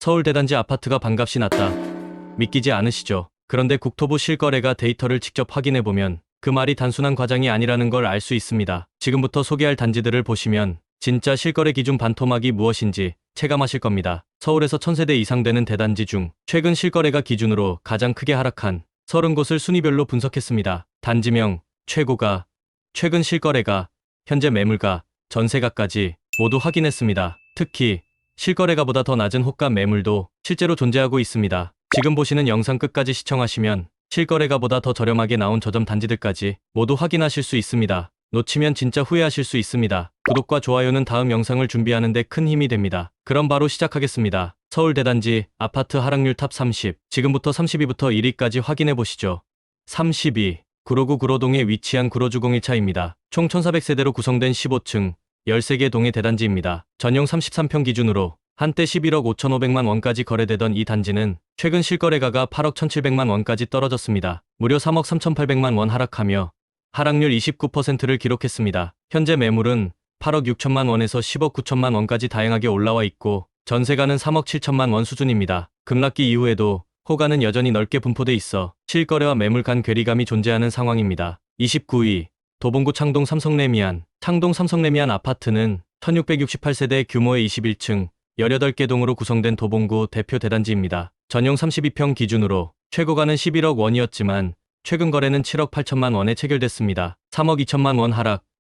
서울 대단지 아파트가 반값이 났다. 믿기지 않으시죠? 그런데 국토부 실거래가 데이터를 직접 확인해보면 그 말이 단순한 과장이 아니라는 걸 알 수 있습니다. 지금부터 소개할 단지들을 보시면 진짜 실거래 기준 반토막이 무엇인지 체감하실 겁니다. 서울에서 1000세대 이상 되는 대단지 중 최근 실거래가 기준으로 가장 크게 하락한 30곳을 순위별로 분석했습니다. 단지명, 최고가, 최근 실거래가, 현재 매물가, 전세가까지 모두 확인했습니다. 특히 실거래가보다 더 낮은 호가 매물도 실제로 존재하고 있습니다. 지금 보시는 영상 끝까지 시청하시면 실거래가보다 더 저렴하게 나온 저점 단지들까지 모두 확인하실 수 있습니다. 놓치면 진짜 후회하실 수 있습니다. 구독과 좋아요는 다음 영상을 준비하는 데 큰 힘이 됩니다. 그럼 바로 시작하겠습니다. 서울 대단지 아파트 하락률 탑 30. 지금부터 30위부터 1위까지 확인해 보시죠. 32. 구로구 구로동에 위치한 구로주 01차입니다. 총 1400세대로 구성된 15층 13개 동의 대단지입니다. 전용 33평 기준으로 한때 11억 5,500만 원까지 거래되던 이 단지는 최근 실거래가가 8억 1,700만 원까지 떨어졌습니다. 무려 3억 3,800만 원 하락하며 하락률 29%를 기록했습니다. 현재 매물은 8억 6천만 원에서 10억 9천만 원까지 다양하게 올라와 있고 전세가는 3억 7천만 원 수준입니다. 급락기 이후에도 호가는 여전히 넓게 분포돼 있어 실거래와 매물 간 괴리감이 존재하는 상황입니다. 29위 도봉구 창동 삼성레미안. 창동 삼성레미안 아파트는 1668세대 규모의 21층 18개 동으로 구성된 도봉구 대표 대단지입니다. 전용 32평 기준으로 최고가는 11억 원이었지만 최근 거래는 7억 8천만 원에 체결됐습니다. 3억 2천만 원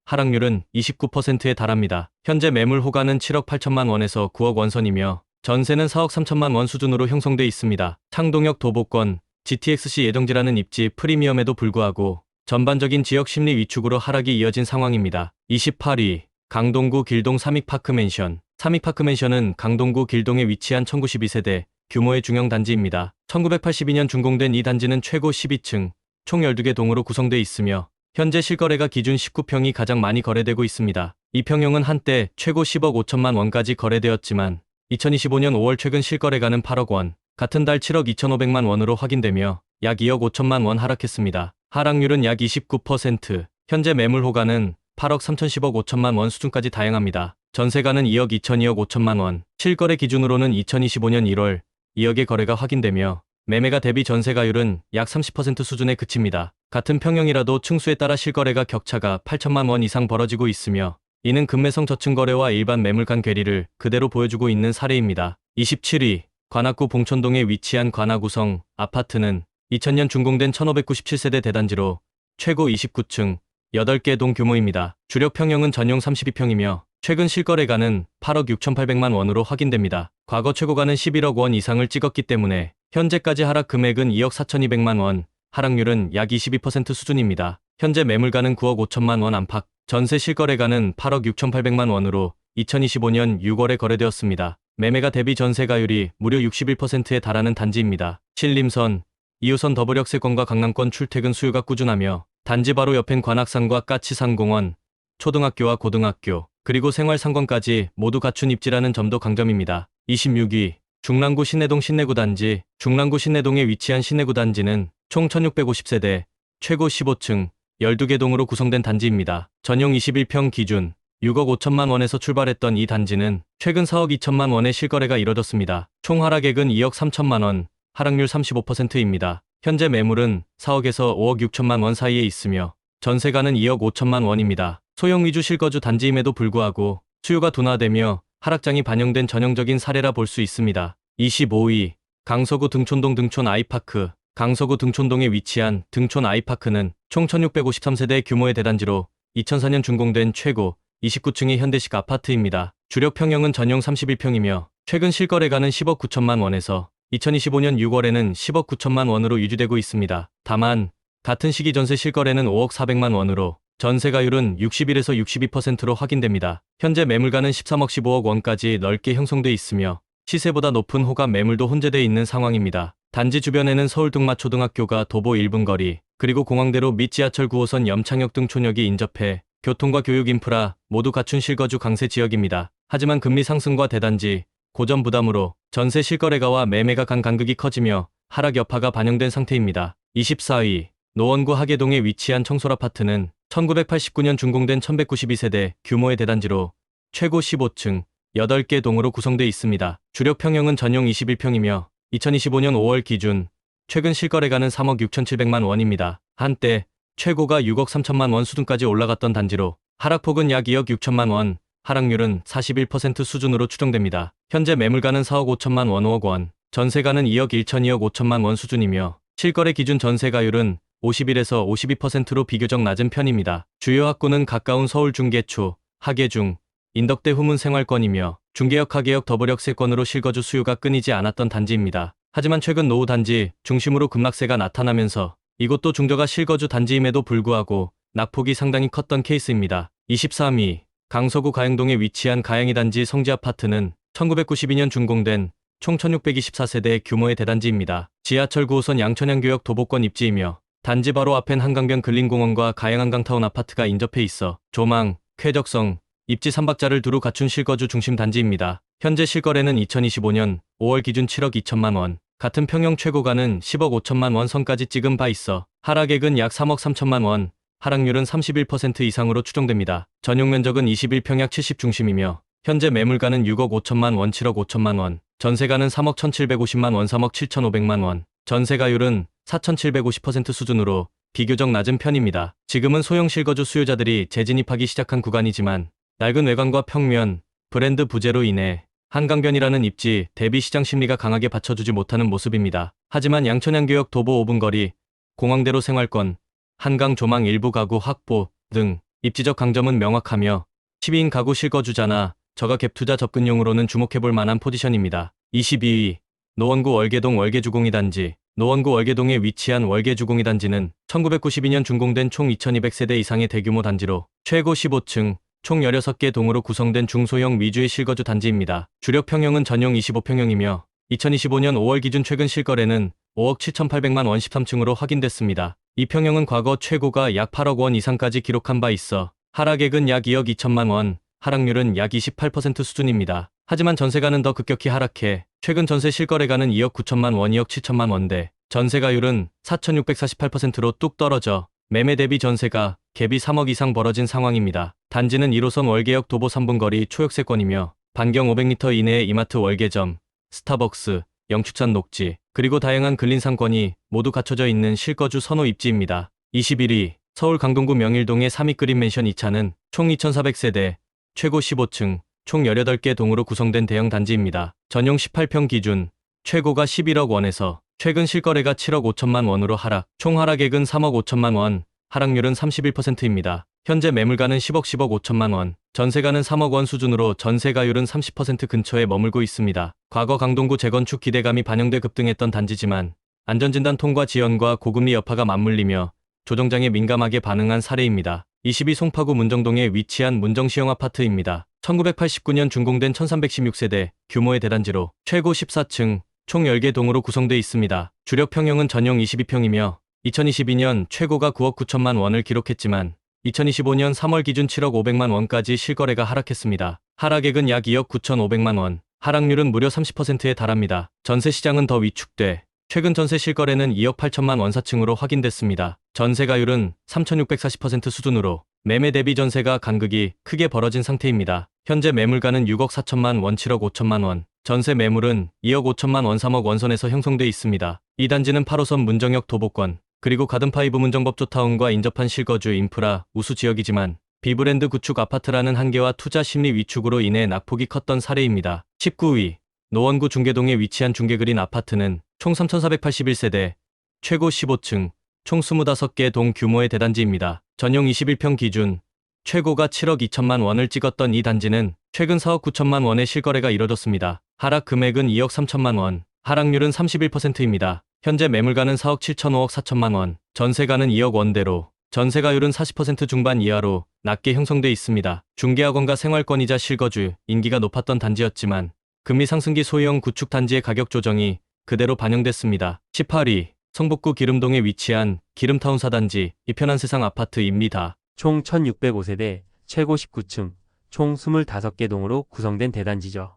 하락률은 29%에 달합니다. 현재 매물 호가는 7억 8천만 원에서 9억 원선이며 전세는 4억 3천만 원 수준으로 형성돼 있습니다. 창동역 도보권, GTX-C 예정지라는 입지 프리미엄에도 불구하고 전반적인 지역 심리 위축으로 하락이 이어진 상황입니다. 28위 강동구 길동 삼익파크맨션. 삼익파크맨션은 강동구 길동에 위치한 1092세대 규모의 중형 단지입니다. 1982년 준공된 이 단지는 최고 12층 총 12개 동으로 구성돼 있으며 현재 실거래가 기준 19평이 가장 많이 거래되고 있습니다. 이 평형은 한때 최고 10억 5천만 원까지 거래되었지만 2025년 5월 최근 실거래가는 8억 원, 같은 달 7억 2,500만 원으로 확인되며 약 2억 5천만 원 하락했습니다. 하락률은 약 29%, 현재 매물 호가는 8억 3,010억 5천만 원 수준까지 다양합니다. 전세가는 2억 2,002억 5천만 원, 실거래 기준으로는 2025년 1월 2억의 거래가 확인되며 매매가 대비 전세가율은 약 30% 수준에 그칩니다. 같은 평형이라도 층수에 따라 실거래가 격차가 8천만 원 이상 벌어지고 있으며 이는 급매성 저층 거래와 일반 매물 간 괴리를 그대로 보여주고 있는 사례입니다. 27위 관악구 봉천동에 위치한 관악구성 아파트는 2000년 준공된 1597세대 대단지로 최고 29층 8개 동 규모입니다. 주력 평형은 전용 32평이며 최근 실거래가는 8억 6,800만 원으로 확인됩니다. 과거 최고가는 11억 원 이상을 찍었기 때문에 현재까지 하락 금액은 2억 4,200만 원, 하락률은 약 22% 수준입니다. 현재 매물가는 9억 5천만 원 안팎, 전세 실거래가는 8억 6,800만 원으로 2025년 6월에 거래되었습니다. 매매가 대비 전세가율이 무려 61%에 달하는 단지입니다. 신림선, 2호선 더블역세권과 강남권 출퇴근 수요가 꾸준하며 단지 바로 옆엔 관악산과 까치산공원, 초등학교와 고등학교, 그리고 생활상권까지 모두 갖춘 입지라는 점도 강점입니다. 26위 중랑구 신내동 신내구 단지. 중랑구 신내동에 위치한 신내구 단지는 총 1650세대, 최고 15층, 12개 동으로 구성된 단지입니다. 전용 21평 기준 6억 5천만 원에서 출발했던 이 단지는 최근 4억 2천만 원의 실거래가 이뤄졌습니다. 총 하락액은 2억 3천만 원, 하락률 35%입니다. 현재 매물은 4억에서 5억 6천만 원 사이에 있으며 전세가는 2억 5천만 원입니다. 소형 위주 실거주 단지임에도 불구하고 수요가 둔화되며 하락장이 반영된 전형적인 사례라 볼 수 있습니다. 25위 강서구 등촌동 등촌 아이파크. 강서구 등촌동에 위치한 등촌 아이파크는 총 1653세대 규모의 대단지로 2004년 준공된 최고 29층의 현대식 아파트입니다. 주력 평형은 전용 31평이며 최근 실거래가는 10억 9천만 원에서 2025년 6월에는 10억 9천만 원으로 유지되고 있습니다. 다만 같은 시기 전세 실거래는 5억 400만 원으로 전세가율은 61에서 62%로 확인됩니다. 현재 매물가는 13억 15억 원까지 넓게 형성돼 있으며 시세보다 높은 호가 매물도 혼재돼 있는 상황입니다. 단지 주변에는 서울 등마초등학교가 도보 1분 거리, 그리고 공항대로 및 지하철 9호선 염창역 등 촌역이 인접해 교통과 교육 인프라 모두 갖춘 실거주 강세 지역입니다. 하지만 금리 상승과 대단지, 고점 부담으로 전세 실거래가와 매매가 간 간극이 커지며 하락 여파가 반영된 상태입니다. 24위 노원구 하계동에 위치한 청솔아파트는 1989년 준공된 1192세대 규모의 대단지로 최고 15층 8개 동으로 구성돼 있습니다. 주력 평형은 전용 21평이며 2025년 5월 기준 최근 실거래가는 3억 6,700만 원입니다. 한때 최고가 6억 3천만 원 수준까지 올라갔던 단지로 하락폭은 약 2억 6천만 원, 하락률은 41% 수준으로 추정됩니다. 현재 매물가는 4억 5천만 원, 5억 원, 전세가는 2억 1천, 2억 5천만 원 수준이며 실거래 기준 전세가율은 51에서 52%로 비교적 낮은 편입니다. 주요 학구는 가까운 서울 중계초, 하계중, 인덕대 후문 생활권이며 중계역, 하계역, 더블역세권으로 실거주 수요가 끊이지 않았던 단지입니다. 하지만 최근 노후 단지 중심으로 급락세가 나타나면서 이곳도 중저가 실거주 단지임에도 불구하고 낙폭이 상당히 컸던 케이스입니다. 23위, 강서구 가영동에 위치한 가영이 단지 성지아파트는 1992년 준공된 총 1624세대 규모의 대단지입니다. 지하철 9호선 양천향교역 도보권 입지이며 단지 바로 앞엔 한강변 근린공원과 가영 한강타운 아파트가 인접해 있어 조망, 쾌적성, 입지 3박자를 두루 갖춘 실거주 중심 단지입니다. 현재 실거래는 2025년 5월 기준 7억 2천만 원, 같은 평형 최고가는 10억 5천만 원 선까지 찍은 바 있어 하락액은 약 3억 3천만 원, 하락률은 31% 이상으로 추정됩니다. 전용 면적은 21평 약 70 중심이며 현재 매물가는 6억 5천만 원, 7억 5천만 원, 전세가는 3억 1,750만 원, 3억 7,500만 원, 전세가율은 4,750% 수준으로 비교적 낮은 편입니다. 지금은 소형 실거주 수요자들이 재진입하기 시작한 구간이지만 낡은 외관과 평면, 브랜드 부재로 인해 한강변이라는 입지 대비 시장 심리가 강하게 받쳐주지 못하는 모습입니다. 하지만 양천향교역 도보 5분 거리, 공항대로 생활권, 한강 조망 일부 가구 확보 등 입지적 강점은 명확하며 12인 가구 실거주자나 저가 갭 투자 접근용으로는 주목해볼 만한 포지션입니다. 22위, 노원구 월계동 월계주공이 단지. 노원구 월계동에 위치한 월계주공이 단지는 1992년 준공된 총 2200세대 이상의 대규모 단지로 최고 15층, 총 16개 동으로 구성된 중소형 위주의 실거주 단지입니다. 주력 평형은 전용 25평형이며 2025년 5월 기준 최근 실거래는 5억 7,800만 원 13층으로 확인됐습니다. 이 평형은 과거 최고가 약 8억 원 이상까지 기록한 바 있어 하락액은 약 2억 2천만 원, 하락률은 약 28% 수준입니다. 하지만 전세가는 더 급격히 하락해 최근 전세 실거래가는 2억 9천만 원, 2억 7천만 원대, 전세가율은 4,648%로 뚝 떨어져 매매 대비 전세가 갭이 3억 이상 벌어진 상황입니다. 단지는 1호선 월계역 도보 3분 거리 초역세권이며 반경 500m 이내의 이마트 월계점, 스타벅스, 영축산 녹지, 그리고 다양한 근린상권이 모두 갖춰져 있는 실거주 선호 입지입니다. 21위, 서울 강동구 명일동의 3위 그린맨션 2차는 총 2,400세대, 최고 15층, 총 18개 동으로 구성된 대형 단지입니다. 전용 18평 기준, 최고가 11억 원에서 최근 실거래가 7억 5천만 원으로 하락, 총 하락액은 3억 5천만 원, 하락률은 31%입니다. 현재 매물가는 10억 5천만 원, 전세가는 3억 원 수준으로 전세가율은 30% 근처에 머물고 있습니다. 과거 강동구 재건축 기대감이 반영돼 급등했던 단지지만 안전진단 통과 지연과 고금리 여파가 맞물리며 조정장에 민감하게 반응한 사례입니다. 22 송파구 문정동에 위치한 문정시형 아파트입니다. 1989년 준공된 1316세대 규모의 대단지로 최고 14층, 총 10개 동으로 구성돼 있습니다. 주력 평형은 전용 22평이며 2022년 최고가 9억 9천만 원을 기록했지만 2025년 3월 기준 7억 5백만 원까지 실거래가 하락했습니다. 하락액은 약 2억 9천5백만 원, 하락률은 무려 30%에 달합니다. 전세 시장은 더 위축돼 최근 전세 실거래는 2억 8천만 원 4층으로 확인됐습니다. 전세가율은 3,640% 수준으로 매매 대비 전세가 간극이 크게 벌어진 상태입니다. 현재 매물가는 6억 4천만 원, 7억 5천만 원, 전세 매물은 2억 5천만 원, 3억 원선에서 형성돼 있습니다. 이 단지는 8호선 문정역 도보권, 그리고 가든파이브 문정법조타운과 인접한 실거주 인프라 우수 지역이지만 비브랜드 구축 아파트라는 한계와 투자 심리 위축으로 인해 낙폭이 컸던 사례입니다. 19위, 노원구 중계동에 위치한 중계그린 아파트는 총 3,481세대, 최고 15층, 총 25개 동 규모의 대단지입니다. 전용 21평 기준, 최고가 7억 2천만 원을 찍었던 이 단지는 최근 4억 9천만 원의 실거래가 이뤄졌습니다. 하락 금액은 2억 3천만 원, 하락률은 31%입니다. 현재 매물가는 4억 7천억 4천만 원, 전세가는 2억 원대로, 전세가율은 40% 중반 이하로 낮게 형성돼 있습니다. 중개학원과 생활권이자 실거주, 인기가 높았던 단지였지만 금리 상승기 소형 구축 단지의 가격 조정이 그대로 반영됐습니다. 18위, 성북구 기름동에 위치한 기름타운 4단지, 이편한 세상 아파트입니다. 총 1605세대, 최고 19층, 총 25개 동으로 구성된 대단지죠.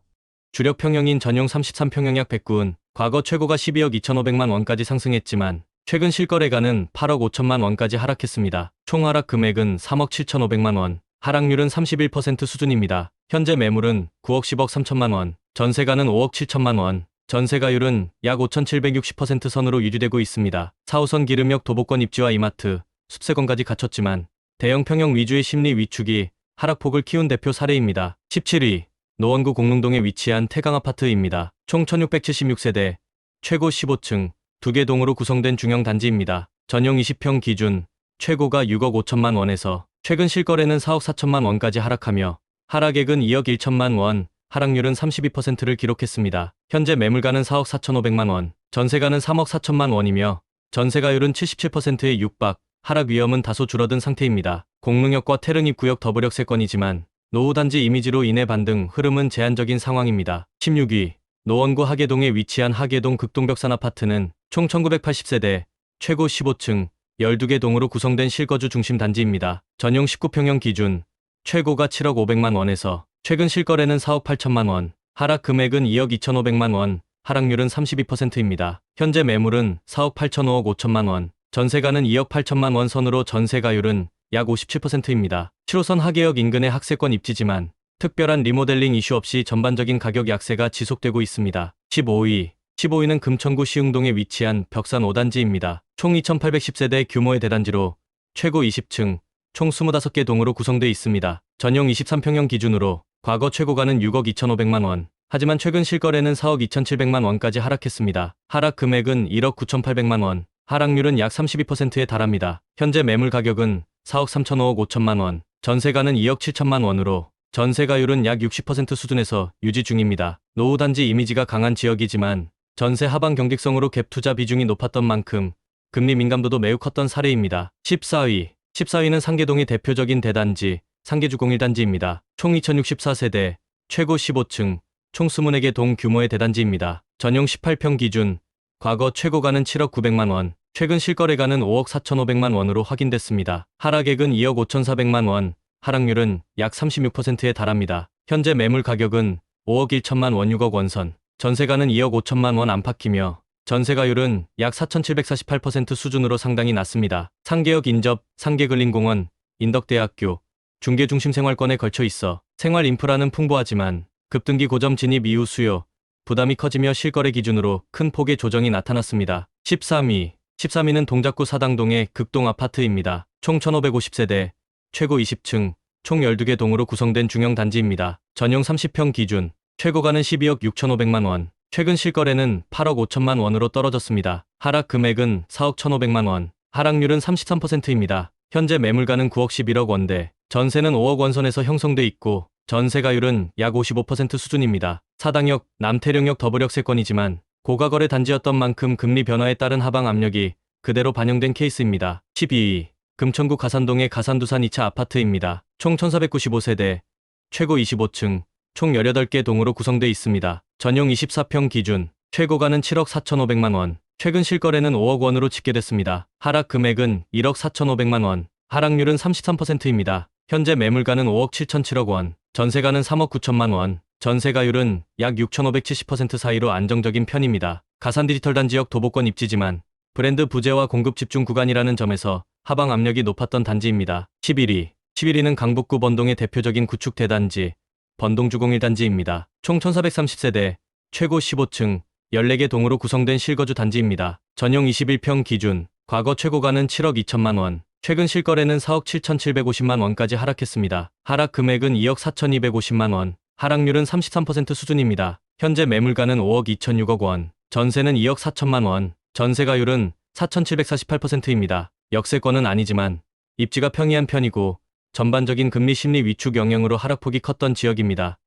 주력 평형인 전용 33평형 약 109은 과거 최고가 12억 2,500만 원까지 상승했지만 최근 실거래가는 8억 5천만 원까지 하락했습니다. 총 하락 금액은 3억 7,500만 원, 하락률은 31% 수준입니다. 현재 매물은 9억 10억 3천만 원, 전세가는 5억 7천만 원, 전세가율은 약 5,760% 선으로 유지되고 있습니다. 4호선 기름역 도보권 입지와 이마트, 숲세권까지 갖췄지만 대형 평형 위주의 심리 위축이 하락폭을 키운 대표 사례입니다. 17위, 노원구 공릉동에 위치한 태강아파트입니다. 총 1676세대, 최고 15층, 2개 동으로 구성된 중형 단지입니다. 전용 20평 기준, 최고가 6억 5천만 원에서 최근 실거래는 4억 4천만 원까지 하락하며 하락액은 2억 1천만 원, 하락률은 32%를 기록했습니다. 현재 매물가는 4억 4,500만 원, 전세가는 3억 4천만 원이며 전세가율은 77%의 육박, 하락 위험은 다소 줄어든 상태입니다. 공릉역과 태릉 입구역 더블역 세권이지만 노후 단지 이미지로 인해 반등 흐름은 제한적인 상황입니다. 16위, 노원구 하계동에 위치한 하계동 극동벽산 아파트는 총 1980세대, 최고 15층, 12개 동으로 구성된 실거주 중심 단지입니다. 전용 19평형 기준, 최고가 7억 500만 원에서 최근 실거래는 4억 8천만 원, 하락 금액은 2억 2,500만 원, 하락률은 32%입니다. 현재 매물은 4억 8천호억 5천만 원, 전세가는 2억 8천만 원 선으로 전세가율은 약 57%입니다. 7호선 하계역 인근의 학세권 입지지만 특별한 리모델링 이슈 없이 전반적인 가격 약세가 지속되고 있습니다. 15위는 금천구 시흥동에 위치한 벽산 5단지입니다. 총 2,810세대 규모의 대단지로 최고 20층, 총 25개 동으로 구성되어 있습니다. 전용 23평형 기준으로 과거 최고가는 6억 2,500만 원, 하지만 최근 실거래는 4억 2,700만 원까지 하락했습니다. 하락 금액은 1억 9,800만 원, 하락률은 약 32%에 달합니다. 현재 매물 가격은 4억 3천호억 5천만 원, 전세가는 2억 7천만 원으로 전세가율은 약 60% 수준에서 유지 중입니다. 노후 단지 이미지가 강한 지역이지만 전세 하방 경직성으로 갭 투자 비중이 높았던 만큼 금리 민감도도 매우 컸던 사례입니다. 14위는 상계동의 대표적인 대단지 상계주공 1단지입니다. 총 2064세대, 최고 15층, 총 24개 동 규모의 대단지입니다. 전용 18평 기준, 과거 최고가는 7억 900만 원, 최근 실거래가는 5억 4,500만 원으로 확인됐습니다. 하락액은 2억 5,400만 원, 하락률은 약 36%에 달합니다. 현재 매물 가격은 5억 1천만 원 6억 원선, 전세가는 2억 5천만 원 안팎이며 전세가율은 약 4,748% 수준으로 상당히 낮습니다. 상계역 인접, 상계근린공원, 인덕대학교, 중계중심생활권에 걸쳐 있어 생활 인프라는 풍부하지만 급등기 고점 진입 이후 수요, 부담이 커지며 실거래 기준으로 큰 폭의 조정이 나타났습니다. 13위는 동작구 사당동의 극동 아파트입니다. 총 1,550세대, 최고 20층, 총 12개 동으로 구성된 중형 단지입니다. 전용 30평 기준, 최고가는 12억 6,500만 원, 최근 실거래는 8억 5천만 원으로 떨어졌습니다. 하락 금액은 4억 1,500만 원, 하락률은 33%입니다. 현재 매물가는 9억 11억 원대, 전세는 5억 원선에서 형성돼 있고 전세가율은 약 55% 수준입니다. 사당역, 남태릉역 더블역 세권이지만 고가거래 단지였던 만큼 금리 변화에 따른 하방 압력이 그대로 반영된 케이스입니다. 12위, 금천구 가산동의 가산두산 2차 아파트입니다. 총 1,495세대, 최고 25층, 총 18개 동으로 구성되어 있습니다. 전용 24평 기준, 최고가는 7억 4,500만 원, 최근 실거래는 5억 원으로 집계됐습니다. 하락 금액은 1억 4,500만 원, 하락률은 33%입니다. 현재 매물가는 5억 7,007억 원, 전세가는 3억 9천만 원, 전세가율은 약 6,570% 사이로 안정적인 편입니다. 가산 디지털 단지역 도보권 입지지만 브랜드 부재와 공급 집중 구간이라는 점에서 하방 압력이 높았던 단지입니다. 11위는 강북구 번동의 대표적인 구축 대단지, 번동주공 1단지입니다. 총 1,430세대, 최고 15층, 14개 동으로 구성된 실거주 단지입니다. 전용 21평 기준, 과거 최고가는 7억 2천만 원, 최근 실거래는 4억 7,750만 원까지 하락했습니다. 하락 금액은 2억 4,250만 원, 하락률은 33% 수준입니다. 현재 매물가는 5억 2,006억 원, 전세는 2억 4천만 원, 전세가율은 4,748%입니다. 역세권은 아니지만 입지가 평이한 편이고 전반적인 금리 심리 위축 영향으로 하락폭이 컸던 지역입니다.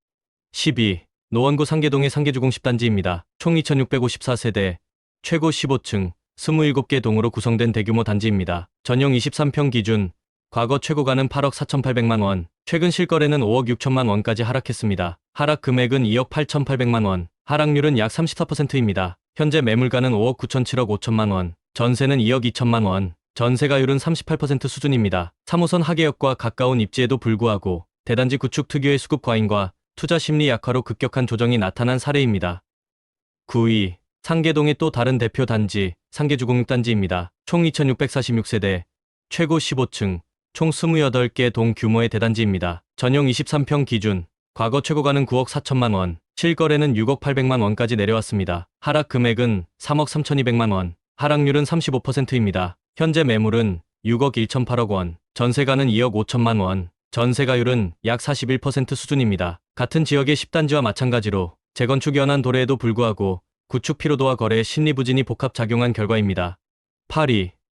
12. 노원구 상계동의 상계주공 10단지입니다. 총 2,654세대, 최고 15층, 27개 동으로 구성된 대규모 단지입니다. 전용 23평 기준, 과거 최고가는 8억 4,800만 원, 최근 실거래는 5억 6천만 원까지 하락했습니다. 하락 금액은 2억 8,800만 원, 하락률은 약 34%입니다. 현재 매물가는 5억 9,007억 5천만 원, 전세는 2억 2천만 원, 전세가율은 38% 수준입니다. 3호선 하계역과 가까운 입지에도 불구하고 대단지 구축 특유의 수급 과잉과 투자 심리 약화로 급격한 조정이 나타난 사례입니다. 9위, 상계동의 또 다른 대표 단지, 상계주공 6단지입니다. 총 2,646세대, 최고 15층, 총 28개 동 규모의 대단지입니다. 전용 23평 기준 과거 최고가는 9억 4천만 원, 실거래는 6억 8백만 원까지 내려왔습니다. 하락 금액은 3억 3,200만 원, 하락률은 35%입니다. 현재 매물은 6억 1,008억 원, 전세가는 2억 5천만 원, 전세가율은 약 41% 수준입니다. 같은 지역의 10단지와 마찬가지로 재건축이 연한 도래에도 불구하고 구축 피로도와 거래 심리 부진이 복합작용한 결과입니다.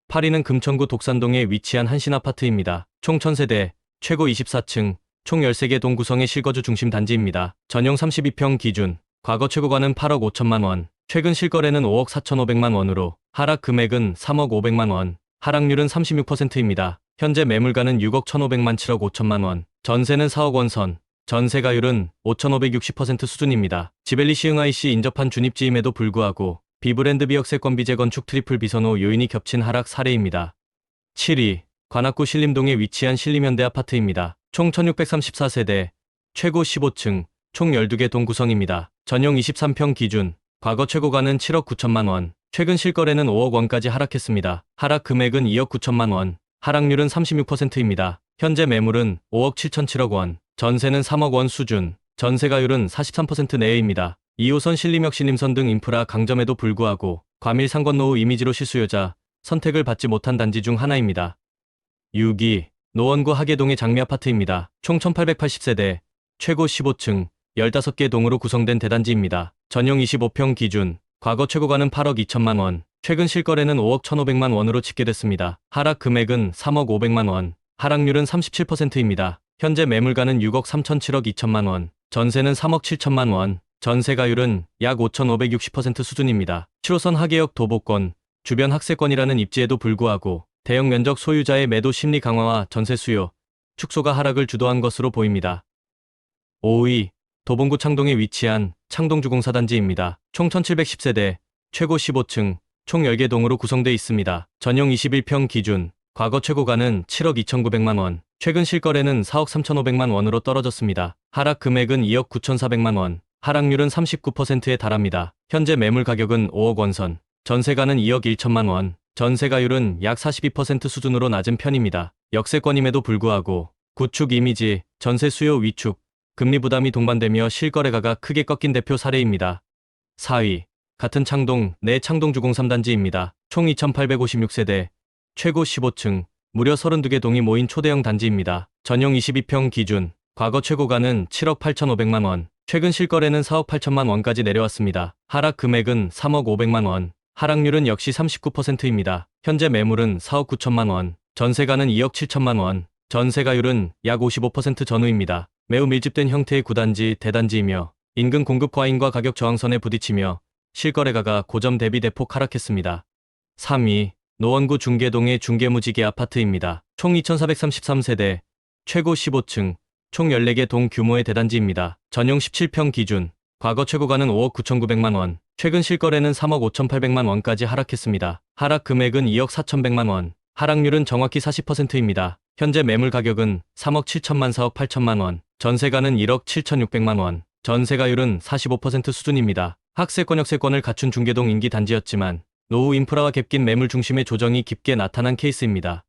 파리는 금천구 독산동에 위치한 한신아파트입니다. 총 1000세대, 최고 24층, 총 13개 동 구성의 실거주 중심 단지입니다. 전용 32평 기준, 과거 최고가는 8억 5천만 원, 최근 실거래는 5억 4,500만 원으로 하락 금액은 3억 5백만 원, 하락률은 36%입니다. 현재 매물가는 6억 1,500만 7억 5천만 원, 전세는 4억 원 선, 전세가율은 5,560% 수준입니다. 지벨리 시흥 IC 인접한 준입지임에도 불구하고 비브랜드 비역세권 비재건축 트리플 비선호 요인이 겹친 하락 사례입니다. 7위, 관악구 신림동에 위치한 신림현대 아파트입니다. 총 1634세대, 최고 15층, 총 12개 동 구성입니다. 전용 23평 기준, 과거 최고가는 7억 9천만 원, 최근 실거래는 5억 원까지 하락했습니다. 하락 금액은 2억 9천만 원, 하락률은 36%입니다. 현재 매물은 5억 7,700억 원, 전세는 3억 원 수준, 전세가율은 43% 내외입니다. 2호선 신림역 신림선 등 인프라 강점에도 불구하고 과밀 상권노후 이미지로 실수요자 선택을 받지 못한 단지 중 하나입니다. 6위, 노원구 하계동의 장미아파트입니다. 총 1880세대, 최고 15층, 15개 동으로 구성된 대단지입니다. 전용 25평 기준, 과거 최고가는 8억 2천만 원, 최근 실거래는 5억 1,500만 원으로 집계됐습니다. 하락 금액은 3억 5백만 원, 하락률은 37%입니다. 현재 매물가는 6억 3,700억 2천만 원, 전세는 3억 7천만 원, 전세가율은 약 5,560% 수준입니다. 7호선 하계역 도보권, 주변 학세권이라는 입지에도 불구하고 대형 면적 소유자의 매도 심리 강화와 전세 수요, 축소가 하락을 주도한 것으로 보입니다. 5위, 도봉구 창동에 위치한 창동주공사단지입니다. 총 1710세대, 최고 15층, 총 10개 동으로 구성되어 있습니다. 전용 21평 기준, 과거 최고가는 7억 2,900만 원, 최근 실거래는 4억 3,500만 원으로 떨어졌습니다. 하락 금액은 2억 9,400만 원, 하락률은 39%에 달합니다. 현재 매물 가격은 5억 원 선, 전세가는 2억 1천만 원, 전세가율은 약 42% 수준으로 낮은 편입니다. 역세권임에도 불구하고 구축 이미지, 전세 수요 위축, 금리 부담이 동반되며 실거래가가 크게 꺾인 대표 사례입니다. 4위, 같은 창동 내 창동주공 3단지입니다. 총 2,856세대, 최고 15층, 무려 32개 동이 모인 초대형 단지입니다. 전용 22평 기준, 과거 최고가는 7억 8,500만 원, 최근 실거래는 4억 8천만 원까지 내려왔습니다. 하락 금액은 3억 5백만 원, 하락률은 역시 39%입니다. 현재 매물은 4억 9천만 원, 전세가는 2억 7천만 원, 전세가율은 약 55% 전후입니다. 매우 밀집된 형태의 구단지, 대단지이며 인근 공급 과잉과 가격 저항선에 부딪히며 실거래가가 고점 대비 대폭 하락했습니다. 3위, 노원구 중계동의 중계무지개 아파트입니다. 총 2,433세대, 최고 15층, 총 14개 동 규모의 대단지입니다. 전용 17평 기준, 과거 최고가는 5억 9,900만 원, 최근 실거래는 3억 5,800만 원까지 하락했습니다. 하락 금액은 2억 4,100만 원, 하락률은 정확히 40%입니다. 현재 매물 가격은 3억 7천만 4억 8천만 원, 전세가는 1억 7,600만 원, 전세가율은 45% 수준입니다. 학세권 역세권을 갖춘 중계동 인기 단지였지만 노후 인프라와 갭긴 매물 중심의 조정이 깊게 나타난 케이스입니다.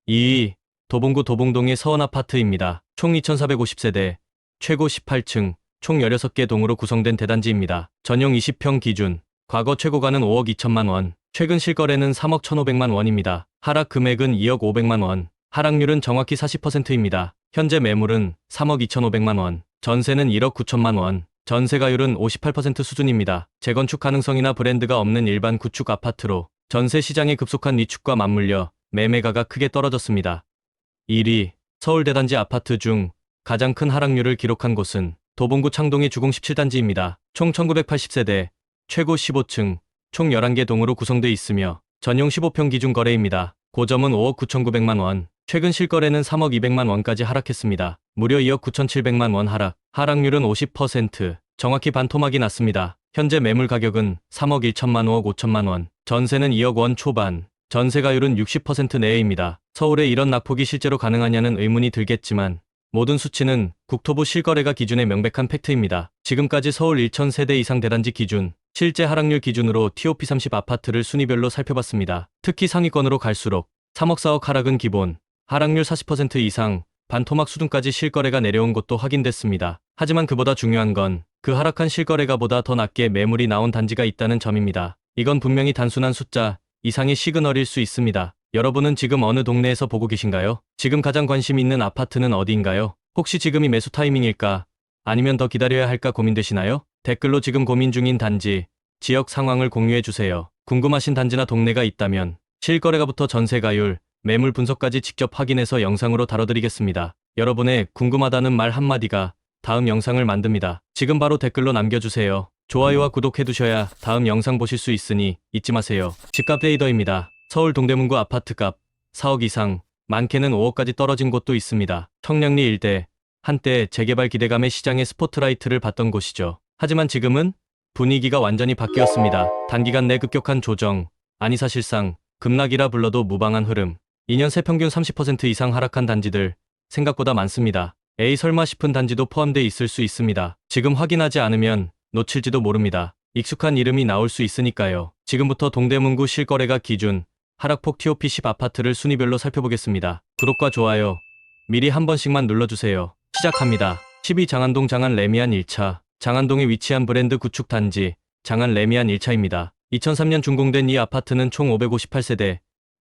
2위, 도봉구 도봉동의 서원아파트입니다. 총 2,450세대, 최고 18층, 총 16개 동으로 구성된 대단지입니다. 전용 20평 기준, 과거 최고가는 5억 2천만 원, 최근 실거래는 3억 1,500만 원입니다. 하락 금액은 2억 5백만 원, 하락률은 정확히 40%입니다. 현재 매물은 3억 2,500만 원, 전세는 1억 9천만 원, 전세가율은 58% 수준입니다. 재건축 가능성이나 브랜드가 없는 일반 구축 아파트로 전세 시장의 급속한 위축과 맞물려 매매가가 크게 떨어졌습니다. 1위, 서울 대단지 아파트 중 가장 큰 하락률을 기록한 곳은 도봉구 창동의 주공 17단지입니다. 총 1980세대, 최고 15층, 총 11개 동으로 구성되어 있으며 전용 15평 기준 거래입니다. 고점은 5억 9,900만 원, 최근 실거래는 3억 200만 원까지 하락했습니다. 무려 2억 9,700만 원 하락, 하락률은 50%, 정확히 반토막이 났습니다. 현재 매물 가격은 3억 1천만 5억 5천만 원, 전세는 2억 원 초반, 전세가율은 60% 내외입니다. 서울에 이런 낙폭이 실제로 가능하냐는 의문이 들겠지만 모든 수치는 국토부 실거래가 기준의 명백한 팩트입니다. 지금까지 서울 1,000세대 이상 대단지 기준, 실제 하락률 기준으로 TOP30 아파트를 순위별로 살펴봤습니다. 특히 상위권으로 갈수록 3억 4억 하락은 기본, 하락률 40% 이상, 반토막 수준까지 실거래가 내려온 것도 확인됐습니다. 하지만 그보다 중요한 건 그 하락한 실거래가보다 더 낮게 매물이 나온 단지가 있다는 점입니다. 이건 분명히 단순한 숫자 이상의 시그널일 수 있습니다. 여러분은 지금 어느 동네에서 보고 계신가요? 지금 가장 관심 있는 아파트는 어디인가요? 혹시 지금이 매수 타이밍일까? 아니면 더 기다려야 할까 고민되시나요? 댓글로 지금 고민 중인 단지, 지역 상황을 공유해주세요. 궁금하신 단지나 동네가 있다면 실거래가부터 전세가율, 매물 분석까지 직접 확인해서 영상으로 다뤄드리겠습니다. 여러분의 궁금하다는 말 한마디가 다음 영상을 만듭니다. 지금 바로 댓글로 남겨주세요. 좋아요와 구독해두셔야 다음 영상 보실 수 있으니 잊지 마세요. 집값 데이더입니다. 서울 동대문구 아파트값 4억 이상, 많게는 5억까지 떨어진 곳도 있습니다. 청량리 일대, 한때 재개발 기대감에 시장의 스포트라이트를 받던 곳이죠. 하지만 지금은 분위기가 완전히 바뀌었습니다. 단기간 내 급격한 조정, 아니 사실상 급락이라 불러도 무방한 흐름. 2년 새 평균 30% 이상 하락한 단지들 생각보다 많습니다. 에이 설마 싶은 단지도 포함돼 있을 수 있습니다. 지금 확인하지 않으면 놓칠지도 모릅니다. 익숙한 이름이 나올 수 있으니까요. 지금부터 동대문구 실거래가 기준 하락폭 TOP10 아파트를 순위별로 살펴보겠습니다. 구독과 좋아요 미리 한 번씩만 눌러주세요. 시작합니다. 12 장안동 장안 레미안 1차. 장안동에 위치한 브랜드 구축 단지 장안 레미안 1차입니다. 2003년 준공된 이 아파트는 총 558세대,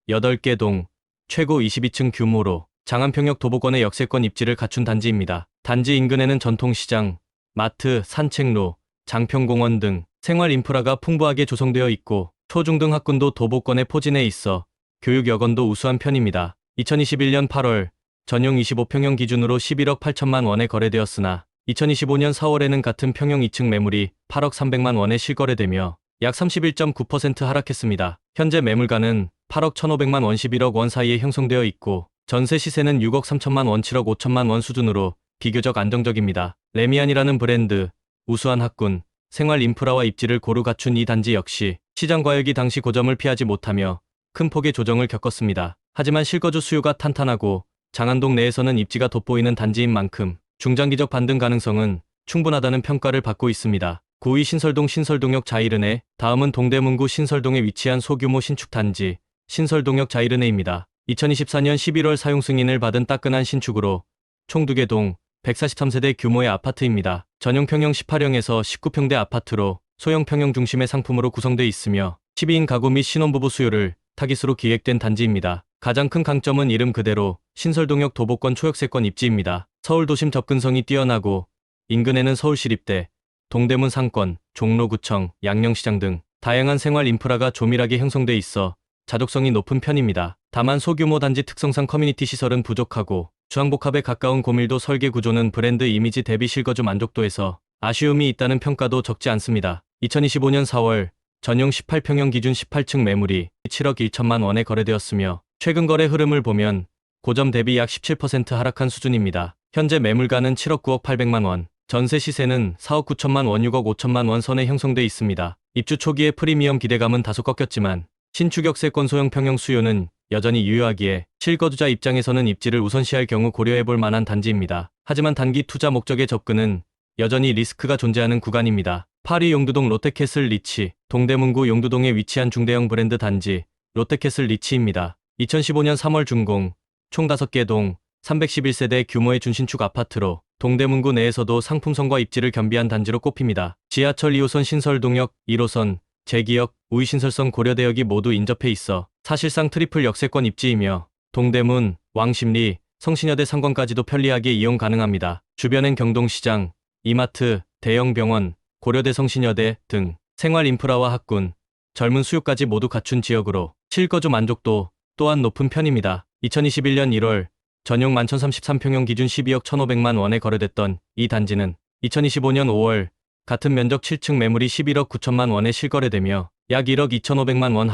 8개 동, 최고 22층 규모로 장안평역 도보권의 역세권 입지를 갖춘 단지입니다. 단지 인근에는 전통시장, 마트, 산책로, 장평공원 등 생활 인프라가 풍부하게 조성되어 있고 초중등 학군도 도보권에 포진해 있어 교육 여건도 우수한 편입니다. 2021년 8월 전용 25평형 기준으로 11억 8천만 원에 거래되었으나 2025년 4월에는 같은 평형 2층 매물이 8억 300만 원에 실거래되며 약 31.9% 하락했습니다. 현재 매물가는 8억 1,500만 원 11억 원 사이에 형성되어 있고 전세 시세는 6억 3천만 원 7억 5천만 원 수준으로 비교적 안정적입니다. 레미안이라는 브랜드, 우수한 학군, 생활 인프라와 입지를 고루 갖춘 이 단지 역시 시장 과열기 당시 고점을 피하지 못하며 큰 폭의 조정을 겪었습니다. 하지만 실거주 수요가 탄탄하고 장안동 내에서는 입지가 돋보이는 단지인 만큼 중장기적 반등 가능성은 충분하다는 평가를 받고 있습니다. 9위 신설동 신설동역 자이르네. 다음은 동대문구 신설동에 위치한 소규모 신축 단지 신설동역 자이르네입니다. 2024년 11월 사용 승인을 받은 따끈한 신축으로 총 2개 동 143세대 규모의 아파트입니다. 전용 평형 18형에서 19평대 아파트로 소형 평형 중심의 상품으로 구성되어 있으며 12인 가구 및 신혼부부 수요를 타깃으로 기획된 단지입니다. 가장 큰 강점은 이름 그대로 신설동역 도보권 초역세권 입지입니다. 서울 도심 접근성이 뛰어나고 인근에는 서울시립대, 동대문 상권, 종로구청, 양령시장 등 다양한 생활 인프라가 조밀하게 형성돼 있어 자족성이 높은 편입니다. 다만 소규모 단지 특성상 커뮤니티 시설은 부족하고 주항복합에 가까운 고밀도 설계 구조는 브랜드 이미지 대비 실거주 만족도에서 아쉬움이 있다는 평가도 적지 않습니다. 2025년 4월 전용 18평형 기준 18층 매물이 7억 1천만 원에 거래되었으며 최근 거래 흐름을 보면 고점 대비 약 17% 하락한 수준입니다. 현재 매물가는 7억 9억 800만 원, 전세 시세는 4억 9천만 원 6억 5천만 원 선에 형성돼 있습니다. 입주 초기의 프리미엄 기대감은 다소 꺾였지만 신축 역세권 소형 평형 수요는 여전히 유효하기에 실거주자 입장에서는 입지를 우선시할 경우 고려해볼 만한 단지입니다. 하지만 단기 투자 목적의 접근은 여전히 리스크가 존재하는 구간입니다. 8위 용두동 롯데캐슬 리치. 동대문구 용두동에 위치한 중대형 브랜드 단지 롯데캐슬 리치입니다. 2015년 3월 준공, 총 5개 동 311세대 규모의 준신축 아파트로 동대문구 내에서도 상품성과 입지를 겸비한 단지로 꼽힙니다. 지하철 2호선 신설동역, 1호선, 제기역, 우이신설선 고려대역이 모두 인접해 있어 사실상 트리플 역세권 입지이며 동대문, 왕십리, 성신여대 상권까지도 편리하게 이용 가능합니다. 주변엔 경동시장, 이마트, 대형 병원, 고려대 성신여대 등 생활 인프라와 학군, 젊은 수요까지 모두 갖춘 지역으로 실거주 만족도 또한 높은 편입니다. 2021년 1월 전용 11,033평형 기준 12억 1,500만 원에 거래됐던 이 단지는 2025년 5월 같은 면적 7층 매물이 11억 9천만 원에 실거래되며 약 1억 2,500만 원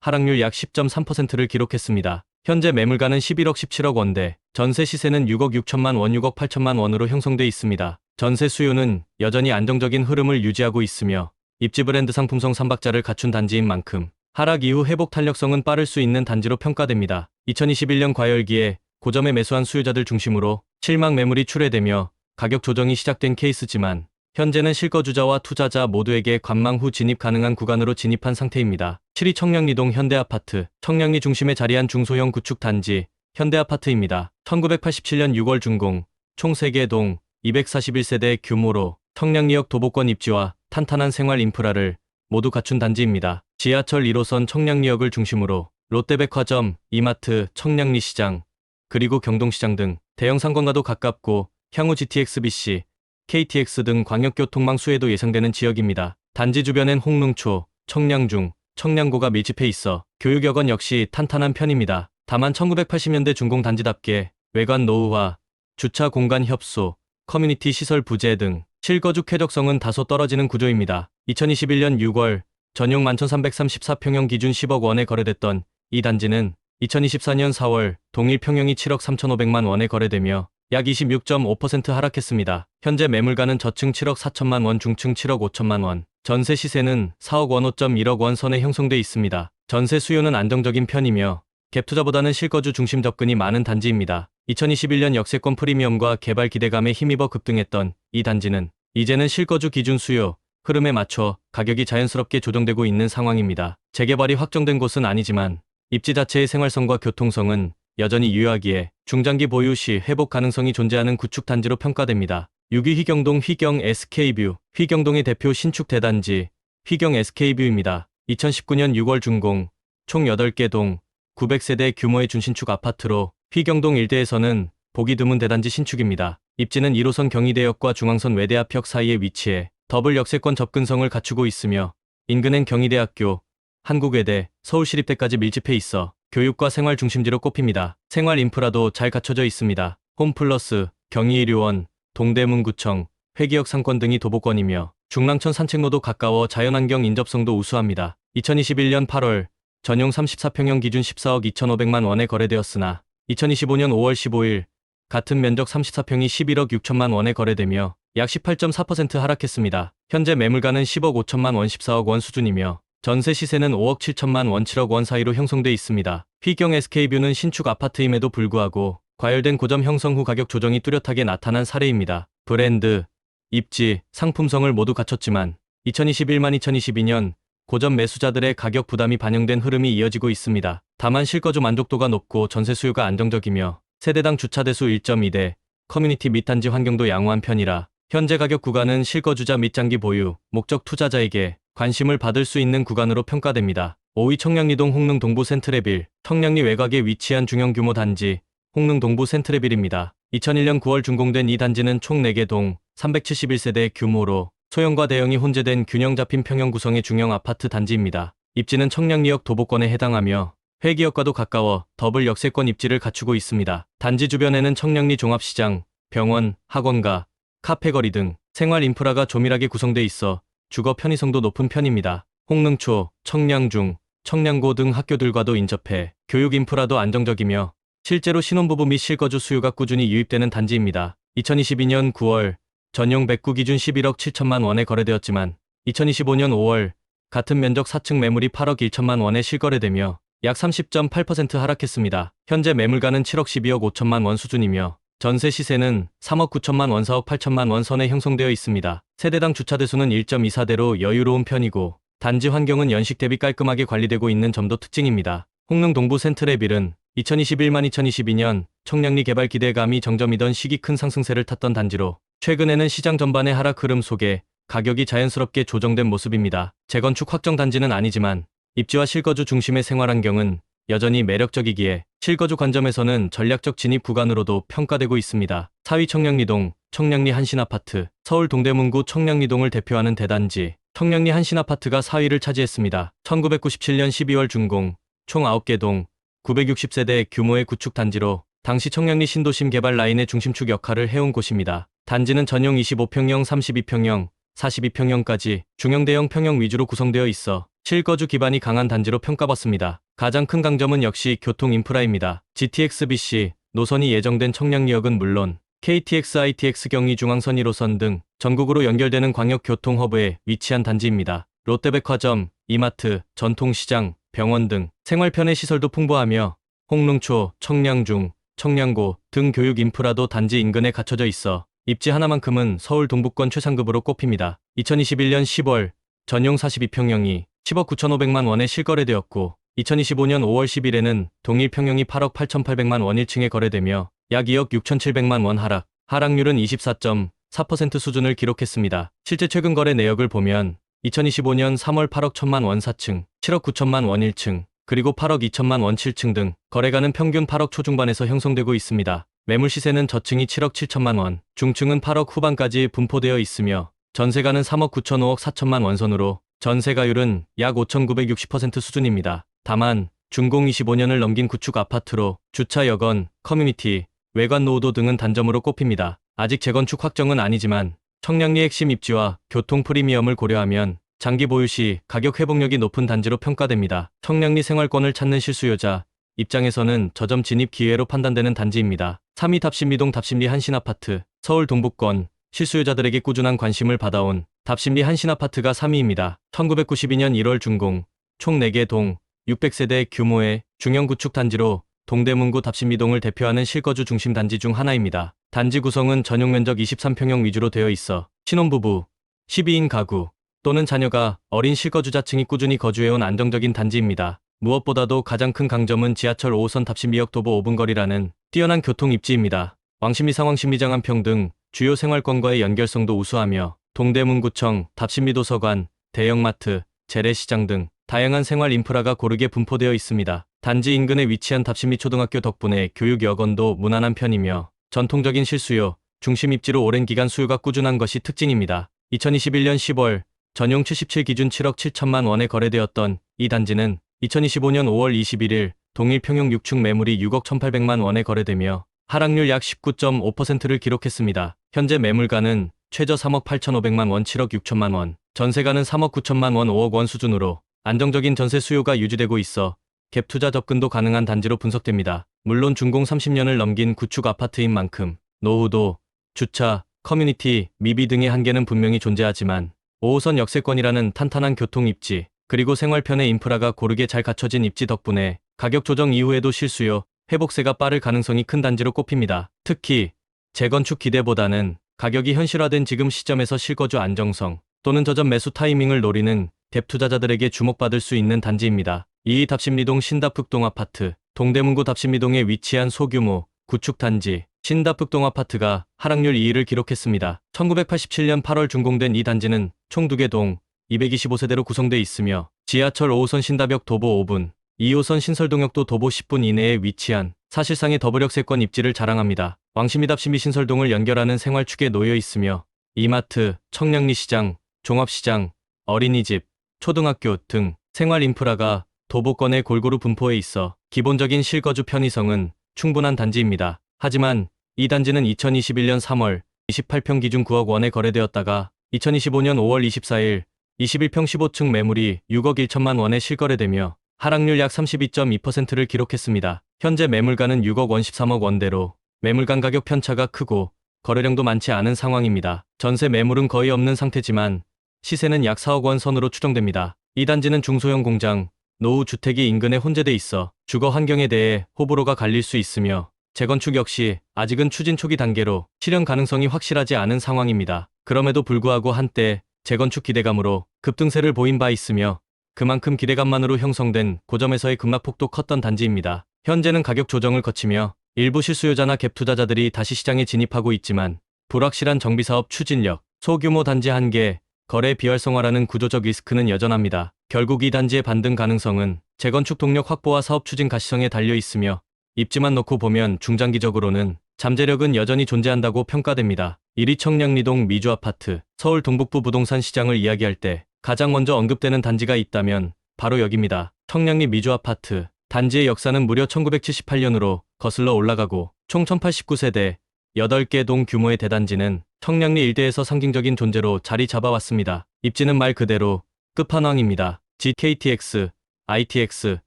하락률 약 10.3%를 기록했습니다. 현재 매물가는 11억 17억 원대, 전세 시세는 6억 6천만 원 6억 8천만 원으로 형성돼 있습니다. 전세 수요는 여전히 안정적인 흐름을 유지하고 있으며 입지 브랜드 상품성 3박자를 갖춘 단지인 만큼 하락 이후 회복 탄력성은 빠를 수 있는 단지로 평가됩니다. 2021년 과열기에 고점에 매수한 수요자들 중심으로 실망 매물이 출회되며 가격 조정이 시작된 케이스지만 현재는 실거주자와 투자자 모두에게 관망 후 진입 가능한 구간으로 진입한 상태입니다. 7위 청량리동 현대아파트. 청량리 중심에 자리한 중소형 구축 단지 현대아파트입니다. 1987년 6월 준공, 총 3개 동, 241세대 규모로 청량리역 도보권 입지와 탄탄한 생활 인프라를 모두 갖춘 단지입니다. 지하철 1호선 청량리역을 중심으로 롯데백화점, 이마트, 청량리시장, 그리고 경동시장 등 대형 상권과도 가깝고 향후 GTX-BC, KTX 등 광역교통망 수혜도 예상되는 지역입니다. 단지 주변엔 홍릉초, 청량중, 청량고가 밀집해 있어 교육여건 역시 탄탄한 편입니다. 다만 1980년대 준공 단지답게 외관 노후화, 주차 공간 협소, 커뮤니티 시설 부재 등 실거주 쾌적성은 다소 떨어지는 구조입니다. 2021년 6월 전용 11,334평형 기준 10억 원에 거래됐던 이 단지는 2024년 4월 동일 평형이 7억 3,500만 원에 거래되며 약 26.5% 하락했습니다. 현재 매물가는 저층 7억 4천만 원, 중층 7억 5천만 원, 전세 시세는 4억 원, 5.1억 원 선에 형성돼 있습니다. 전세 수요는 안정적인 편이며 갭 투자보다는 실거주 중심 접근이 많은 단지입니다. 2021년 역세권 프리미엄과 개발 기대감에 힘입어 급등했던 이 단지는 이제는 실거주 기준 수요 흐름에 맞춰 가격이 자연스럽게 조정되고 있는 상황입니다. 재개발이 확정된 곳은 아니지만 입지 자체의 생활성과 교통성은 여전히 유효하기에 중장기 보유 시 회복 가능성이 존재하는 구축 단지로 평가됩니다. 6위 휘경동 휘경 SK뷰, 휘경동의 대표 신축 대단지 휘경 SK뷰입니다. 2019년 6월 준공, 총 8개 동, 900세대 규모의 준신축 아파트로 휘경동 일대에서는 보기 드문 대단지 신축입니다. 입지는 1호선 경희대역과 중앙선 외대앞역 사이에 위치해 더블 역세권 접근성을 갖추고 있으며 인근엔 경희대학교, 한국외대, 서울시립대까지 밀집해 있어 교육과 생활 중심지로 꼽힙니다. 생활 인프라도 잘 갖춰져 있습니다. 홈플러스, 경희의료원, 동대문구청, 회기역 상권 등이 도보권이며 중랑천 산책로도 가까워 자연환경 인접성도 우수합니다. 2021년 8월 전용 34평형 기준 14억 2,500만 원에 거래되었으나 2025년 5월 15일 같은 면적 34평이 11억 6천만 원에 거래되며 약 18.4% 하락했습니다. 현재 매물가는 10억 5천만 원, 14억 원 수준이며 전세 시세는 5억 7천만 원, 7억 원 사이로 형성돼 있습니다. 휘경 SK뷰는 신축 아파트임에도 불구하고 과열된 고점 형성 후 가격 조정이 뚜렷하게 나타난 사례입니다. 브랜드, 입지, 상품성을 모두 갖췄지만 2021-2022년 고점 매수자들의 가격 부담이 반영된 흐름이 이어지고 있습니다. 다만 실거주 만족도가 높고 전세 수요가 안정적이며 세대당 주차 대수 1.2대, 커뮤니티 및 단지 환경도 양호한 편이라 현재 가격 구간은 실거주자 및 장기 보유, 목적 투자자에게 관심을 받을 수 있는 구간으로 평가됩니다. 5위 청량리동 홍릉 동부 센트레빌, 청량리 외곽에 위치한 중형 규모 단지 홍릉 동부 센트레빌입니다. 2001년 9월 준공된 이 단지는 총 4개 동, 371세대 규모로 소형과 대형이 혼재된 균형 잡힌 평형 구성의 중형 아파트 단지입니다. 입지는 청량리역 도보권에 해당하며 회기역과도 가까워 더블 역세권 입지를 갖추고 있습니다. 단지 주변에는 청량리 종합시장, 병원, 학원가, 카페거리 등 생활 인프라가 조밀하게 구성돼 있어 주거 편의성도 높은 편입니다. 홍릉초, 청량중, 청량고 등 학교들과도 인접해 교육 인프라도 안정적이며 실제로 신혼부부 및 실거주 수요가 꾸준히 유입되는 단지입니다. 2022년 9월 전용 109 기준 11억 7천만 원에 거래되었지만 2025년 5월 같은 면적 4층 매물이 8억 1천만 원에 실거래되며 약 30.8% 하락했습니다. 현재 매물가는 7억 12억 5천만 원 수준이며 전세 시세는 3억 9천만 원, 4억 8천만 원 선에 형성되어 있습니다. 세대당 주차 대수는 1.24대로 여유로운 편이고 단지 환경은 연식 대비 깔끔하게 관리되고 있는 점도 특징입니다. 홍릉 동부 센트레빌은 2021-2022년 청량리 개발 기대감이 정점이던 시기 큰 상승세를 탔던 단지로 최근에는 시장 전반의 하락 흐름 속에 가격이 자연스럽게 조정된 모습입니다. 재건축 확정 단지는 아니지만 입지와 실거주 중심의 생활 환경은 여전히 매력적이기에 실거주 관점에서는 전략적 진입 구간으로도 평가되고 있습니다. 4위 청량리동, 청량리 한신아파트, 서울 동대문구 청량리동을 대표하는 대단지, 청량리 한신아파트가 4위를 차지했습니다. 1997년 12월 준공, 총 9개 동, 960세대 규모의 구축 단지로 당시 청량리 신도심 개발 라인의 중심축 역할을 해온 곳입니다. 단지는 전용 25평형, 32평형, 42평형까지 중형 대형 평형 위주로 구성되어 있어 실거주 기반이 강한 단지로 평가받습니다. 가장 큰 강점은 역시 교통 인프라입니다. GTX-BC 노선이 예정된 청량리역은 물론 KTX, ITX 경의 중앙선 1호선 등 전국으로 연결되는 광역교통 허브에 위치한 단지입니다. 롯데백화점, 이마트, 전통시장, 병원 등 생활 편의 시설도 풍부하며 홍릉초, 청량중, 청량고 등 교육 인프라도 단지 인근에 갖춰져 있어 입지 하나만큼은 서울 동부권 최상급으로 꼽힙니다. 2021년 10월 전용 42평형이 10억 9,500만 원에 실거래되었고 2025년 5월 10일에는 동일 평형이 8억 8,800만 원 1층에 거래되며 약 2억 6,700만 원 하락률은 24.4% 수준을 기록했습니다. 실제 최근 거래 내역을 보면 2025년 3월 8억 1천만 원 4층, 7억 9천만 원 1층, 그리고 8억 2천만 원 7층 등 거래가는 평균 8억 초중반에서 형성되고 있습니다. 매물 시세는 저층이 7억 7천만 원, 중층은 8억 후반까지 분포되어 있으며 전세가는 3억 9천 5억 4천만 원 선으로 전세가율은 약 5,960% 수준입니다. 다만 준공 25년을 넘긴 구축 아파트로 주차 여건, 커뮤니티, 외관 노후도 등은 단점으로 꼽힙니다. 아직 재건축 확정은 아니지만 청량리 핵심 입지와 교통 프리미엄을 고려하면 장기 보유 시 가격 회복력이 높은 단지로 평가됩니다. 청량리 생활권을 찾는 실수요자 입장에서는 저점 진입 기회로 판단되는 단지입니다. 3위 답심리동 답심리 한신아파트, 서울 동북권, 실수요자들에게 꾸준한 관심을 받아온 답심리 한신아파트가 3위입니다. 1992년 1월 준공, 총 4개 동, 600세대 규모의 중형 구축 단지로 동대문구 답심리동을 대표하는 실거주 중심 단지 중 하나입니다. 단지 구성은 전용 면적 23평형 위주로 되어 있어 신혼부부, 12인 가구 또는 자녀가 어린 실거주자층이 꾸준히 거주해온 안정적인 단지입니다. 무엇보다도 가장 큰 강점은 지하철 5호선 답심리역 도보 5분 거리라는 뛰어난 교통 입지입니다. 왕십리 상왕십리장 한평 등 주요 생활권과의 연결성도 우수하며 동대문구청, 답심리도서관, 대형마트, 재래시장 등 다양한 생활 인프라가 고르게 분포되어 있습니다. 단지 인근에 위치한 답심리 초등학교 덕분에 교육 여건도 무난한 편이며 전통적인 실수요, 중심 입지로 오랜 기간 수요가 꾸준한 것이 특징입니다. 2021년 10월 전용 77 기준 7억 7천만 원에 거래되었던 이 단지는 2025년 5월 21일 동일 평형 6층 매물이 6억 1,800만 원에 거래되며 하락률 약 19.5%를 기록했습니다. 현재 매물가는 최저 3억 8,500만 원 7억 6천만 원, 전세가는 3억 9천만 원 5억 원 수준으로 안정적인 전세 수요가 유지되고 있어 갭 투자 접근도 가능한 단지로 분석됩니다. 물론 준공 30년을 넘긴 구축 아파트인 만큼 노후도, 주차, 커뮤니티, 미비 등의 한계는 분명히 존재하지만 5호선 역세권이라는 탄탄한 교통 입지, 그리고 생활편의 인프라가 고르게 잘 갖춰진 입지 덕분에 가격 조정 이후에도 실수요, 회복세가 빠를 가능성이 큰 단지로 꼽힙니다. 특히 재건축 기대보다는 가격이 현실화된 지금 시점에서 실거주 안정성 또는 저점 매수 타이밍을 노리는 갭 투자자들에게 주목받을 수 있는 단지입니다. 2위 답심리동 신답흑동 아파트, 동대문구 답심리동에 위치한 소규모 구축 단지 신답흑동 아파트가 하락률 2위를 기록했습니다. 1987년 8월 준공된 이 단지는 총 2개 동 225세대로 구성돼 있으며 지하철 5호선 신답역 도보 5분, 2호선 신설동역도 도보 10분 이내에 위치한 사실상의 더블역세권 입지를 자랑합니다. 왕십리 답심리 신설동을 연결하는 생활축에 놓여 있으며 이마트, 청량리 시장, 종합시장, 어린이집, 초등학교 등 생활 인프라가 도보권에 골고루 분포해 있어 기본적인 실거주 편의성은 충분한 단지입니다. 하지만 이 단지는 2021년 3월 28평 기준 9억 원에 거래되었다가 2025년 5월 24일 21평 15층 매물이 6억 1천만 원에 실거래되며 하락률 약 32.2%를 기록했습니다. 현재 매물가는 6억 원 13억 원대로 매물간 가격 편차가 크고 거래량도 많지 않은 상황입니다. 전세 매물은 거의 없는 상태지만 시세는 약 4억 원 선으로 추정됩니다. 이 단지는 중소형 공장, 노후 주택이 인근에 혼재돼 있어 주거 환경에 대해 호불호가 갈릴 수 있으며 재건축 역시 아직은 추진 초기 단계로 실현 가능성이 확실하지 않은 상황입니다. 그럼에도 불구하고 한때 재건축 기대감으로 급등세를 보인 바 있으며 그만큼 기대감만으로 형성된 고점에서의 급락폭도 컸던 단지입니다. 현재는 가격 조정을 거치며 일부 실수요자나 갭 투자자들이 다시 시장에 진입하고 있지만 불확실한 정비사업 추진력, 소규모 단지 한계, 거래 비활성화라는 구조적 리스크는 여전합니다. 결국 이 단지의 반등 가능성은 재건축 동력 확보와 사업 추진 가시성에 달려 있으며 입지만 놓고 보면 중장기적으로는 잠재력은 여전히 존재한다고 평가됩니다. 1위 청량리동 미주아파트, 서울 동북부 부동산 시장을 이야기할 때 가장 먼저 언급되는 단지가 있다면 바로 여기입니다. 청량리 미주아파트, 단지의 역사는 무려 1978년으로 거슬러 올라가고 총 1089세대, 8개 동 규모의 대단지는 청량리 일대에서 상징적인 존재로 자리 잡아왔습니다. 입지는 말 그대로 끝판왕입니다. GKTX, ITX,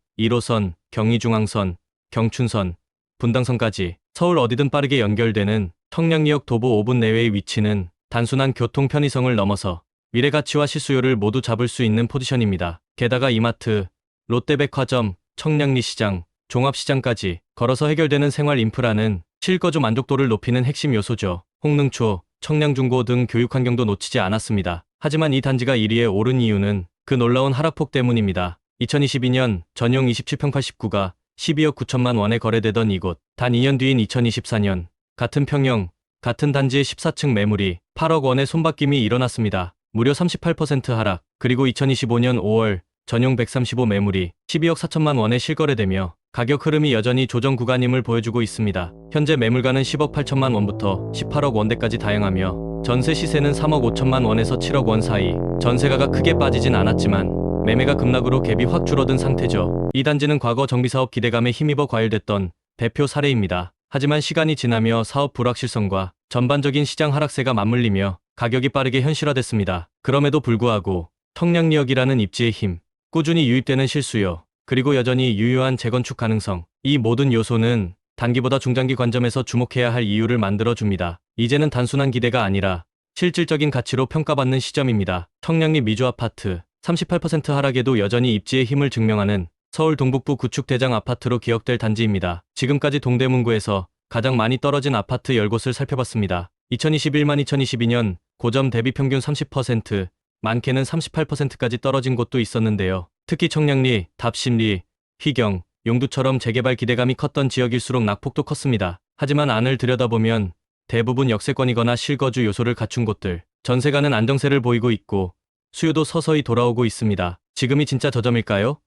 1호선, 경의중앙선, 경춘선, 분당선까지 서울 어디든 빠르게 연결되는 청량리역 도보 5분 내외의 위치는 단순한 교통 편의성을 넘어서 미래 가치와 실수요를 모두 잡을 수 있는 포지션입니다. 게다가 이마트, 롯데백화점, 청량리시장, 종합시장까지 걸어서 해결되는 생활 인프라는 실거주 만족도를 높이는 핵심 요소죠. 홍능초, 청량중고 등 교육 환경도 놓치지 않았습니다. 하지만 이 단지가 1위에 오른 이유는 그 놀라운 하락폭 때문입니다. 2022년 전용 27평 89가 12억 9천만 원에 거래되던 이곳. 단 2년 뒤인 2024년 같은 평형, 같은 단지의 14층 매물이 8억 원의 손바뀜이 일어났습니다. 무려 38% 하락. 그리고 2025년 5월 전용 135 매물이 12억 4천만 원에 실거래되며 가격 흐름이 여전히 조정 구간임을 보여주고 있습니다. 현재 매물가는 10억 8천만 원부터 18억 원대까지 다양하며 전세 시세는 3억 5천만 원에서 7억 원 사이. 전세가가 크게 빠지진 않았지만 매매가 급락으로 갭이 확 줄어든 상태죠. 이 단지는 과거 정비사업 기대감에 힘입어 과열됐던 대표 사례입니다. 하지만 시간이 지나며 사업 불확실성과 전반적인 시장 하락세가 맞물리며 가격이 빠르게 현실화됐습니다. 그럼에도 불구하고 청량리역이라는 입지의 힘, 꾸준히 유입되는 실수요, 그리고 여전히 유효한 재건축 가능성, 이 모든 요소는 단기보다 중장기 관점에서 주목해야 할 이유를 만들어줍니다. 이제는 단순한 기대가 아니라 실질적인 가치로 평가받는 시점입니다. 청량리 미주 아파트 38% 하락에도 여전히 입지의 힘을 증명하는 서울 동북부 구축 대장 아파트로 기억될 단지입니다. 지금까지 동대문구에서 가장 많이 떨어진 아파트 10곳을 살펴봤습니다. 2021만 2022년 고점 대비 평균 30%, 많게는 38%까지 떨어진 곳도 있었는데요. 특히 청량리, 답심리, 희경, 용두처럼 재개발 기대감이 컸던 지역일수록 낙폭도 컸습니다. 하지만 안을 들여다보면 대부분 역세권이거나 실거주 요소를 갖춘 곳들, 전세가는 안정세를 보이고 있고 수요도 서서히 돌아오고 있습니다. 지금이 진짜 저점일까요?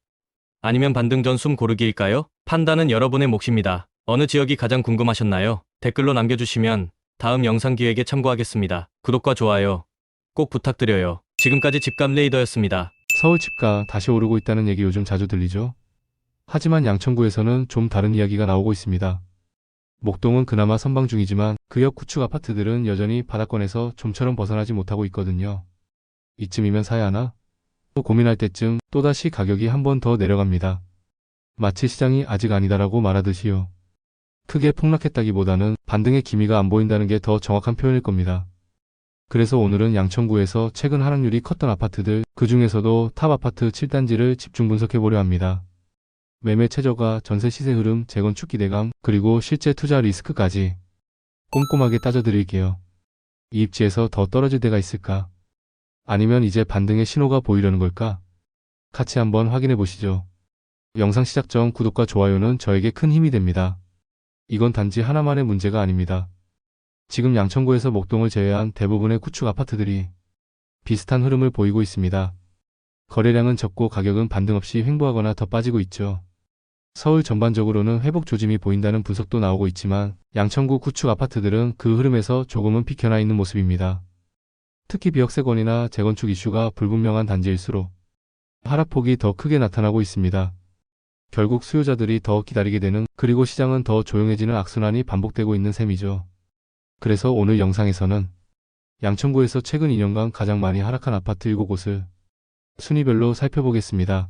아니면 반등 전 숨 고르기일까요? 판단은 여러분의 몫입니다. 어느 지역이 가장 궁금하셨나요? 댓글로 남겨주시면 다음 영상 기획에 참고하겠습니다. 구독과 좋아요 꼭 부탁드려요. 지금까지 집값 레이더였습니다. 서울 집가 다시 오르고 있다는 얘기 요즘 자주 들리죠? 하지만 양천구에서는 좀 다른 이야기가 나오고 있습니다. 목동은 그나마 선방 중이지만 그 옆 구축 아파트들은 여전히 바닥권에서 좀처럼 벗어나지 못하고 있거든요. 이쯤이면 사야 하나? 또 고민할 때쯤 또다시 가격이 한 번 더 내려갑니다. 마치 시장이 아직 아니다라고 말하듯이요. 크게 폭락했다기보다는 반등의 기미가 안 보인다는 게 더 정확한 표현일 겁니다. 그래서 오늘은 양천구에서 최근 하락률이 컸던 아파트들, 그 중에서도 탑 아파트 7단지를 집중 분석해보려 합니다. 매매 최저가, 전세 시세 흐름, 재건축 기대감, 그리고 실제 투자 리스크까지 꼼꼼하게 따져드릴게요. 이 입지에서 더 떨어질 데가 있을까? 아니면 이제 반등의 신호가 보이려는 걸까? 같이 한번 확인해 보시죠. 영상 시작 전 구독과 좋아요는 저에게 큰 힘이 됩니다. 이건 단지 하나만의 문제가 아닙니다. 지금 양천구에서 목동을 제외한 대부분의 구축 아파트들이 비슷한 흐름을 보이고 있습니다. 거래량은 적고 가격은 반등 없이 횡보하거나 더 빠지고 있죠. 서울 전반적으로는 회복 조짐이 보인다는 분석도 나오고 있지만 양천구 구축 아파트들은 그 흐름에서 조금은 비켜나 있는 모습입니다. 특히 비역세권이나 재건축 이슈가 불분명한 단지일수록 하락폭이 더 크게 나타나고 있습니다. 결국 수요자들이 더 기다리게 되는, 그리고 시장은 더 조용해지는 악순환이 반복되고 있는 셈이죠. 그래서 오늘 영상에서는 양천구에서 최근 2년간 가장 많이 하락한 아파트 7곳을 순위별로 살펴보겠습니다.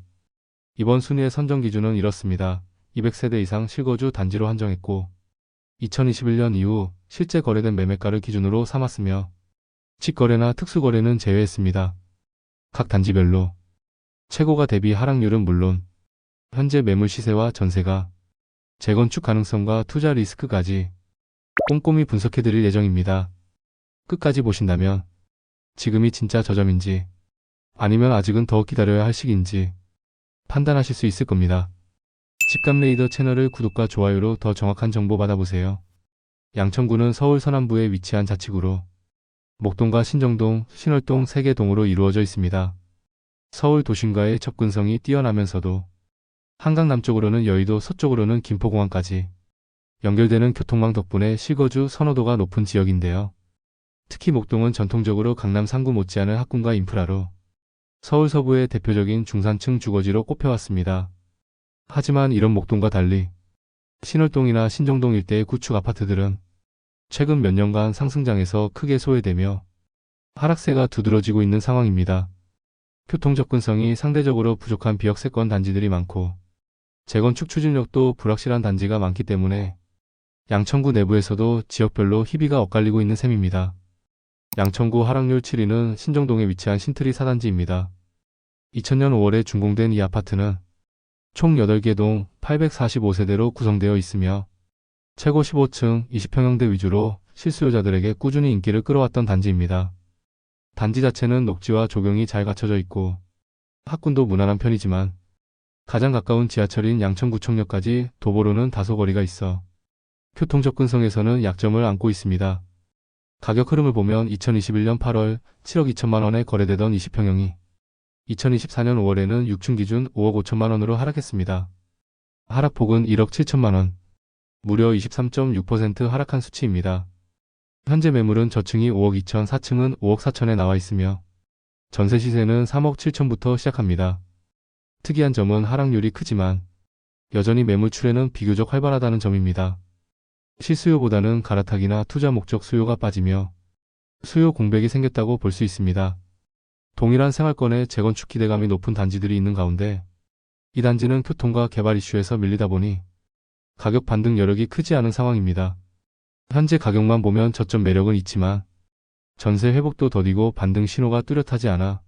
이번 순위의 선정 기준은 이렇습니다. 200세대 이상 실거주 단지로 한정했고 2021년 이후 실제 거래된 매매가를 기준으로 삼았으며 직거래나 특수거래는 제외했습니다. 각 단지별로 최고가 대비 하락률은 물론 현재 매물 시세와 전세가, 재건축 가능성과 투자 리스크까지 꼼꼼히 분석해드릴 예정입니다. 끝까지 보신다면 지금이 진짜 저점인지 아니면 아직은 더 기다려야 할 시기인지 판단하실 수 있을 겁니다. 집값 레이더 채널을 구독과 좋아요로 더 정확한 정보 받아보세요. 양천구는 서울 서남부에 위치한 자치구로 목동과 신정동, 신월동 3개 동으로 이루어져 있습니다. 서울 도심과의 접근성이 뛰어나면서도 한강 남쪽으로는 여의도, 서쪽으로는 김포공항까지 연결되는 교통망 덕분에 실거주 선호도가 높은 지역인데요. 특히 목동은 전통적으로 강남 상구 못지않은 학군과 인프라로 서울 서부의 대표적인 중산층 주거지로 꼽혀왔습니다. 하지만 이런 목동과 달리 신월동이나 신정동 일대의 구축 아파트들은 최근 몇 년간 상승장에서 크게 소외되며 하락세가 두드러지고 있는 상황입니다. 교통 접근성이 상대적으로 부족한 비역세권 단지들이 많고 재건축 추진력도 불확실한 단지가 많기 때문에 양천구 내부에서도 지역별로 희비가 엇갈리고 있는 셈입니다. 양천구 하락률 7위는 신정동에 위치한 신트리 4단지입니다. 2000년 5월에 준공된 이 아파트는 총 8개 동 845세대로 구성되어 있으며 최고 15층 20평형대 위주로 실수요자들에게 꾸준히 인기를 끌어왔던 단지입니다. 단지 자체는 녹지와 조경이 잘 갖춰져 있고 학군도 무난한 편이지만 가장 가까운 지하철인 양천구청역까지 도보로는 다소 거리가 있어 교통 접근성에서는 약점을 안고 있습니다. 가격 흐름을 보면 2021년 8월 7억 2천만 원에 거래되던 20평형이 2024년 5월에는 6층 기준 5억 5천만 원으로 하락했습니다. 하락폭은 1억 7천만 원, 무려 23.6% 하락한 수치입니다. 현재 매물은 저층이 5억 2천, 4층은 5억 4천에 나와 있으며 전세 시세는 3억 7천부터 시작합니다. 특이한 점은 하락률이 크지만 여전히 매물 출회는 비교적 활발하다는 점입니다. 실수요보다는 갈아타기나 투자 목적 수요가 빠지며 수요 공백이 생겼다고 볼 수 있습니다. 동일한 생활권에 재건축 기대감이 높은 단지들이 있는 가운데 이 단지는 교통과 개발 이슈에서 밀리다 보니 가격 반등 여력이 크지 않은 상황입니다. 현재 가격만 보면 저점 매력은 있지만 전세 회복도 더디고 반등 신호가 뚜렷하지 않아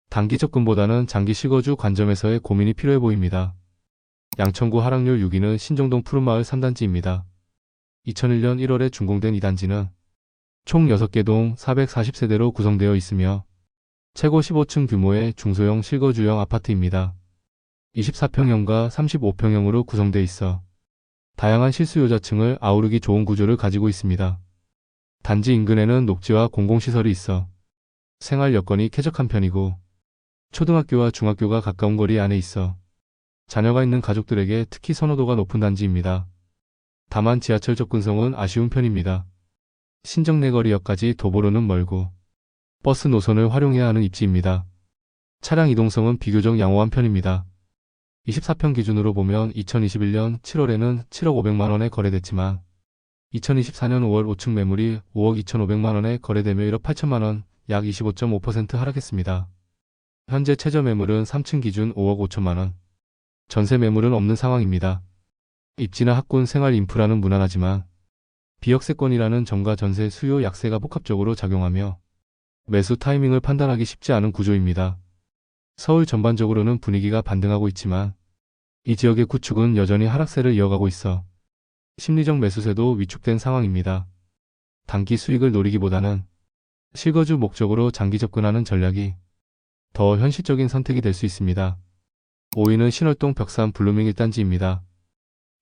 단기 접근보다는 장기 실거주 관점에서의 고민이 필요해 보입니다. 양천구 하락률 6위는 신정동 푸른마을 3단지입니다. 2001년 1월에 준공된 이 단지는 총 6개 동 440세대로 구성되어 있으며 최고 15층 규모의 중소형 실거주형 아파트입니다. 24평형과 35평형으로 구성되어 있어 다양한 실수요자층을 아우르기 좋은 구조를 가지고 있습니다. 단지 인근에는 녹지와 공공시설이 있어 생활 여건이 쾌적한 편이고 초등학교와 중학교가 가까운 거리 안에 있어 자녀가 있는 가족들에게 특히 선호도가 높은 단지입니다. 다만 지하철 접근성은 아쉬운 편입니다. 신정내거리역까지 도보로는 멀고 버스 노선을 활용해야 하는 입지입니다. 차량 이동성은 비교적 양호한 편입니다. 24평 기준으로 보면 2021년 7월에는 7억 5백만 원에 거래됐지만 2024년 5월 5층 매물이 5억 2,500만 원에 거래되며 1억 8천만 원, 약 25.5% 하락했습니다. 현재 최저 매물은 3층 기준 5억 5천만 원, 전세 매물은 없는 상황입니다. 입지나 학군 생활 인프라는 무난하지만 비역세권이라는 점과 전세 수요 약세가 복합적으로 작용하며 매수 타이밍을 판단하기 쉽지 않은 구조입니다. 서울 전반적으로는 분위기가 반등하고 있지만 이 지역의 구축은 여전히 하락세를 이어가고 있어 심리적 매수세도 위축된 상황입니다. 단기 수익을 노리기보다는 실거주 목적으로 장기 접근하는 전략이 더 현실적인 선택이 될 수 있습니다. 5위는 신월동 벽산 블루밍 1단지입니다.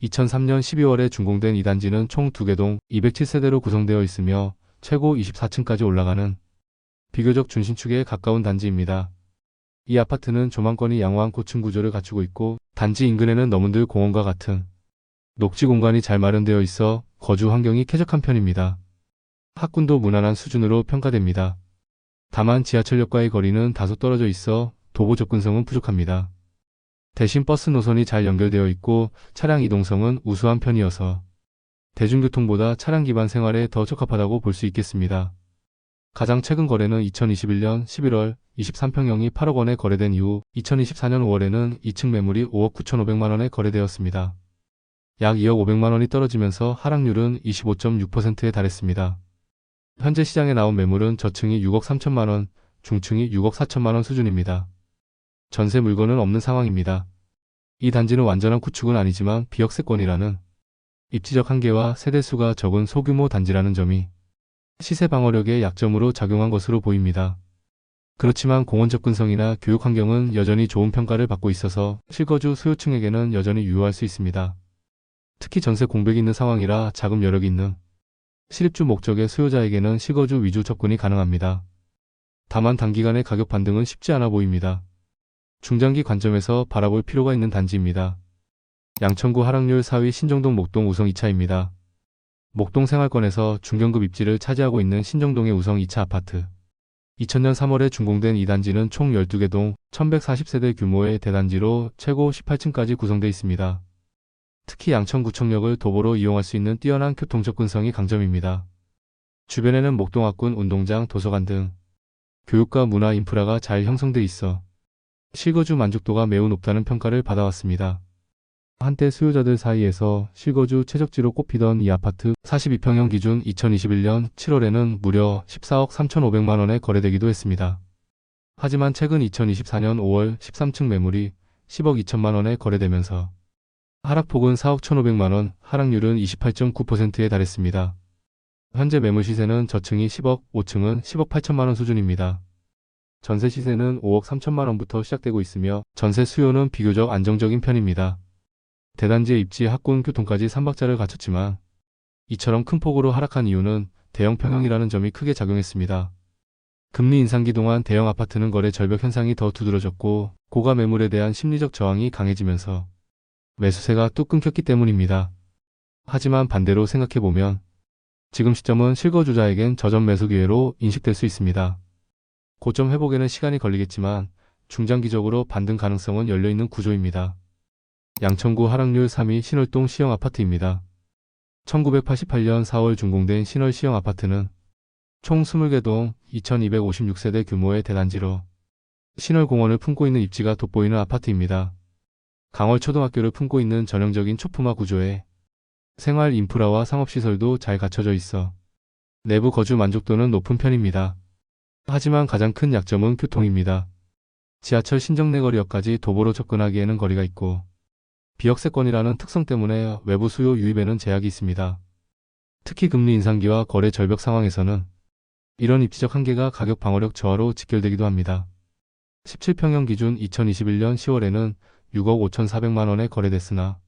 2003년 12월에 준공된 이 단지는 총 2개 동 207세대로 구성되어 있으며 최고 24층까지 올라가는 비교적 중심축에 가까운 단지입니다. 이 아파트는 조망권이 양호한 고층 구조를 갖추고 있고 단지 인근에는 너문들 공원과 같은 녹지 공간이 잘 마련되어 있어 거주 환경이 쾌적한 편입니다. 학군도 무난한 수준으로 평가됩니다. 다만 지하철역과의 거리는 다소 떨어져 있어 도보 접근성은 부족합니다. 대신 버스 노선이 잘 연결되어 있고 차량 이동성은 우수한 편이어서 대중교통보다 차량 기반 생활에 더 적합하다고 볼 수 있겠습니다. 가장 최근 거래는 2021년 11월 23평형이 8억 원에 거래된 이후 2024년 5월에는 2층 매물이 5억 9,500만 원에 거래되었습니다. 약 2억 500만 원이 떨어지면서 하락률은 25.6%에 달했습니다. 현재 시장에 나온 매물은 저층이 6억 3천만 원, 중층이 6억 4천만 원 수준입니다. 전세 물건은 없는 상황입니다. 이 단지는 완전한 구축은 아니지만 비역세권이라는 입지적 한계와 세대수가 적은 소규모 단지라는 점이 시세 방어력의 약점으로 작용한 것으로 보입니다. 그렇지만 공원 접근성이나 교육 환경은 여전히 좋은 평가를 받고 있어서 실거주 수요층에게는 여전히 유효할 수 있습니다. 특히 전세 공백이 있는 상황이라 자금 여력이 있는 실입주 목적의 수요자에게는 실거주 위주 접근이 가능합니다. 다만 단기간의 가격 반등은 쉽지 않아 보입니다. 중장기 관점에서 바라볼 필요가 있는 단지입니다. 양천구 하락률 4위 신정동 목동 우성 2차입니다. 목동 생활권에서 중견급 입지를 차지하고 있는 신정동의 우성 2차 아파트. 2000년 3월에 준공된 이 단지는 총 12개 동 1140세대 규모의 대단지로 최고 18층까지 구성되어 있습니다. 특히 양천구청역을 도보로 이용할 수 있는 뛰어난 교통 접근성이 강점입니다. 주변에는 목동학군, 운동장, 도서관 등 교육과 문화 인프라가 잘 형성돼 있어 실거주 만족도가 매우 높다는 평가를 받아왔습니다. 한때 수요자들 사이에서 실거주 최적지로 꼽히던 이 아파트 42평형 기준 2021년 7월에는 무려 14억 3,500만 원에 거래되기도 했습니다. 하지만 최근 2024년 5월 13층 매물이 10억 2천만 원에 거래되면서 하락폭은 4억 1,500만 원, 하락률은 28.9%에 달했습니다. 현재 매물 시세는 저층이 10억, 5층은 10억 8천만 원 수준입니다. 전세 시세는 5억 3천만 원부터 시작되고 있으며 전세 수요는 비교적 안정적인 편입니다. 대단지에 입지, 학군, 교통까지 3박자를 갖췄지만 이처럼 큰 폭으로 하락한 이유는 대형 평형이라는 점이 크게 작용했습니다. 금리 인상기 동안 대형 아파트는 거래 절벽 현상이 더 두드러졌고 고가 매물에 대한 심리적 저항이 강해지면서 매수세가 뚝 끊겼기 때문입니다. 하지만 반대로 생각해보면 지금 시점은 실거주자에겐 저점 매수 기회로 인식될 수 있습니다. 고점 회복에는 시간이 걸리겠지만 중장기적으로 반등 가능성은 열려있는 구조입니다. 양천구 하락률 3위 신월동 시형 아파트입니다. 1988년 4월 준공된 신월 시형 아파트는 총 20개 동 2256세대 규모의 대단지로 신월공원을 품고 있는 입지가 돋보이는 아파트입니다. 강월초등학교를 품고 있는 전형적인 초품화 구조에 생활 인프라와 상업시설도 잘 갖춰져 있어 내부 거주 만족도는 높은 편입니다. 하지만 가장 큰 약점은 교통입니다. 지하철 신정내거리역까지 도보로 접근하기에는 거리가 있고 비역세권이라는 특성 때문에 외부 수요 유입에는 제약이 있습니다. 특히 금리 인상기와 거래 절벽 상황에서는 이런 입지적 한계가 가격 방어력 저하로 직결되기도 합니다. 17평형 기준 2021년 10월에는 6억 5,400만 원에 거래됐으나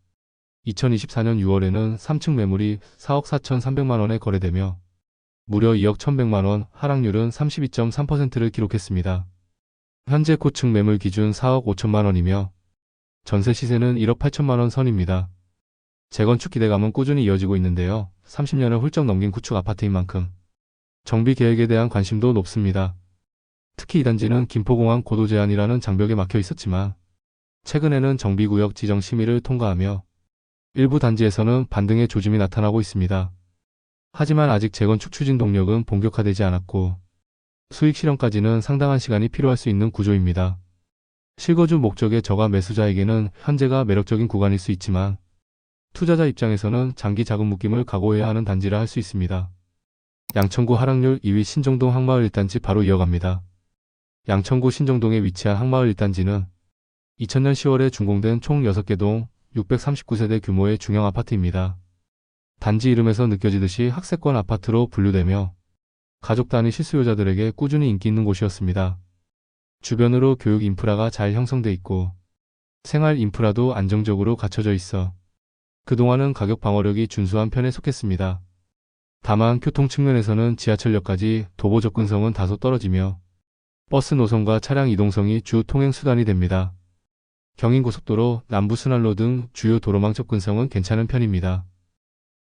2024년 6월에는 3층 매물이 4억 4,300만 원에 거래되며 무려 2억 1,100만 원, 하락률은 32.3%를 기록했습니다. 현재 고층 매물 기준 4억 5천만 원이며 전세 시세는 1억 8천만 원 선입니다. 재건축 기대감은 꾸준히 이어지고 있는데요. 30년을 훌쩍 넘긴 구축 아파트인 만큼 정비 계획에 대한 관심도 높습니다. 특히 이 단지는 김포공항 고도 제한이라는 장벽에 막혀 있었지만 최근에는 정비구역 지정 심의를 통과하며 일부 단지에서는 반등의 조짐이 나타나고 있습니다. 하지만 아직 재건축 추진 동력은 본격화되지 않았고 수익 실현까지는 상당한 시간이 필요할 수 있는 구조입니다. 실거주 목적의 저가 매수자에게는 현재가 매력적인 구간일 수 있지만 투자자 입장에서는 장기 자금 묶임을 각오해야 하는 단지라 할 수 있습니다. 양천구 하락률 2위 신정동 항마을 1단지 바로 이어갑니다. 양천구 신정동에 위치한 항마을 1단지는 2000년 10월에 준공된 총 6개 동 639세대 규모의 중형 아파트입니다. 단지 이름에서 느껴지듯이 학세권 아파트로 분류되며 가족 단위 실수요자들에게 꾸준히 인기 있는 곳이었습니다. 주변으로 교육 인프라가 잘 형성돼 있고 생활 인프라도 안정적으로 갖춰져 있어 그동안은 가격 방어력이 준수한 편에 속했습니다. 다만 교통 측면에서는 지하철역까지 도보 접근성은 다소 떨어지며 버스 노선과 차량 이동성이 주 통행 수단이 됩니다. 경인고속도로, 남부순환로 등 주요 도로망 접근성은 괜찮은 편입니다.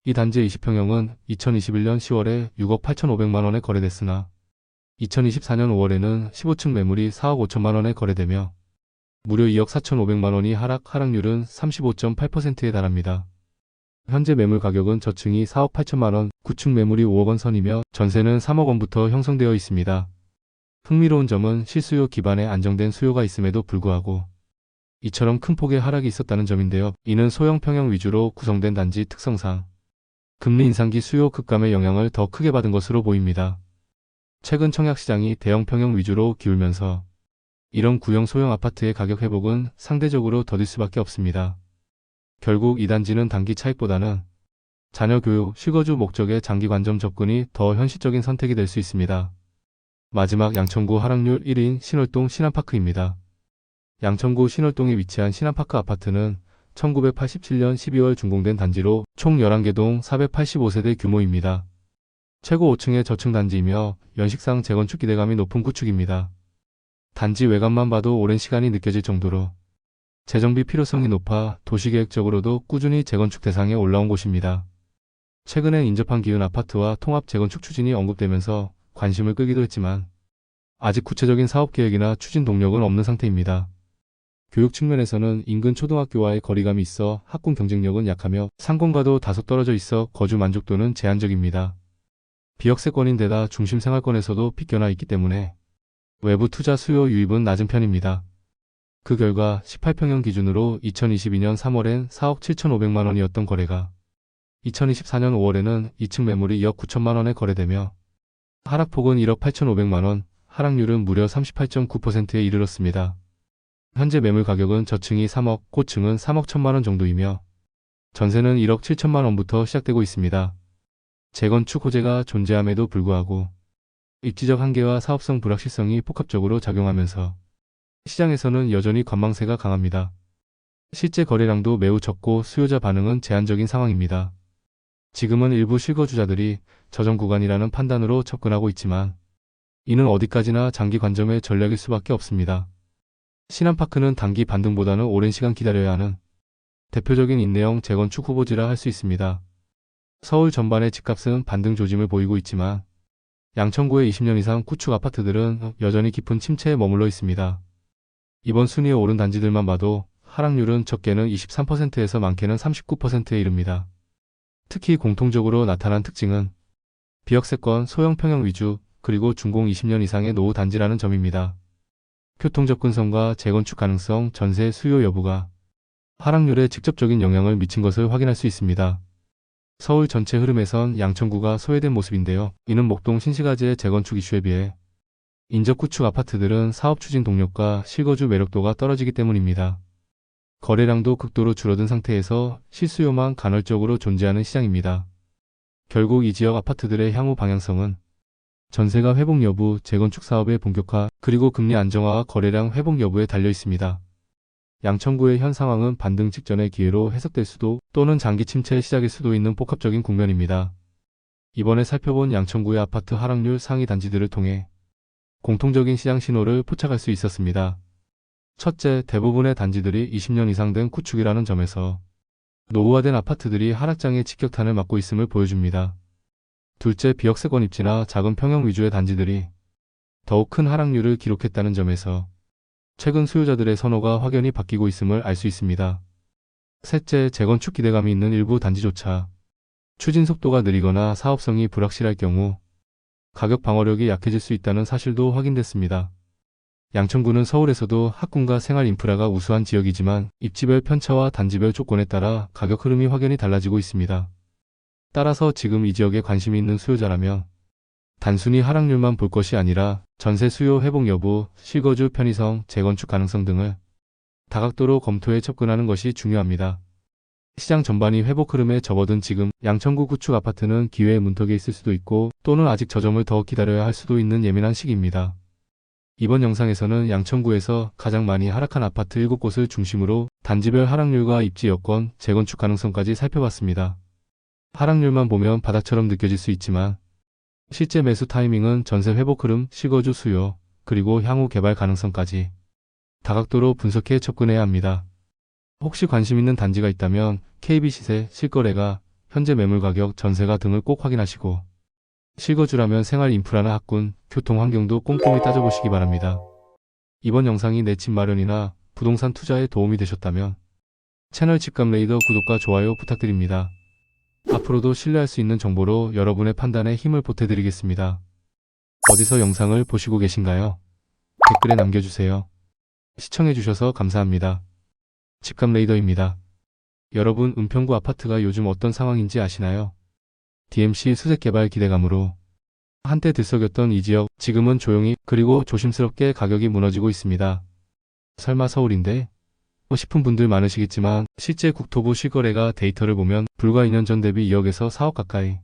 이 단지의 20평형은 2021년 10월에 6억 8,500만 원에 거래됐으나 2024년 5월에는 15층 매물이 4억 5천만 원에 거래되며 무려 2억 4,500만 원이 하락률은 35.8%에 달합니다. 현재 매물 가격은 저층이 4억 8천만 원, 9층 매물이 5억 원 선이며 전세는 3억 원부터 형성되어 있습니다. 흥미로운 점은 실수요 기반의 안정된 수요가 있음에도 불구하고 이처럼 큰 폭의 하락이 있었다는 점인데요. 이는 소형 평형 위주로 구성된 단지 특성상 금리 인상기 수요 급감의 영향을 더 크게 받은 것으로 보입니다. 최근 청약시장이 대형 평형 위주로 기울면서 이런 구형 소형 아파트의 가격 회복은 상대적으로 더딜 수밖에 없습니다. 결국 이 단지는 단기 차익보다는 자녀 교육, 실거주 목적의 장기 관점 접근이 더 현실적인 선택이 될 수 있습니다. 마지막 양천구 하락률 1위인 신월동 신한파크입니다. 양천구 신월동에 위치한 신한파크 아파트는 1987년 12월 준공된 단지로 총 11개 동 485세대 규모입니다. 최고 5층의 저층 단지이며 연식상 재건축 기대감이 높은 구축입니다. 단지 외관만 봐도 오랜 시간이 느껴질 정도로 재정비 필요성이 높아 도시계획적으로도 꾸준히 재건축 대상에 올라온 곳입니다. 최근엔 인접한 기흥 아파트와 통합 재건축 추진이 언급되면서 관심을 끌기도 했지만 아직 구체적인 사업 계획이나 추진 동력은 없는 상태입니다. 교육 측면에서는 인근 초등학교와의 거리감이 있어 학군 경쟁력은 약하며 상권과도 다소 떨어져 있어 거주 만족도는 제한적입니다. 비역세권인데다 중심 생활권에서도 빗겨나 있기 때문에 외부 투자 수요 유입은 낮은 편입니다. 그 결과 18평형 기준으로 2022년 3월엔 4억 7,500만 원이었던 거래가 2024년 5월에는 2층 매물이 2억 9천만 원에 거래되며 하락폭은 1억 8,500만 원, 하락률은 무려 38.9%에 이르렀습니다. 현재 매물 가격은 저층이 3억, 고층은 3억 1천만 원 정도이며 전세는 1억 7천만 원부터 시작되고 있습니다. 재건축 호재가 존재함에도 불구하고 입지적 한계와 사업성 불확실성이 복합적으로 작용하면서 시장에서는 여전히 관망세가 강합니다. 실제 거래량도 매우 적고 수요자 반응은 제한적인 상황입니다. 지금은 일부 실거주자들이 저점 구간이라는 판단으로 접근하고 있지만 이는 어디까지나 장기 관점의 전략일 수밖에 없습니다. 신한파크는 단기 반등보다는 오랜 시간 기다려야 하는 대표적인 인내형 재건축 후보지라 할 수 있습니다. 서울 전반의 집값은 반등 조짐을 보이고 있지만 양천구의 20년 이상 구축 아파트들은 여전히 깊은 침체에 머물러 있습니다. 이번 순위에 오른 단지들만 봐도 하락률은 적게는 23%에서 많게는 39%에 이릅니다. 특히 공통적으로 나타난 특징은 비역세권, 소형 평형 위주, 그리고 준공 20년 이상의 노후 단지라는 점입니다. 교통 접근성과 재건축 가능성, 전세 수요 여부가 하락률에 직접적인 영향을 미친 것을 확인할 수 있습니다. 서울 전체 흐름에선 양천구가 소외된 모습인데요. 이는 목동 신시가지의 재건축 이슈에 비해 인접 구축 아파트들은 사업 추진 동력과 실거주 매력도가 떨어지기 때문입니다. 거래량도 극도로 줄어든 상태에서 실수요만 간헐적으로 존재하는 시장입니다. 결국 이 지역 아파트들의 향후 방향성은 전세가 회복 여부, 재건축 사업의 본격화, 그리고 금리 안정화와 거래량 회복 여부에 달려 있습니다. 양천구의 현 상황은 반등 직전의 기회로 해석될 수도 또는 장기 침체의 시작일 수도 있는 복합적인 국면입니다. 이번에 살펴본 양천구의 아파트 하락률 상위 단지들을 통해 공통적인 시장 신호를 포착할 수 있었습니다. 첫째, 대부분의 단지들이 20년 이상 된 구축이라는 점에서 노후화된 아파트들이 하락장의 직격탄을 맞고 있음을 보여줍니다. 둘째, 비역세권 입지나 작은 평형 위주의 단지들이 더욱 큰 하락률을 기록했다는 점에서 최근 수요자들의 선호가 확연히 바뀌고 있음을 알 수 있습니다. 셋째, 재건축 기대감이 있는 일부 단지조차 추진 속도가 느리거나 사업성이 불확실할 경우 가격 방어력이 약해질 수 있다는 사실도 확인됐습니다. 양천구는 서울에서도 학군과 생활 인프라가 우수한 지역이지만 입지별 편차와 단지별 조건에 따라 가격 흐름이 확연히 달라지고 있습니다. 따라서 지금 이 지역에 관심이 있는 수요자라면 단순히 하락률만 볼 것이 아니라 전세 수요 회복 여부, 실거주 편의성, 재건축 가능성 등을 다각도로 검토해 접근하는 것이 중요합니다. 시장 전반이 회복 흐름에 접어든 지금 양천구 구축 아파트는 기회의 문턱에 있을 수도 있고 또는 아직 저점을 더 기다려야 할 수도 있는 예민한 시기입니다. 이번 영상에서는 양천구에서 가장 많이 하락한 아파트 7곳을 중심으로 단지별 하락률과 입지 여건, 재건축 가능성까지 살펴봤습니다. 하락률만 보면 바닥처럼 느껴질 수 있지만 실제 매수 타이밍은 전세 회복 흐름, 실거주 수요, 그리고 향후 개발 가능성까지 다각도로 분석해 접근해야 합니다. 혹시 관심 있는 단지가 있다면 KB 시세, 실거래가, 현재 매물 가격, 전세가 등을 꼭 확인하시고 실거주라면 생활 인프라나 학군, 교통 환경도 꼼꼼히 따져보시기 바랍니다. 이번 영상이 내 집 마련이나 부동산 투자에 도움이 되셨다면 채널 집값 레이더 구독과 좋아요 부탁드립니다. 앞으로도 신뢰할 수 있는 정보로 여러분의 판단에 힘을 보태드리겠습니다. 어디서 영상을 보시고 계신가요? 댓글에 남겨주세요. 시청해주셔서 감사합니다. 집값 레이더입니다. 여러분, 은평구 아파트가 요즘 어떤 상황인지 아시나요? DMC 수색 개발 기대감으로 한때 들썩였던 이 지역, 지금은 조용히 그리고 조심스럽게 가격이 무너지고 있습니다. 설마 서울인데? 싶은 분들 많으시겠지만 실제 국토부 실거래가 데이터를 보면 불과 2년 전 대비 2억에서 4억 가까이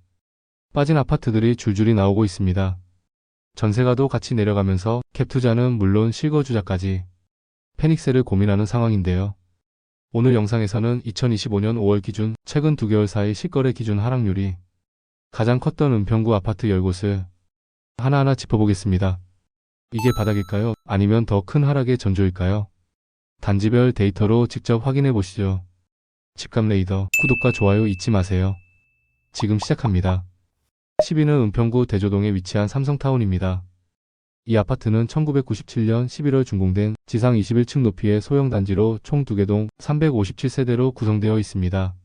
빠진 아파트들이 줄줄이 나오고 있습니다. 전세가도 같이 내려가면서 갭 투자는 물론 실거주자까지 패닉세를 고민하는 상황인데요. 오늘 영상에서는 2025년 5월 기준 최근 2개월 사이 실거래 기준 하락률이 가장 컸던 은평구 아파트 10곳을 하나하나 짚어보겠습니다. 이게 바닥일까요? 아니면 더 큰 하락의 전조일까요? 단지별 데이터로 직접 확인해 보시죠. 집값 레이더 구독과 좋아요 잊지 마세요. 지금 시작합니다. 10위는 은평구 대조동에 위치한 삼성타운입니다. 이 아파트는 1997년 11월 준공된 지상 21층 높이의 소형 단지로 총 2개 동 357세대로 구성되어 있습니다.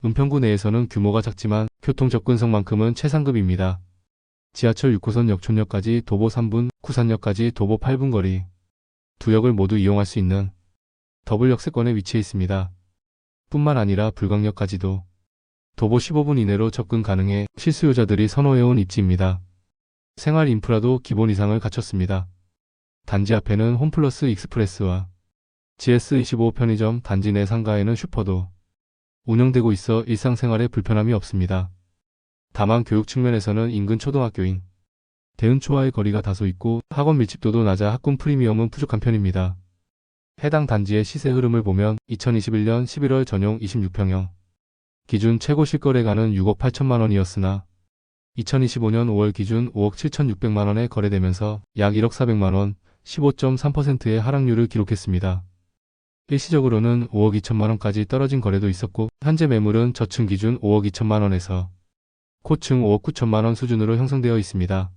은평구 내에서는 규모가 작지만 교통 접근성만큼은 최상급입니다. 지하철 6호선 역촌역까지 도보 3분, 구산역까지 도보 8분 거리, 두 역을 모두 이용할 수 있는 더블 역세권에 위치해 있습니다. 뿐만 아니라 불광역까지도 도보 15분 이내로 접근 가능해 실수요자들이 선호해온 입지입니다. 생활 인프라도 기본 이상을 갖췄습니다. 단지 앞에는 홈플러스 익스프레스와 GS25 편의점, 단지 내 상가에는 슈퍼도 운영되고 있어 일상생활에 불편함이 없습니다. 다만 교육 측면에서는 인근 초등학교인 대은초와의 거리가 다소 있고 학원 밀집도도 낮아 학군 프리미엄은 부족한 편입니다. 해당 단지의 시세 흐름을 보면 2021년 11월 전용 26평형 기준 최고 실거래가는 6억 8천만 원이었으나 2025년 5월 기준 5억 7,600만 원에 거래되면서 약 1억 400만 원, 15.3%의 하락률을 기록했습니다. 일시적으로는 5억 2천만 원까지 떨어진 거래도 있었고 현재 매물은 저층 기준 5억 2천만 원에서 고층 5억 9천만 원 수준으로 형성되어 있습니다.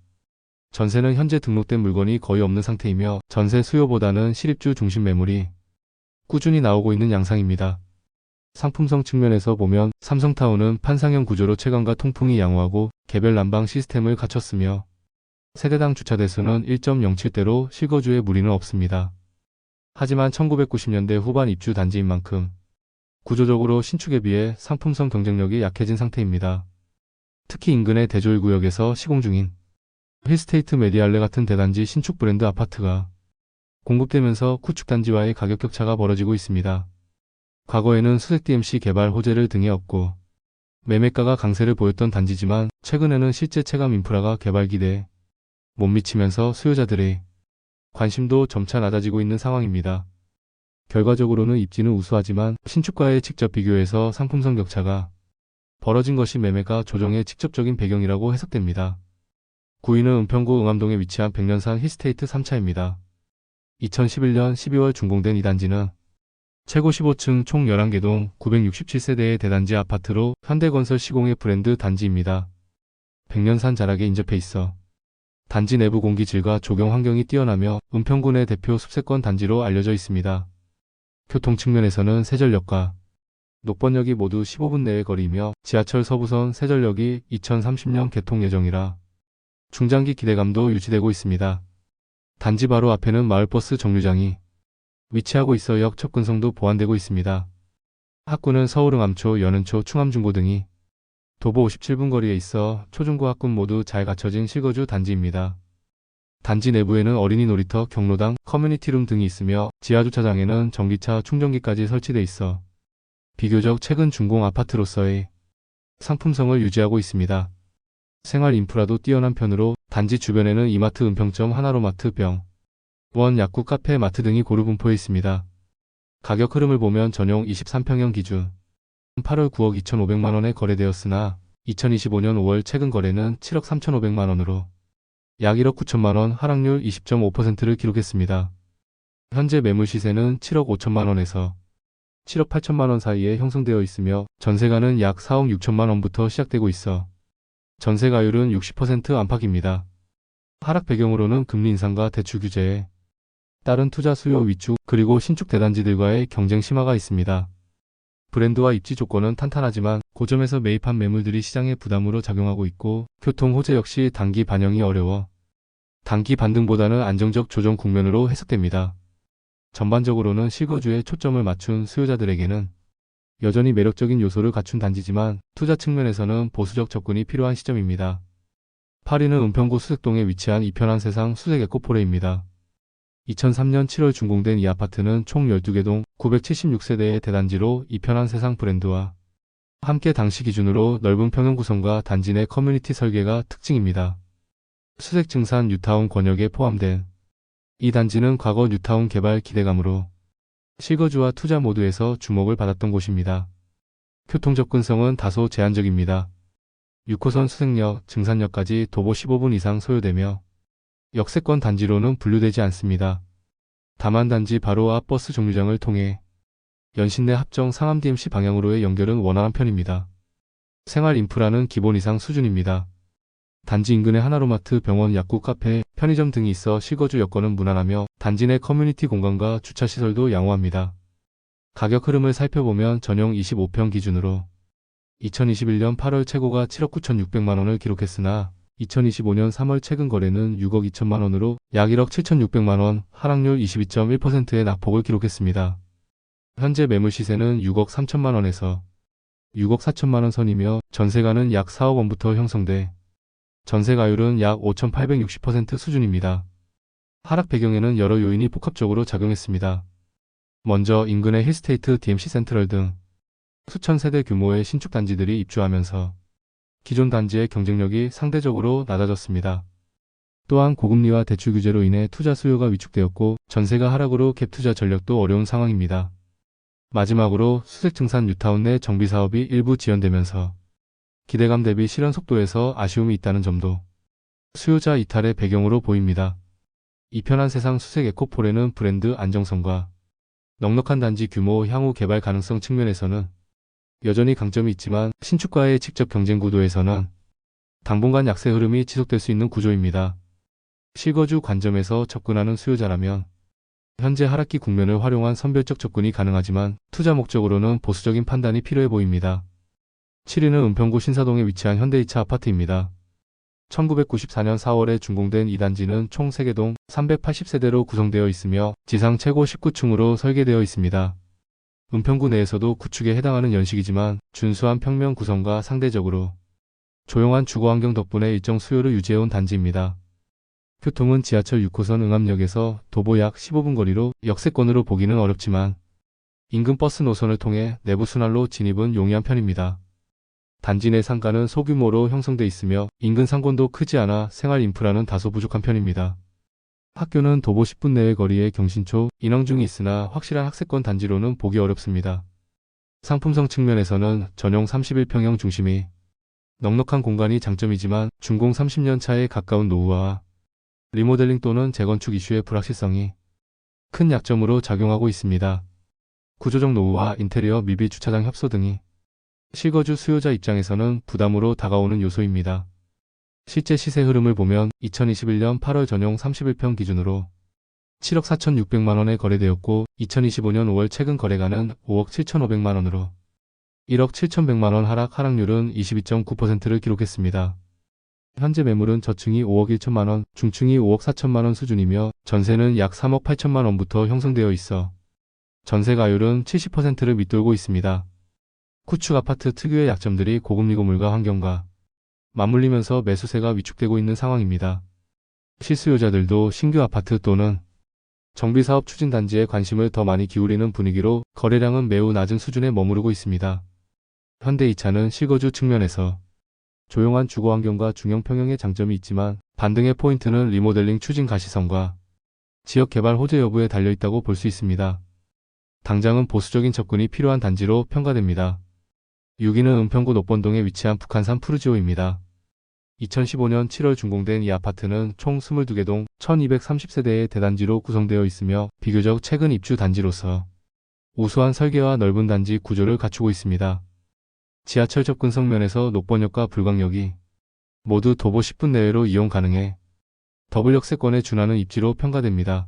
전세는 현재 등록된 물건이 거의 없는 상태이며 전세 수요보다는 실입주 중심 매물이 꾸준히 나오고 있는 양상입니다. 상품성 측면에서 보면 삼성타운은 판상형 구조로 채광과 통풍이 양호하고 개별 난방 시스템을 갖췄으며 세대당 주차 대수는 1.07대로 실거주에 무리는 없습니다. 하지만 1990년대 후반 입주 단지인 만큼 구조적으로 신축에 비해 상품성 경쟁력이 약해진 상태입니다. 특히 인근의 대조일 구역에서 시공 중인 힐스테이트 메디알레 같은 대단지 신축 브랜드 아파트가 공급되면서 구축 단지와의 가격 격차가 벌어지고 있습니다. 과거에는 수색 DMC 개발 호재를 등에 업고 매매가가 강세를 보였던 단지지만 최근에는 실제 체감 인프라가 개발 기대에 못 미치면서 수요자들의 관심도 점차 낮아지고 있는 상황입니다. 결과적으로는 입지는 우수하지만 신축과의 직접 비교해서 상품성 격차가 벌어진 것이 매매가 조정의 직접적인 배경이라고 해석됩니다. 구위는 은평구 응암동에 위치한 백년산 힐스테이트 3차입니다. 2011년 12월 준공된 이 단지는 최고 15층 총 11개 동 967세대의 대단지 아파트로 현대건설 시공의 브랜드 단지입니다. 백년산 자락에 인접해 있어 단지 내부 공기 질과 조경 환경이 뛰어나며 은평군의 대표 숲세권 단지로 알려져 있습니다. 교통 측면에서는 세전역과 녹번역이 모두 15분 내의 거리이며 지하철 서부선 세전역이 2030년 개통 예정이라 중장기 기대감도 유지되고 있습니다. 단지 바로 앞에는 마을버스 정류장이 위치하고 있어 역 접근성도 보완되고 있습니다. 학군은 서울 응암초, 연은초, 충암중고 등이 도보 57분 거리에 있어 초중고 학군 모두 잘 갖춰진 실거주 단지입니다. 단지 내부에는 어린이 놀이터, 경로당, 커뮤니티룸 등이 있으며 지하주차장에는 전기차 충전기까지 설치돼 있어 비교적 최근 준공 아파트로서의 상품성을 유지하고 있습니다. 생활 인프라도 뛰어난 편으로 단지 주변에는 이마트, 은평점, 하나로마트, 병, 원, 약국, 카페, 마트 등이 고루 분포해 있습니다. 가격 흐름을 보면 전용 23평형 기준 8월 9억 2,500만 원에 거래되었으나 2025년 5월 최근 거래는 7억 3,500만 원으로 약 1억 9천만 원, 하락률 20.5%를 기록했습니다. 현재 매물 시세는 7억 5천만 원에서 7억 8천만 원 사이에 형성되어 있으며 전세가는 약 4억 6천만 원부터 시작되고 있어 전세가율은 60% 안팎입니다. 하락 배경으로는 금리 인상과 대출 규제에 따른 투자 수요 위축 그리고 신축 대단지들과의 경쟁 심화가 있습니다. 브랜드와 입지 조건은 탄탄하지만 고점에서 매입한 매물들이 시장의 부담으로 작용하고 있고 교통 호재 역시 단기 반영이 어려워 단기 반등보다는 안정적 조정 국면으로 해석됩니다. 전반적으로는 실거주에 초점을 맞춘 수요자들에게는 여전히 매력적인 요소를 갖춘 단지지만 투자 측면에서는 보수적 접근이 필요한 시점입니다. 8위는 은평구 수색동에 위치한 이편한 세상 수색 에코포레입니다. 2003년 7월 준공된 이 아파트는 총 12개 동 976세대의 대단지로 이편한 세상 브랜드와 함께 당시 기준으로 넓은 평형 구성과 단지 내 커뮤니티 설계가 특징입니다. 수색 증산 뉴타운 권역에 포함된 이 단지는 과거 뉴타운 개발 기대감으로 실거주와 투자 모두에서 주목을 받았던 곳입니다. 교통 접근성은 다소 제한적입니다. 6호선 수색역, 증산역까지 도보 15분 이상 소요되며 역세권 단지로는 분류되지 않습니다. 다만 단지 바로 앞 버스 정류장을 통해 연신내 합정 상암 DMC 방향으로의 연결은 원활한 편입니다. 생활 인프라는 기본 이상 수준입니다. 단지 인근에 하나로마트, 병원, 약국, 카페, 편의점 등이 있어 실거주 여건은 무난하며 단지 내 커뮤니티 공간과 주차시설도 양호합니다. 가격 흐름을 살펴보면 전용 25평 기준으로 2021년 8월 최고가 7억 9,600만 원을 기록했으나 2025년 3월 최근 거래는 6억 2천만 원으로 약 1억 7,600만 원, 하락률 22.1%의 낙폭을 기록했습니다. 현재 매물 시세는 6억 3천만 원에서 6억 4천만 원 선이며 전세가는 약 4억 원부터 형성돼 전세가율은 약 5,860% 수준입니다. 하락 배경에는 여러 요인이 복합적으로 작용했습니다. 먼저 인근의 힐스테이트, DMC 센트럴 등 수천 세대 규모의 신축 단지들이 입주하면서 기존 단지의 경쟁력이 상대적으로 낮아졌습니다. 또한 고금리와 대출 규제로 인해 투자 수요가 위축되었고 전세가 하락으로 갭 투자 전략도 어려운 상황입니다. 마지막으로 수색증산 뉴타운 내 정비 사업이 일부 지연되면서 기대감 대비 실현 속도에서 아쉬움이 있다는 점도 수요자 이탈의 배경으로 보입니다. 이 편한 세상 수색 에코폴에는 브랜드 안정성과 넉넉한 단지 규모 향후 개발 가능성 측면에서는 여전히 강점이 있지만 신축과의 직접 경쟁 구도에서는 당분간 약세 흐름이 지속될 수 있는 구조입니다. 실거주 관점에서 접근하는 수요자라면 현재 하락기 국면을 활용한 선별적 접근이 가능하지만 투자 목적으로는 보수적인 판단이 필요해 보입니다. 7위는 은평구 신사동에 위치한 현대이차 아파트입니다. 1994년 4월에 준공된 이 단지는 총 3개 동 380세대로 구성되어 있으며 지상 최고 19층으로 설계되어 있습니다. 은평구 내에서도 구축에 해당하는 연식이지만 준수한 평면 구성과 상대적으로 조용한 주거환경 덕분에 일정 수요를 유지해온 단지입니다. 교통은 지하철 6호선 응암역에서 도보 약 15분 거리로 역세권으로 보기는 어렵지만 인근 버스 노선을 통해 내부 순환로 진입은 용이한 편입니다. 단지 내 상가는 소규모로 형성돼 있으며 인근 상권도 크지 않아 생활 인프라는 다소 부족한 편입니다. 학교는 도보 10분 내의 거리에 경신초, 인왕중이 있으나 확실한 학세권 단지로는 보기 어렵습니다. 상품성 측면에서는 전용 31평형 중심이 넉넉한 공간이 장점이지만 준공 30년 차에 가까운 노후화, 리모델링 또는 재건축 이슈의 불확실성이 큰 약점으로 작용하고 있습니다. 구조적 노후화, 인테리어, 미비 주차장 협소 등이 실거주 수요자 입장에서는 부담으로 다가오는 요소입니다. 실제 시세 흐름을 보면 2021년 8월 전용 31평 기준으로 7억 4,600만 원에 거래되었고 2025년 5월 최근 거래가는 5억 7,500만 원으로 1억 7,100만 원 하락률은 22.9%를 기록했습니다. 현재 매물은 저층이 5억 1천만 원, 중층이 5억 4천만 원 수준이며 전세는 약 3억 8천만 원부터 형성되어 있어 전세 가율은 70%를 밑돌고 있습니다. 구축 아파트 특유의 약점들이 고금리 고물가 환경과 맞물리면서 매수세가 위축되고 있는 상황입니다. 실수요자들도 신규 아파트 또는 정비사업 추진 단지에 관심을 더 많이 기울이는 분위기로 거래량은 매우 낮은 수준에 머무르고 있습니다. 현대이차는 실거주 측면에서 조용한 주거환경과 중형 평형의 장점이 있지만 반등의 포인트는 리모델링 추진 가시성과 지역개발 호재 여부에 달려있다고 볼 수 있습니다. 당장은 보수적인 접근이 필요한 단지로 평가됩니다. 6위는 은평구 노번동에 위치한 북한산 푸르지오입니다. 2015년 7월 준공된 이 아파트는 총 22개 동 1230세대의 대단지로 구성되어 있으며 비교적 최근 입주 단지로서 우수한 설계와 넓은 단지 구조를 갖추고 있습니다. 지하철 접근성 면에서 노번역과 불광역이 모두 도보 10분 내외로 이용 가능해 더블 역세권에 준하는 입지로 평가됩니다.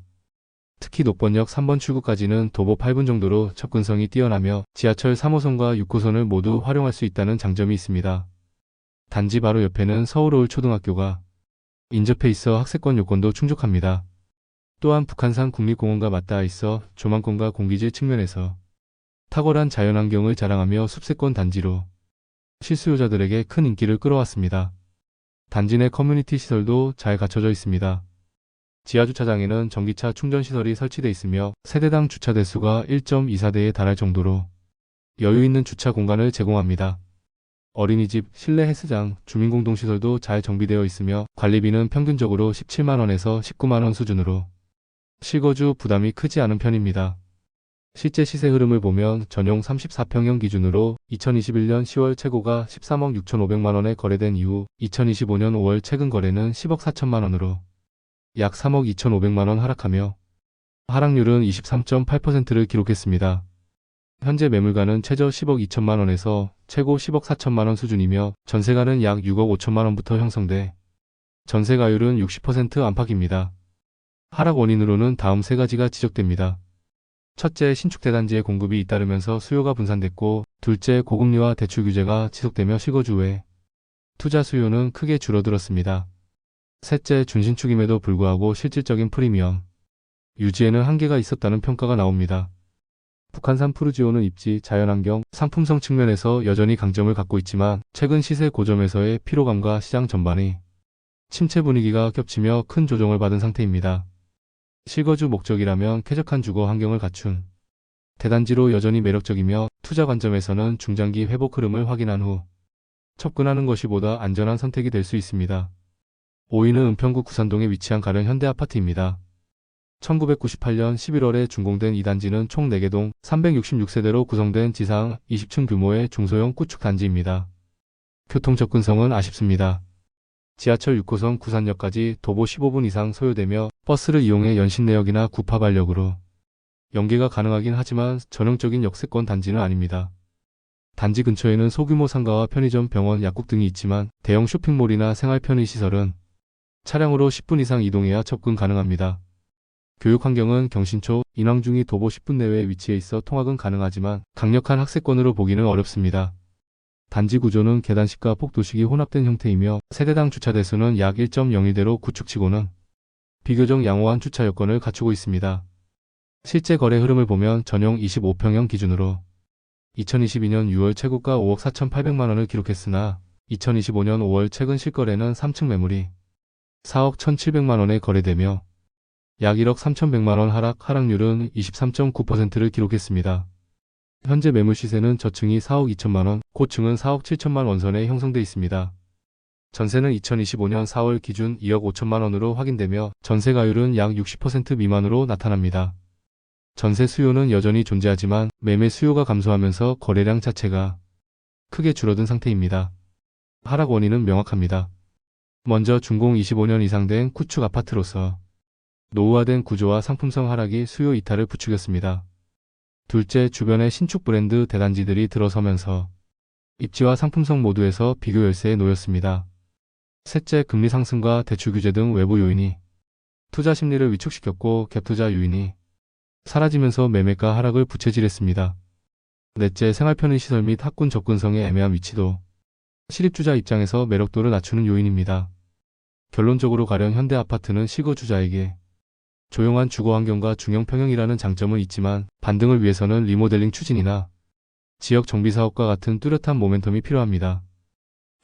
특히 노번역 3번 출구까지는 도보 8분 정도로 접근성이 뛰어나며 지하철 3호선과 6호선을 모두 활용할 수 있다는 장점이 있습니다. 단지 바로 옆에는 서울어울초등학교가 인접해 있어 학세권 요건도 충족합니다. 또한 북한산 국립공원과 맞닿아 있어 조망권과 공기질 측면에서 탁월한 자연환경을 자랑하며 숲세권 단지로 실수요자들에게 큰 인기를 끌어왔습니다. 단지 내 커뮤니티 시설도 잘 갖춰져 있습니다. 지하주차장에는 전기차 충전시설이 설치돼 있으며 세대당 주차 대수가 1.24대에 달할 정도로 여유 있는 주차 공간을 제공합니다. 어린이집, 실내 헬스장, 주민공동시설도 잘 정비되어 있으며 관리비는 평균적으로 17만 원에서 19만 원 수준으로 실거주 부담이 크지 않은 편입니다. 실제 시세 흐름을 보면 전용 34평형 기준으로 2021년 10월 최고가 13억 6,500만 원에 거래된 이후 2025년 5월 최근 거래는 10억 4천만 원으로 약 3억 2,500만 원 하락하며 하락률은 23.8%를 기록했습니다. 현재 매물가는 최저 10억 2천만 원에서 최고 10억 4천만 원 수준이며 전세가는 약 6억 5천만 원부터 형성돼 전세가율은 60% 안팎입니다. 하락 원인으로는 다음 세 가지가 지적됩니다. 첫째, 신축 대단지의 공급이 잇따르면서 수요가 분산됐고, 둘째, 고금리와 대출 규제가 지속되며 실거주 외 투자 수요는 크게 줄어들었습니다. 셋째, 준신축임에도 불구하고 실질적인 프리미엄 유지에는 한계가 있었다는 평가가 나옵니다. 북한산 푸르지오는 입지, 자연환경, 상품성 측면에서 여전히 강점을 갖고 있지만 최근 시세 고점에서의 피로감과 시장 전반이 침체 분위기가 겹치며 큰 조정을 받은 상태입니다. 실거주 목적이라면 쾌적한 주거 환경을 갖춘 대단지로 여전히 매력적이며 투자 관점에서는 중장기 회복 흐름을 확인한 후 접근하는 것이 보다 안전한 선택이 될 수 있습니다. 5위는 은평구 구산동에 위치한 가련 현대아파트입니다. 1998년 11월에 준공된 이 단지는 총 4개 동 366세대로 구성된 지상 20층 규모의 중소형 구축 단지입니다. 교통 접근성은 아쉽습니다. 지하철 6호선 구산역까지 도보 15분 이상 소요되며 버스를 이용해 연신내역이나 구파발역으로 연계가 가능하긴 하지만 전형적인 역세권 단지는 아닙니다. 단지 근처에는 소규모 상가와 편의점, 병원, 약국 등이 있지만 대형 쇼핑몰이나 생활 편의시설은 차량으로 10분 이상 이동해야 접근 가능합니다. 교육 환경은 경신초, 인왕중이 도보 10분 내외에 위치해 있어 통학은 가능하지만 강력한 학세권으로 보기는 어렵습니다. 단지 구조는 계단식과 복도식이 혼합된 형태이며 세대당 주차 대수는 약 1.01대로 구축치고는 비교적 양호한 주차 여건을 갖추고 있습니다. 실제 거래 흐름을 보면 전용 25평형 기준으로 2022년 6월 최고가 5억 4,800만 원을 기록했으나 2025년 5월 최근 실거래는 3층 매물이 4억 1,700만 원에 거래되며 약 1억 3,100만 원 하락률은 23.9%를 기록했습니다. 현재 매물 시세는 저층이 4억 2천만 원, 고층은 4억 7천만 원 선에 형성돼 있습니다. 전세는 2025년 4월 기준 2억 5천만 원으로 확인되며 전세가율은 약 60% 미만으로 나타납니다. 전세 수요는 여전히 존재하지만 매매 수요가 감소하면서 거래량 자체가 크게 줄어든 상태입니다. 하락 원인은 명확합니다. 먼저 준공 25년 이상 된 구축 아파트로서 노후화된 구조와 상품성 하락이 수요 이탈을 부추겼습니다. 둘째, 주변에 신축 브랜드 대단지들이 들어서면서 입지와 상품성 모두에서 비교 열세에 놓였습니다. 셋째, 금리 상승과 대출 규제 등 외부 요인이 투자 심리를 위축시켰고 갭투자 유인이 사라지면서 매매가 하락을 부채질했습니다. 넷째, 생활 편의시설 및 학군 접근성의 애매한 위치도 실입주자 입장에서 매력도를 낮추는 요인입니다. 결론적으로 가련 현대아파트는 실거주자에게 조용한 주거 환경과 중형 평형이라는 장점은 있지만 반등을 위해서는 리모델링 추진이나 지역 정비 사업과 같은 뚜렷한 모멘텀이 필요합니다.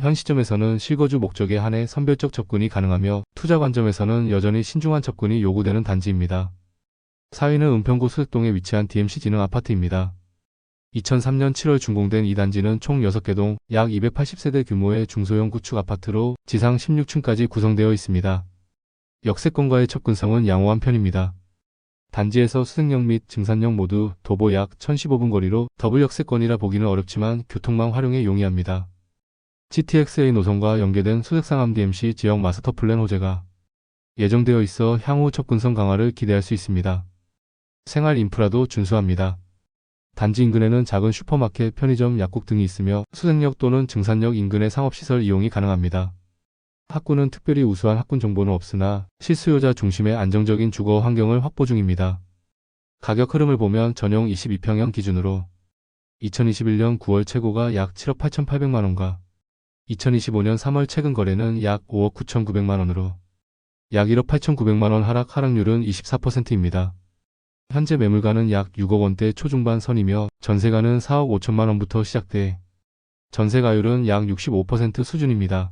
현 시점에서는 실거주 목적에 한해 선별적 접근이 가능하며 투자 관점에서는 여전히 신중한 접근이 요구되는 단지입니다. 4위는 은평구 수색동에 위치한 DMC 지능 아파트입니다. 2003년 7월 준공된 이 단지는 총 6개 동 약 280세대 규모의 중소형 구축 아파트로 지상 16층까지 구성되어 있습니다. 역세권과의 접근성은 양호한 편입니다. 단지에서 수색역 및 증산역 모두 도보 약 1015분 거리로 더블 역세권이라 보기는 어렵지만 교통망 활용에 용이합니다. GTX-A 노선과 연계된 수색상암 DMC 지역 마스터 플랜 호재가 예정되어 있어 향후 접근성 강화를 기대할 수 있습니다. 생활 인프라도 준수합니다. 단지 인근에는 작은 슈퍼마켓, 편의점, 약국 등이 있으며 수색역 또는 증산역 인근의 상업시설 이용이 가능합니다. 학군은 특별히 우수한 학군 정보는 없으나 실수요자 중심의 안정적인 주거 환경을 확보 중입니다. 가격 흐름을 보면 전용 22평형 기준으로 2021년 9월 최고가 약 7억 8,800만 원과 2025년 3월 최근 거래는 약 5억 9,900만 원으로 약 1억 8,900만 원 하락률은 24%입니다. 현재 매물가는 약 6억 원대 초중반 선이며 전세가는 4억 5천만 원부터 시작돼 전세가율은 약 65% 수준입니다.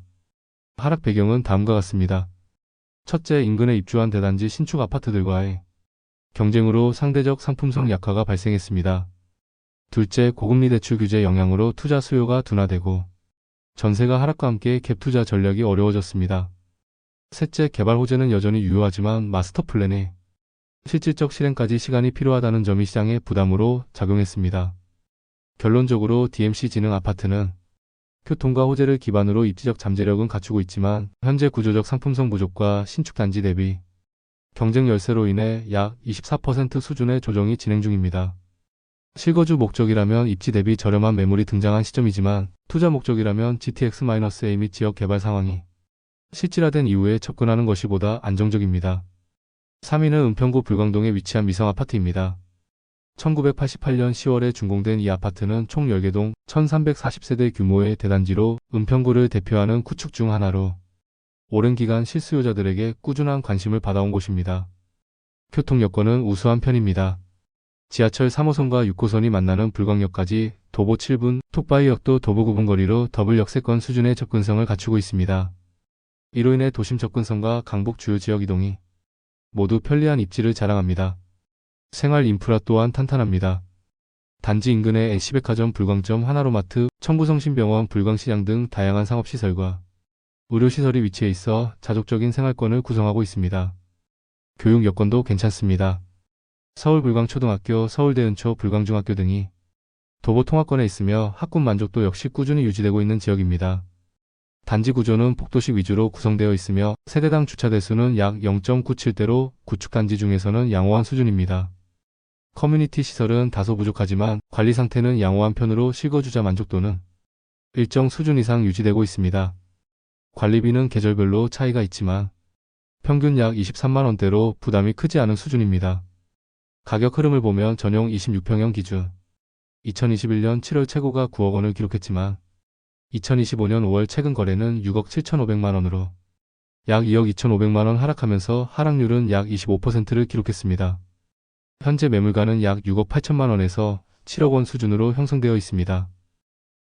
하락 배경은 다음과 같습니다. 첫째, 인근에 입주한 대단지 신축 아파트들과의 경쟁으로 상대적 상품성 약화가 발생했습니다. 둘째, 고금리 대출 규제 영향으로 투자 수요가 둔화되고 전세가 하락과 함께 갭 투자 전략이 어려워졌습니다. 셋째, 개발 호재는 여전히 유효하지만 마스터 플랜에 실질적 실행까지 시간이 필요하다는 점이 시장의 부담으로 작용했습니다. 결론적으로 DMC 지능 아파트는 교통과 호재를 기반으로 입지적 잠재력은 갖추고 있지만 현재 구조적 상품성 부족과 신축 단지 대비 경쟁 열세로 인해 약 24% 수준의 조정이 진행 중입니다. 실거주 목적이라면 입지 대비 저렴한 매물이 등장한 시점이지만 투자 목적이라면 GTX-A 및 지역 개발 상황이 실질화된 이후에 접근하는 것이 보다 안정적입니다. 3위는 은평구 불광동에 위치한 미성 아파트입니다. 1988년 10월에 준공된 이 아파트는 총 10개 동 1340세대 규모의 대단지로 은평구를 대표하는 구축 중 하나로 오랜 기간 실수요자들에게 꾸준한 관심을 받아온 곳입니다. 교통 여건은 우수한 편입니다. 지하철 3호선과 6호선이 만나는 불광역까지 도보 7분, 톡바이역도 도보 9분 거리로 더블 역세권 수준의 접근성을 갖추고 있습니다. 이로 인해 도심 접근성과 강북 주요 지역 이동이 모두 편리한 입지를 자랑합니다. 생활 인프라 또한 탄탄합니다. 단지 인근에 NC백화점, 불광점, 하나로마트, 청부성심병원, 불광시장 등 다양한 상업시설과 의료시설이 위치해 있어 자족적인 생활권을 구성하고 있습니다. 교육 여건도 괜찮습니다. 서울 불광초등학교, 서울대 은초 불광중학교 등이 도보 통합권에 있으며 학군 만족도 역시 꾸준히 유지되고 있는 지역입니다. 단지 구조는 복도식 위주로 구성되어 있으며 세대당 주차 대수는 약 0.97대로 구축단지 중에서는 양호한 수준입니다. 커뮤니티 시설은 다소 부족하지만 관리 상태는 양호한 편으로 실거주자 만족도는 일정 수준 이상 유지되고 있습니다. 관리비는 계절별로 차이가 있지만 평균 약 23만 원대로 부담이 크지 않은 수준입니다. 가격 흐름을 보면 전용 26평형 기준 2021년 7월 최고가 9억 원을 기록했지만 2025년 5월 최근 거래는 6억 7,500만 원으로 약 2억 2,500만 원 하락하면서 하락률은 약 25%를 기록했습니다. 현재 매물가는 약 6억 8천만 원에서 7억 원 수준으로 형성되어 있습니다.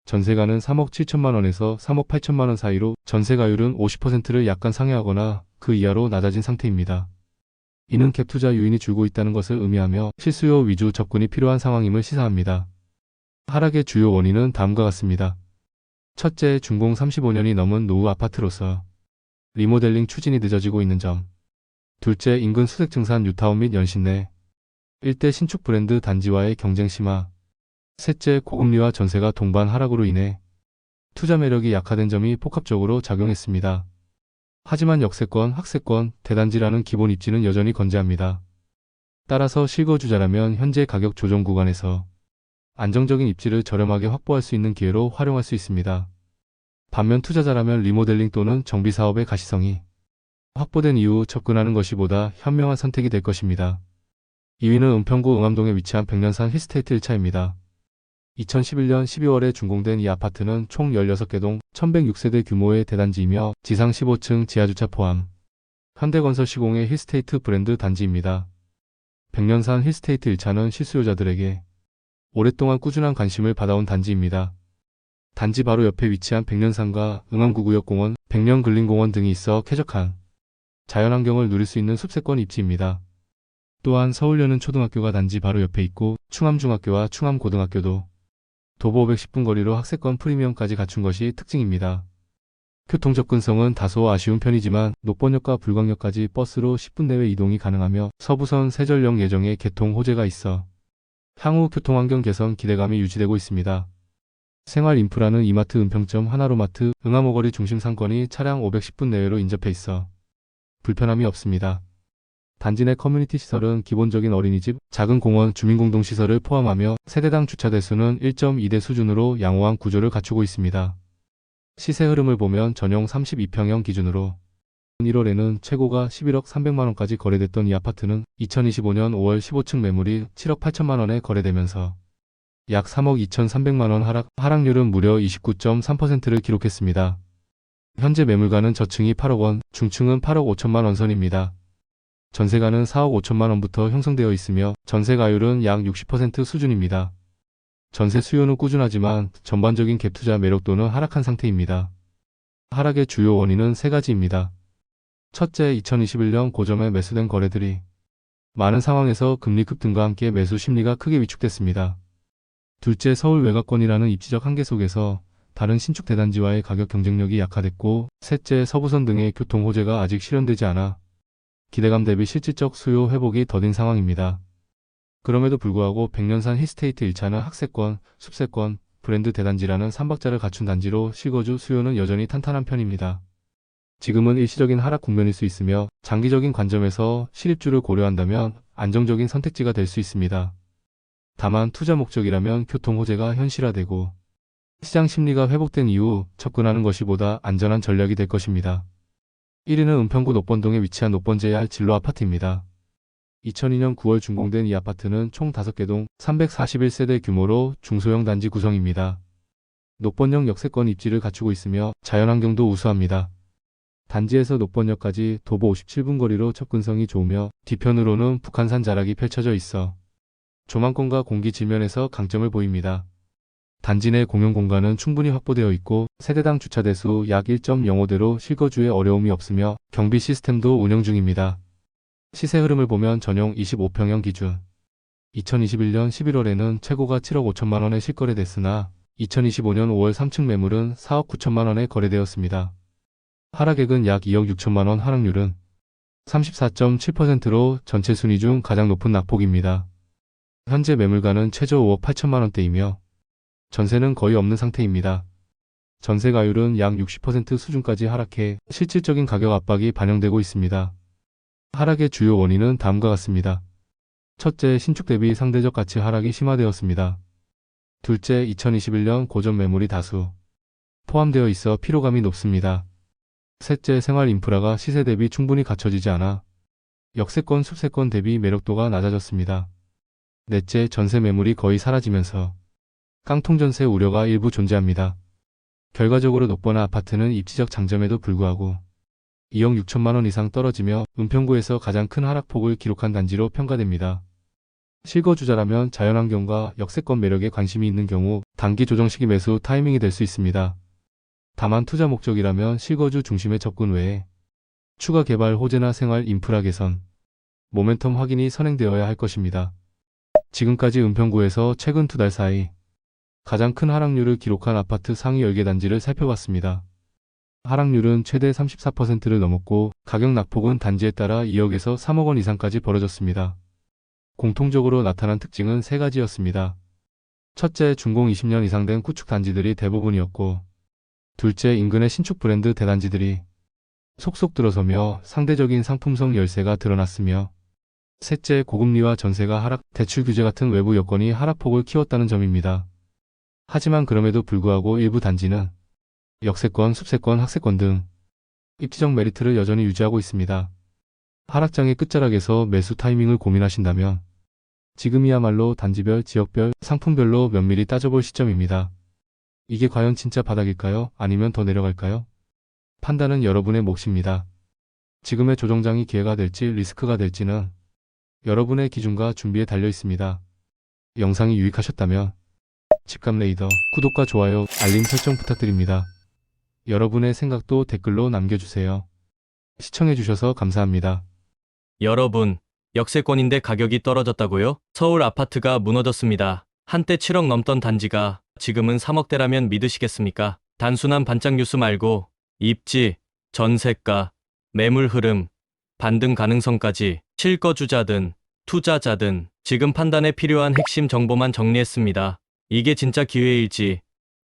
전세가는 3억 7천만 원에서 3억 8천만 원 사이로 전세가율은 50%를 약간 상회하거나 그 이하로 낮아진 상태입니다. 이는 갭 투자 유인이 줄고 있다는 것을 의미하며 실수요 위주 접근이 필요한 상황임을 시사합니다. 하락의 주요 원인은 다음과 같습니다. 첫째, 준공 35년이 넘은 노후 아파트로서 리모델링 추진이 늦어지고 있는 점. 둘째, 인근 수색 증산 뉴타운 및 연신 내 일대 신축 브랜드 단지와의 경쟁 심화. 셋째, 고금리와 전세가 동반 하락으로 인해 투자 매력이 약화된 점이 복합적으로 작용했습니다. 하지만 역세권, 학세권, 대단지라는 기본 입지는 여전히 건재합니다. 따라서 실거주자라면 현재 가격 조정 구간에서 안정적인 입지를 저렴하게 확보할 수 있는 기회로 활용할 수 있습니다. 반면 투자자라면 리모델링 또는 정비 사업의 가시성이 확보된 이후 접근하는 것이 보다 현명한 선택이 될 것입니다. 2위는 은평구 응암동에 위치한 백년산 힐스테이트 1차입니다. 2011년 12월에 준공된 이 아파트는 총 16개 동 1106세대 규모의 대단지이며 지상 15층 지하주차 포함 현대건설 시공의 힐스테이트 브랜드 단지입니다. 백년산 힐스테이트 1차는 실수요자들에게 오랫동안 꾸준한 관심을 받아온 단지입니다. 단지 바로 옆에 위치한 백년산과 응암구구역공원, 백년근린공원 등이 있어 쾌적한 자연환경을 누릴 수 있는 숲세권 입지입니다. 또한 서울여는 초등학교가 단지 바로 옆에 있고 충암중학교와 충암고등학교도 도보 510분 거리로 학세권 프리미엄까지 갖춘 것이 특징입니다. 교통 접근성은 다소 아쉬운 편이지만 녹번역과 불광역까지 버스로 10분 내외 이동이 가능하며 서부선 세전령 예정에 개통 호재가 있어 향후 교통환경 개선 기대감이 유지되고 있습니다. 생활 인프라는 이마트 은평점 하나로마트 응암오거리 중심 상권이 차량 510분 내외로 인접해 있어 불편함이 없습니다. 단지 내 커뮤니티 시설은 기본적인 어린이집, 작은 공원, 주민공동시설을 포함하며 세대당 주차 대수는 1.2대 수준으로 양호한 구조를 갖추고 있습니다. 시세 흐름을 보면 전용 32평형 기준으로 1월에는 최고가 11억 300만 원까지 거래됐던 이 아파트는 2025년 5월 15층 매물이 7억 8천만 원에 거래되면서 약 3억 2,300만 원 하락률은 무려 29.3%를 기록했습니다. 현재 매물가는 저층이 8억 원, 중층은 8억 5천만 원 선입니다. 전세가는 4억 5천만 원부터 형성되어 있으며 전세가율은 약 60% 수준입니다. 전세 수요는 꾸준하지만 전반적인 갭 투자 매력도는 하락한 상태입니다. 하락의 주요 원인은 세 가지입니다. 첫째, 2021년 고점에 매수된 거래들이 많은 상황에서 금리 급등과 함께 매수 심리가 크게 위축됐습니다. 둘째, 서울 외곽권이라는 입지적 한계 속에서 다른 신축 대단지와의 가격 경쟁력이 약화됐고, 셋째, 서부선 등의 교통 호재가 아직 실현되지 않아 기대감 대비 실질적 수요 회복이 더딘 상황입니다. 그럼에도 불구하고 백년산 힐스테이트 1차는 학세권, 숲세권, 브랜드 대단지라는 3박자를 갖춘 단지로 실거주 수요는 여전히 탄탄한 편입니다. 지금은 일시적인 하락 국면일 수 있으며 장기적인 관점에서 실입주를 고려한다면 안정적인 선택지가 될 수 있습니다. 다만 투자 목적이라면 교통 호재가 현실화되고 시장 심리가 회복된 이후 접근하는 것이 보다 안전한 전략이 될 것입니다. 1위는 은평구 녹번동에 위치한 녹번JR 진로 아파트입니다. 2002년 9월 준공된 이 아파트는 총 5개 동 341세대 규모로 중소형 단지 구성입니다. 녹번역 역세권 입지를 갖추고 있으며 자연환경도 우수합니다. 단지에서 녹번역까지 도보 57분 거리로 접근성이 좋으며 뒤편으로는 북한산 자락이 펼쳐져 있어 조망권과 공기 질면에서 강점을 보입니다. 단지 내 공용 공간은 충분히 확보되어 있고 세대당 주차 대수 약 1.05대로 실거주에 어려움이 없으며 경비 시스템도 운영 중입니다. 시세 흐름을 보면 전용 25평형 기준 2021년 11월에는 최고가 7억 5천만 원에 실거래됐으나 2025년 5월 3층 매물은 4억 9천만 원에 거래되었습니다. 하락액은 약 2억 6천만 원, 하락률은 34.7%로 전체 순위 중 가장 높은 낙폭입니다. 현재 매물가는 최저 5억 8천만 원대이며 전세는 거의 없는 상태입니다. 전세 가율은 약 60% 수준까지 하락해 실질적인 가격 압박이 반영되고 있습니다. 하락의 주요 원인은 다음과 같습니다. 첫째, 신축 대비 상대적 가치 하락이 심화되었습니다. 둘째, 2021년 고전 매물이 다수 포함되어 있어 피로감이 높습니다. 셋째, 생활 인프라가 시세 대비 충분히 갖춰지지 않아 역세권, 숲세권 대비 매력도가 낮아졌습니다. 넷째, 전세 매물이 거의 사라지면서 깡통 전세 우려가 일부 존재합니다. 결과적으로 녹버나 아파트는 입지적 장점에도 불구하고 2억 6천만 원 이상 떨어지며 은평구에서 가장 큰 하락폭을 기록한 단지로 평가됩니다. 실거주자라면 자연환경과 역세권 매력에 관심이 있는 경우 단기 조정 시기 매수 타이밍이 될 수 있습니다. 다만 투자 목적이라면 실거주 중심의 접근 외에 추가 개발 호재나 생활 인프라 개선, 모멘텀 확인이 선행되어야 할 것입니다. 지금까지 은평구에서 최근 2달 사이 가장 큰 하락률을 기록한 아파트 상위 10개 단지를 살펴봤습니다. 하락률은 최대 34%를 넘었고 가격 낙폭은 단지에 따라 2억에서 3억 원 이상까지 벌어졌습니다. 공통적으로 나타난 특징은 세 가지였습니다. 첫째, 준공 20년 이상 된 구축 단지들이 대부분이었고, 둘째, 인근의 신축 브랜드 대단지들이 속속 들어서며 상대적인 상품성 열세가 드러났으며, 셋째, 고금리와 전세가 하락, 대출 규제 같은 외부 여건이 하락폭을 키웠다는 점입니다. 하지만 그럼에도 불구하고 일부 단지는 역세권, 숲세권, 학세권 등 입지적 메리트를 여전히 유지하고 있습니다. 하락장의 끝자락에서 매수 타이밍을 고민하신다면 지금이야말로 단지별, 지역별, 상품별로 면밀히 따져볼 시점입니다. 이게 과연 진짜 바닥일까요? 아니면 더 내려갈까요? 판단은 여러분의 몫입니다. 지금의 조정장이 기회가 될지 리스크가 될지는 여러분의 기준과 준비에 달려 있습니다. 영상이 유익하셨다면 집값 레이더 구독과 좋아요, 알림 설정 부탁드립니다. 여러분의 생각도 댓글로 남겨주세요. 시청해주셔서 감사합니다. 여러분, 역세권인데 가격이 떨어졌다고요? 서울 아파트가 무너졌습니다. 한때 7억 넘던 단지가 지금은 3억대라면 믿으시겠습니까? 단순한 반짝 뉴스 말고 입지, 전세가, 매물 흐름, 반등 가능성까지 실거주자든 투자자든 지금 판단에 필요한 핵심 정보만 정리했습니다. 이게 진짜 기회일지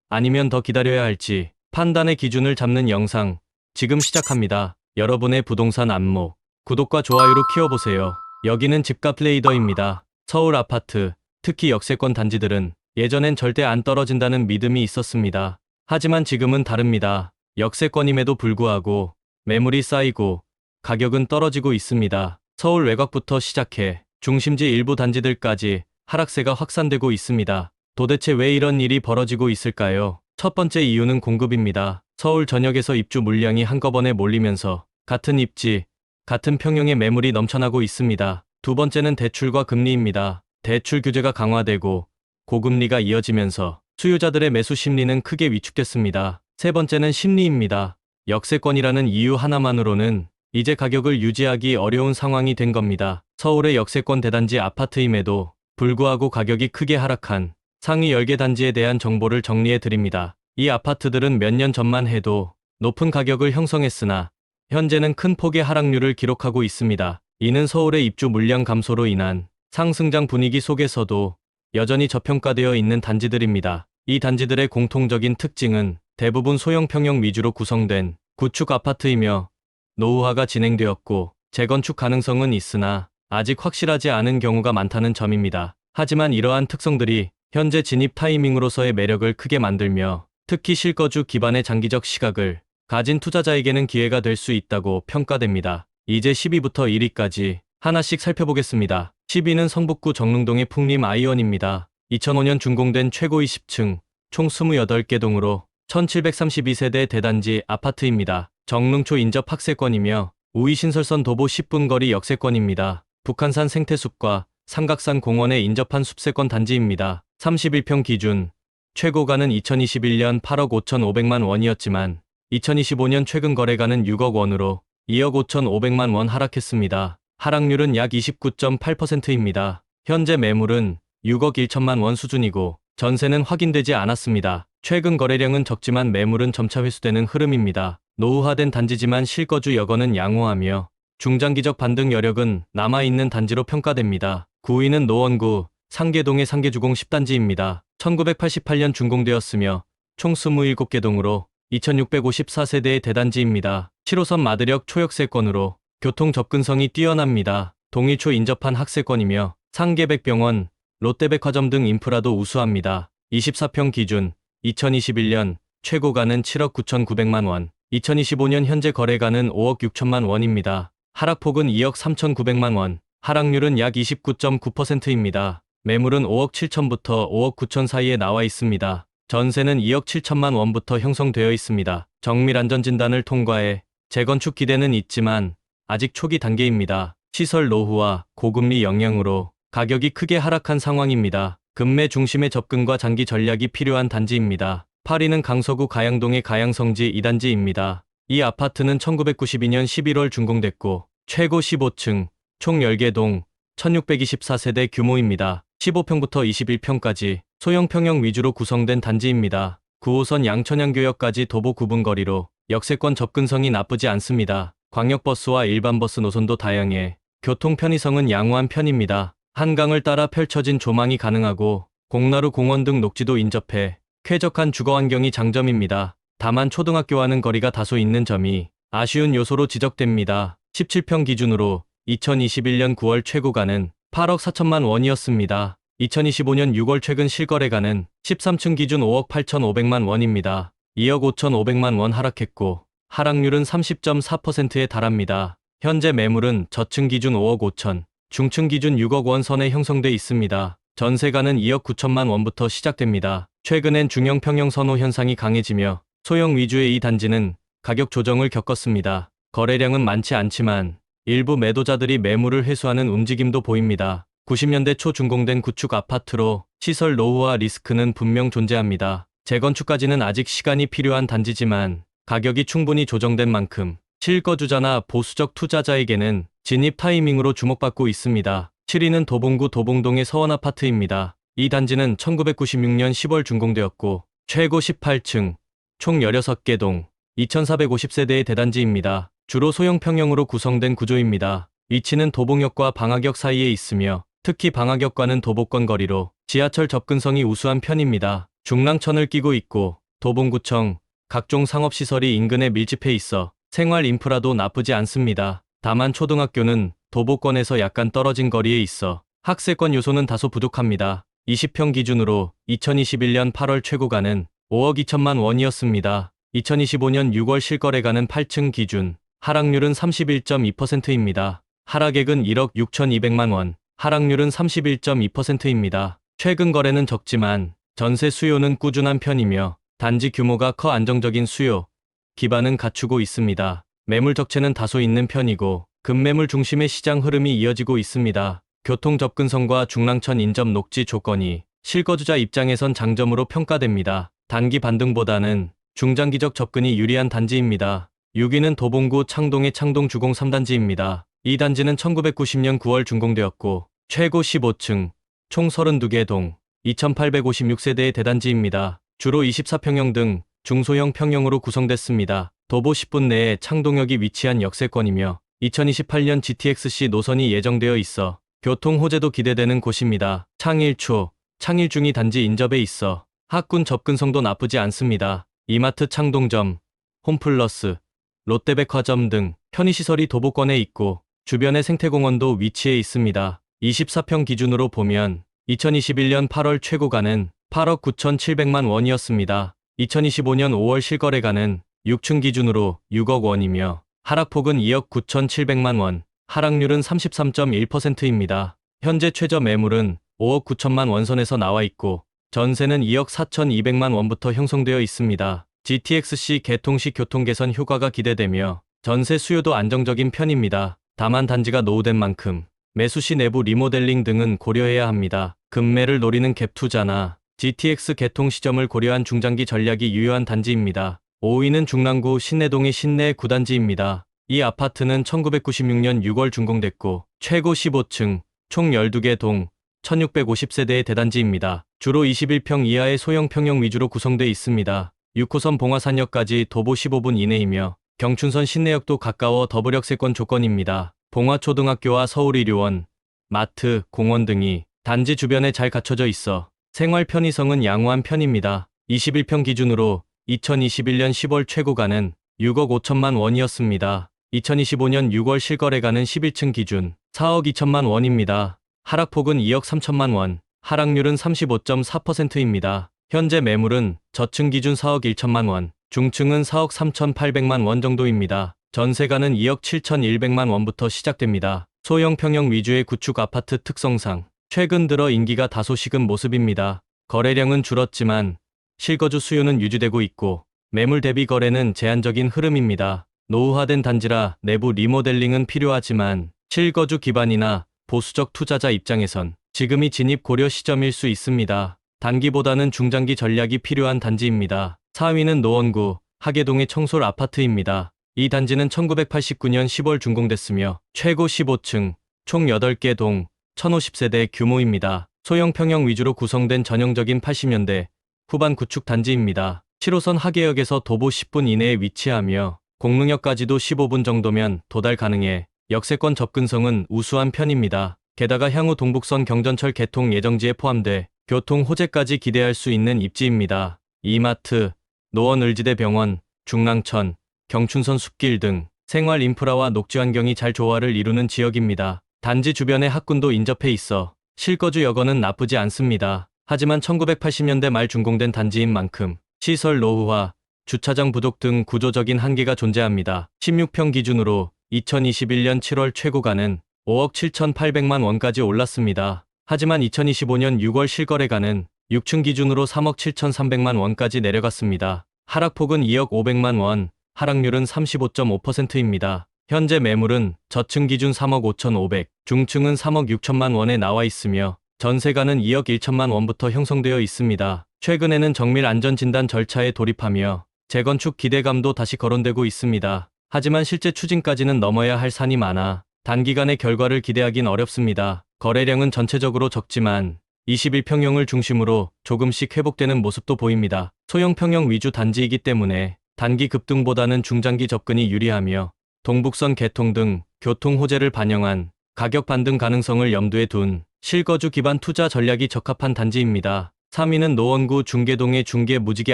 아니면 더 기다려야 할지 판단의 기준을 잡는 영상 지금 시작합니다. 여러분의 부동산 안목, 구독과 좋아요로 키워보세요. 여기는 집값 레이더입니다. 서울 아파트, 특히 역세권 단지들은 예전엔 절대 안 떨어진다는 믿음이 있었습니다. 하지만 지금은 다릅니다. 역세권임에도 불구하고 매물이 쌓이고 가격은 떨어지고 있습니다. 서울 외곽부터 시작해 중심지 일부 단지들까지 하락세가 확산되고 있습니다. 도대체 왜 이런 일이 벌어지고 있을까요? 첫 번째 이유는 공급입니다. 서울 전역에서 입주 물량이 한꺼번에 몰리면서 같은 입지, 같은 평형의 매물이 넘쳐나고 있습니다. 두 번째는 대출과 금리입니다. 대출 규제가 강화되고 고금리가 이어지면서 수요자들의 매수 심리는 크게 위축됐습니다. 세 번째는 심리입니다. 역세권이라는 이유 하나만으로는 이제 가격을 유지하기 어려운 상황이 된 겁니다. 서울의 역세권 대단지 아파트임에도 불구하고 가격이 크게 하락한 상위 10개 단지에 대한 정보를 정리해 드립니다. 이 아파트들은 몇 년 전만 해도 높은 가격을 형성했으나 현재는 큰 폭의 하락률을 기록하고 있습니다. 이는 서울의 입주 물량 감소로 인한 상승장 분위기 속에서도 여전히 저평가되어 있는 단지들입니다. 이 단지들의 공통적인 특징은 대부분 소형 평형 위주로 구성된 구축 아파트이며 노후화가 진행되었고 재건축 가능성은 있으나 아직 확실하지 않은 경우가 많다는 점입니다. 하지만 이러한 특성들이 현재 진입 타이밍으로서의 매력을 크게 만들며 특히 실거주 기반의 장기적 시각을 가진 투자자에게는 기회가 될 수 있다고 평가됩니다. 이제 10위부터 1위까지 하나씩 살펴보겠습니다. 10위는 성북구 정릉동의 풍림 아이언입니다. 2005년 준공된 최고 20층, 총 28개 동으로 1732세대 대단지 아파트입니다. 정릉초 인접 학세권이며 우이 신설선 도보 10분 거리 역세권입니다. 북한산 생태숲과 삼각산 공원에 인접한 숲세권 단지입니다. 31평 기준, 최고가는 2021년 8억 5,500만 원이었지만 2025년 최근 거래가는 6억 원으로 2억 5,500만 원 하락했습니다. 하락률은 약 29.8%입니다. 현재 매물은 6억 1천만 원 수준이고 전세는 확인되지 않았습니다. 최근 거래량은 적지만 매물은 점차 회수되는 흐름입니다. 노후화된 단지지만 실거주 여건은 양호하며 중장기적 반등 여력은 남아있는 단지로 평가됩니다. 9위는 노원구 상계동의 상계주공 10단지입니다. 1988년 준공되었으며 총 27개 동으로 2654세대의 대단지입니다. 7호선 마드력 초역세권으로 교통 접근성이 뛰어납니다. 동일초 인접한 학세권이며 상계백병원, 롯데백화점 등 인프라도 우수합니다. 24평 기준 2021년 최고가는 7억 9,900만 원, 2025년 현재 거래가는 5억 6천만 원입니다. 하락폭은 2억 3,900만 원, 하락률은 약 29.9%입니다. 매물은 5억 7천부터 5억 9천 사이에 나와 있습니다. 전세는 2억 7천만 원부터 형성되어 있습니다. 정밀 안전진단을 통과해 재건축 기대는 있지만 아직 초기 단계입니다. 시설 노후와 고금리 영향으로 가격이 크게 하락한 상황입니다. 급매 중심의 접근과 장기 전략이 필요한 단지입니다. 8위는 강서구 가양동의 가양성지 2단지입니다. 이 아파트는 1992년 11월 준공됐고 최고 15층, 총 10개 동, 1624세대 규모입니다. 15평부터 21평까지 소형 평형 위주로 구성된 단지입니다. 9호선 양천양교역까지 도보 9분 거리로 역세권 접근성이 나쁘지 않습니다. 광역버스와 일반버스 노선도 다양해 교통 편의성은 양호한 편입니다. 한강을 따라 펼쳐진 조망이 가능하고 공나루 공원 등 녹지도 인접해 쾌적한 주거 환경이 장점입니다. 다만 초등학교와는 거리가 다소 있는 점이 아쉬운 요소로 지적됩니다. 17평 기준으로 2021년 9월 최고가는 8억 4천만 원이었습니다. 2025년 6월 최근 실거래가는 13층 기준 5억 8,500만 원입니다. 2억 5,500만 원 하락했고 하락률은 30.4%에 달합니다. 현재 매물은 저층 기준 5억 5천, 중층 기준 6억 원 선에 형성돼 있습니다. 전세가는 2억 9천만 원부터 시작됩니다. 최근엔 중형 평형 선호 현상이 강해지며 소형 위주의 이 단지는 가격 조정을 겪었습니다. 거래량은 많지 않지만 일부 매도자들이 매물을 회수하는 움직임도 보입니다. 90년대 초 준공된 구축 아파트로 시설 노후화 리스크는 분명 존재합니다. 재건축까지는 아직 시간이 필요한 단지지만 가격이 충분히 조정된 만큼 실거주자나 보수적 투자자에게는 진입 타이밍으로 주목받고 있습니다. 7위는 도봉구 도봉동의 서원아파트입니다. 이 단지는 1996년 10월 준공되었고 최고 18층, 총 16개 동, 2450세대의 대단지입니다. 주로 소형 평형으로 구성된 구조입니다. 위치는 도봉역과 방화역 사이에 있으며 특히 방화역과는 도보권 거리로 지하철 접근성이 우수한 편입니다. 중랑천을 끼고 있고 도봉구청, 각종 상업시설이 인근에 밀집해 있어 생활 인프라도 나쁘지 않습니다. 다만 초등학교는 도보권에서 약간 떨어진 거리에 있어 학세권 요소는 다소 부족합니다. 20평 기준으로 2021년 8월 최고가는 5억 2천만 원이었습니다. 2025년 6월 실거래가는 8층 기준, 하락률은 31.2%입니다. 하락액은 1억 6,200만 원, 하락률은 31.2%입니다. 최근 거래는 적지만 전세 수요는 꾸준한 편이며 단지 규모가 커 안정적인 수요 기반은 갖추고 있습니다. 매물 적체는 다소 있는 편이고 급매물 중심의 시장 흐름이 이어지고 있습니다. 교통 접근성과 중랑천 인접 녹지 조건이 실거주자 입장에선 장점으로 평가됩니다. 단기 반등보다는 중장기적 접근이 유리한 단지입니다. 6위는 도봉구 창동의 창동 주공 3단지입니다. 이 단지는 1990년 9월 준공되었고 최고 15층, 총 32개 동, 2856세대의 대단지입니다. 주로 24평형 등 중소형 평형으로 구성됐습니다. 도보 10분 내에 창동역이 위치한 역세권이며 2028년 GTX-C 노선이 예정되어 있어 교통 호재도 기대되는 곳입니다. 창일초, 창일중이 단지 인접해 있어 학군 접근성도 나쁘지 않습니다. 이마트 창동점, 홈플러스, 롯데백화점 등 편의시설이 도보권에 있고 주변에 생태공원도 위치해 있습니다. 24평 기준으로 보면 2021년 8월 최고가는 8억 9,700만 원이었습니다. 2025년 5월 실거래가는 6층 기준으로 6억 원이며 하락폭은 2억 9,700만 원, 하락률은 33.1%입니다. 현재 최저 매물은 5억 9천만 원 선에서 나와 있고 전세는 2억 4,200만 원부터 형성되어 있습니다. GTX-C 개통 시 교통 개선 효과가 기대되며 전세 수요도 안정적인 편입니다. 다만 단지가 노후된 만큼 매수 시 내부 리모델링 등은 고려해야 합니다. 급매를 노리는 갭 투자나 GTX 개통 시점을 고려한 중장기 전략이 유효한 단지입니다. 5위는 중랑구 신내동의 신내 9단지입니다. 이 아파트는 1996년 6월 준공됐고 최고 15층, 총 12개 동, 1650세대의 대단지입니다. 주로 21평 이하의 소형 평형 위주로 구성돼 있습니다. 6호선 봉화산역까지 도보 15분 이내이며 경춘선 신내역도 가까워 더블 역세권 조건입니다. 봉화초등학교와 서울의료원, 마트, 공원 등이 단지 주변에 잘 갖춰져 있어 생활 편의성은 양호한 편입니다. 21평 기준으로 2021년 10월 최고가는 6억 5천만 원이었습니다. 2025년 6월 실거래가는 11층 기준 4억 2천만 원입니다. 하락폭은 2억 3천만 원, 하락률은 35.4%입니다. 현재 매물은 저층 기준 4억 1천만 원, 중층은 4억 3천8백만 원 정도입니다. 전세가는 2억 7천1백만 원부터 시작됩니다. 소형 평형 위주의 구축 아파트 특성상 최근 들어 인기가 다소 식은 모습입니다. 거래량은 줄었지만 실거주 수요는 유지되고 있고 매물 대비 거래는 제한적인 흐름입니다. 노후화된 단지라 내부 리모델링은 필요하지만 실거주 기반이나 보수적 투자자 입장에선 지금이 진입 고려 시점일 수 있습니다. 단기보다는 중장기 전략이 필요한 단지입니다. 4위는 노원구 하계동의 청솔 아파트입니다. 이 단지는 1989년 10월 준공됐으며 최고 15층, 총 8개 동, 1050세대 규모입니다. 소형 평형 위주로 구성된 전형적인 80년대 후반 구축 단지입니다. 7호선 하계역에서 도보 10분 이내에 위치하며 공릉역까지도 15분 정도면 도달 가능해 역세권 접근성은 우수한 편입니다. 게다가 향후 동북선 경전철 개통 예정지에 포함돼 교통 호재까지 기대할 수 있는 입지입니다. 이마트, 노원을지대 병원, 중랑천, 경춘선 숲길 등 생활 인프라와 녹지 환경이 잘 조화를 이루는 지역입니다. 단지 주변에 학군도 인접해 있어 실거주 여건은 나쁘지 않습니다. 하지만 1980년대 말 준공된 단지인 만큼 시설 노후화, 주차장 부족 등 구조적인 한계가 존재합니다. 16평 기준으로 2021년 7월 최고가는 5억 7천8백만 원까지 올랐습니다. 하지만 2025년 6월 실거래가는 6층 기준으로 3억 7천3백만 원까지 내려갔습니다. 하락폭은 2억 5백만 원, 하락률은 35.5%입니다. 현재 매물은 저층 기준 3억 5천5백, 중층은 3억 6천만 원에 나와 있으며 전세가는 2억 1천만 원부터 형성되어 있습니다. 최근에는 정밀 안전진단 절차에 돌입하며 재건축 기대감도 다시 거론되고 있습니다. 하지만 실제 추진까지는 넘어야 할 산이 많아 단기간의 결과를 기대하긴 어렵습니다. 거래량은 전체적으로 적지만 21평형을 중심으로 조금씩 회복되는 모습도 보입니다. 소형 평형 위주 단지이기 때문에 단기 급등보다는 중장기 접근이 유리하며 동북선 개통 등 교통 호재를 반영한 가격 반등 가능성을 염두에 둔 실거주 기반 투자 전략이 적합한 단지입니다. 3위는 노원구 중계동의 중계 무지개